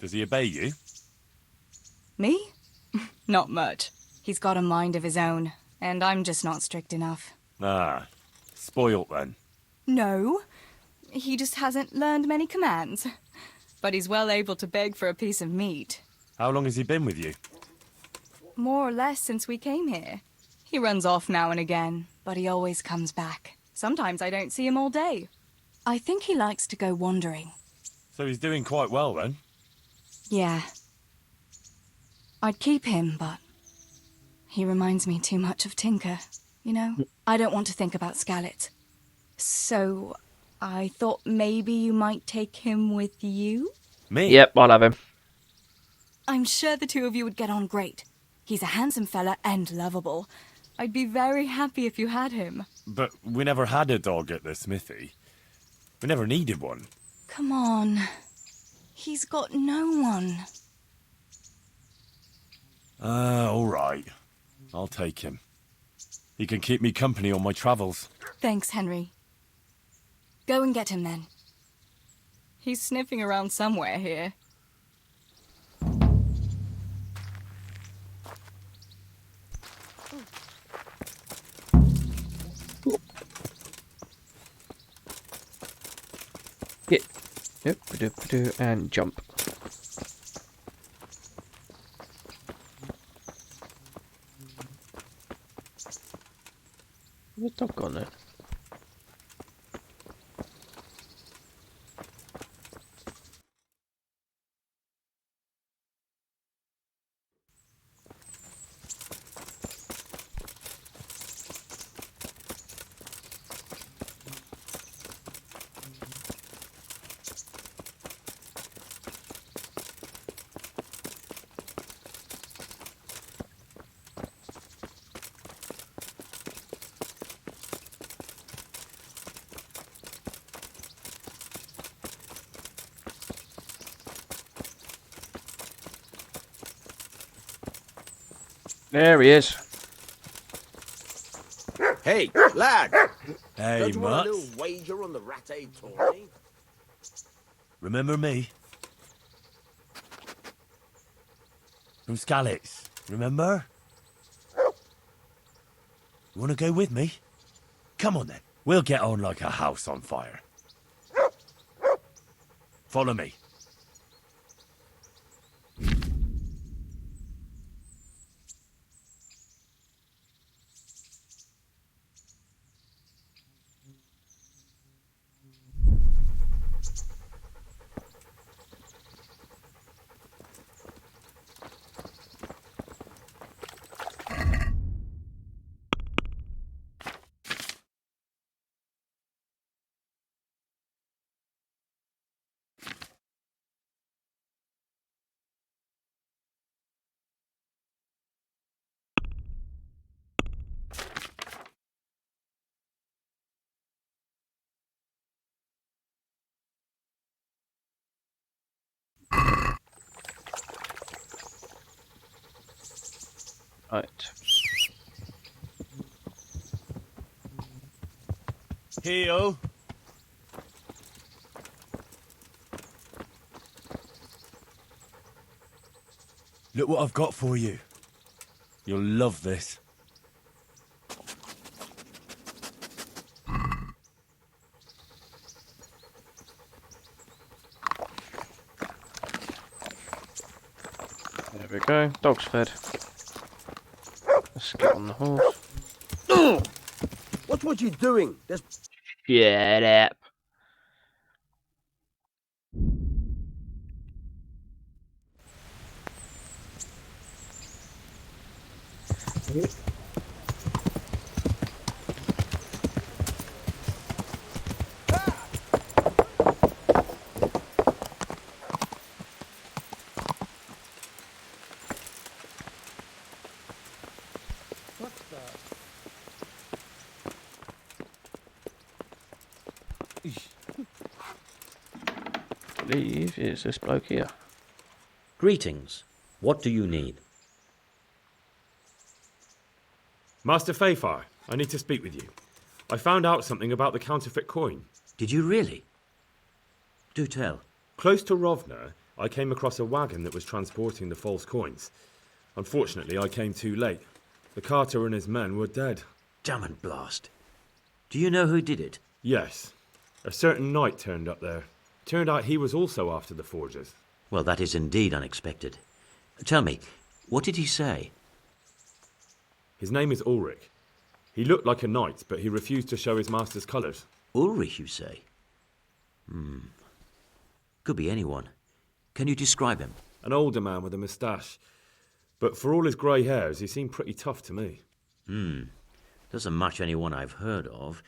Does he obey you? Me? Not much. He's got a mind of his own, and I'm just not strict enough. Ah, spoilt then. No, he just hasn't learned many commands. But he's well able to beg for a piece of meat. How long has he been with you? More or less since we came here. He runs off now and again, but he always comes back. Sometimes I don't see him all day. I think he likes to go wandering. So he's doing quite well then? Yeah. I'd keep him, but he reminds me too much of Tinker. You know, I don't want to think about Skalitz. So I thought maybe you might take him with you? Me? Yep, I'll have him. I'm sure the two of you would get on great. He's a handsome fella and lovable. I'd be very happy if you had him. But we never had a dog at the smithy. We never needed one. Come on. He's got no one. All right. I'll take him. He can keep me company on my travels. Thanks, Henry. Go and get him then. He's sniffing around somewhere here. Get. Yep, and jump. Where's the dog gone there? There he is. Hey, lad! Hey, Don't you want Mutt. a little wager on the Rattay tourney? Remember me? From Skalitz, remember? You want to go with me? Come on then. We'll get on like a house on fire. Follow me. Right. Heel. Look what I've got for you. You'll love this. we go. Dog's fed. Let's get on the horse. What you doing? There's... Shut up. I believe it's this bloke here. Greetings. What do you need? Master Fayfar, I need to speak with you. I found out something about the counterfeit coin. Did you really? Do tell. Close to Rovna, I came across a wagon that was transporting the false coins. Unfortunately, I came too late. The carter and his men were dead. Damn and blast. Do you know who did it? Yes. A certain knight turned up there. Turned out he was also after the forgers. Well, that is indeed unexpected. Tell me, what did he say? His name is Ulrich. He looked like a knight, but he refused to show his master's colours. Ulrich, you say? Could be anyone. Can you describe him? An older man with a moustache. But for all his grey hairs, he seemed pretty tough to me. Doesn't match anyone I've heard of.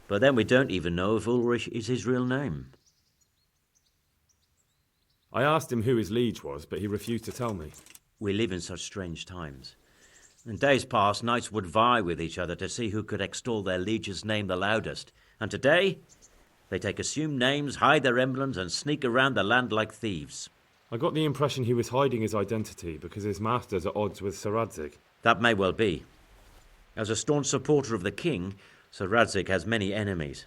But then we don't even know if Ulrich is his real name. I asked him who his liege was, but he refused to tell me. We live in such strange times. In days past, knights would vie with each other to see who could extol their liege's name the loudest. And today, they take assumed names, hide their emblems, and sneak around the land like thieves. I got the impression he was hiding his identity because his master's at odds with Sir Radzig. That may well be. As a staunch supporter of the king, Sir Radzig has many enemies.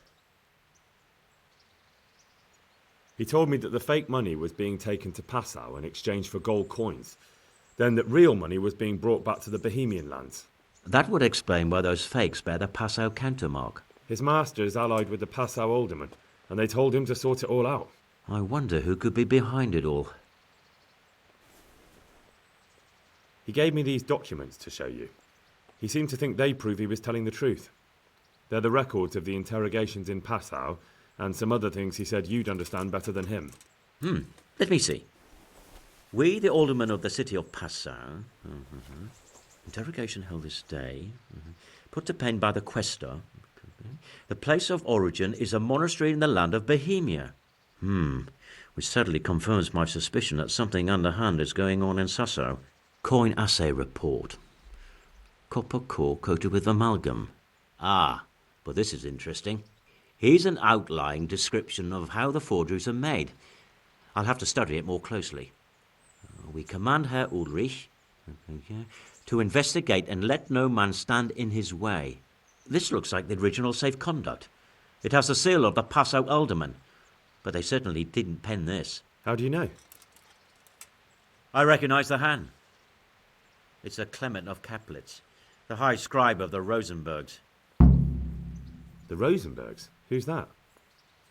He told me that the fake money was being taken to Passau in exchange for gold coins. Then that real money was being brought back to the Bohemian lands. That would explain why those fakes bear the Passau countermark. His master is allied with the Passau alderman, and they told him to sort it all out. I wonder who could be behind it all. He gave me these documents to show you. He seemed to think they prove he was telling the truth. They're the records of the interrogations in Passau, and some other things he said you'd understand better than him. Let me see. We, the aldermen of the city of Passau, interrogation held this day, put to pen by the questor. The place of origin is a monastery in the land of Bohemia. Which certainly confirms my suspicion that something underhand is going on in Sasso. Coin assay report. Copper core coated with amalgam. But this is interesting. Here's an outline description of how the forgeries are made. I'll have to study it more closely. We command Herr Ulrich to investigate and let no man stand in his way. This looks like the original safe conduct. It has the seal of the Passau alderman, but they certainly didn't pen this. How do you know? I recognize the hand. It's a Clement of Kaplitz, the high scribe of the Rosenbergs. The Rosenbergs? Who's that?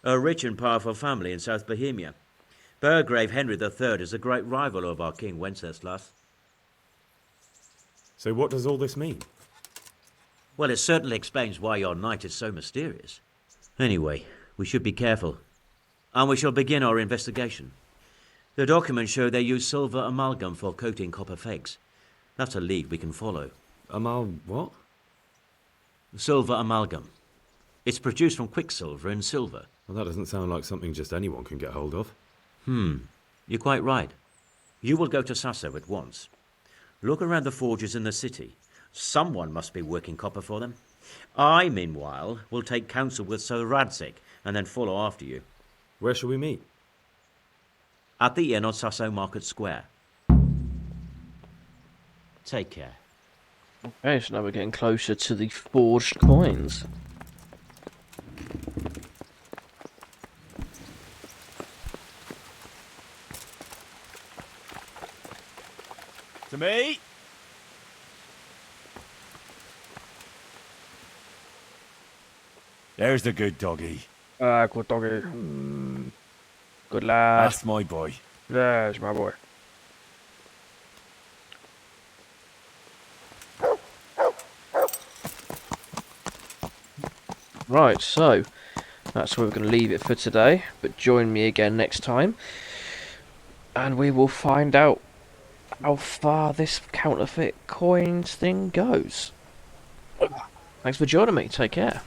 A rich and powerful family in South Bohemia. Burgrave Henry III is a great rival of our King Wenceslas. So what does all this mean? Well, it certainly explains why your knight is so mysterious. Anyway, we should be careful. And we shall begin our investigation. The documents show they use silver amalgam for coating copper fakes. That's a lead we can follow. What? Silver amalgam. It's produced from quicksilver and silver. Well, that doesn't sound like something just anyone can get hold of. You're quite right. You will go to Sasso at once. Look around the forges in the city. Someone must be working copper for them. I, meanwhile, will take counsel with Sir Radzig and then follow after you. Where shall we meet? At the inn on Sasso Market Square. Take care. Okay, so now we're getting closer to the forged coins. To me? There's the good doggy. Good doggy. Good lad. That's my boy. There's my boy. Right, so that's where we're going to leave it for today. But join me again next time, and we will find out how far this counterfeit coins thing goes. Thanks for joining me. Take care.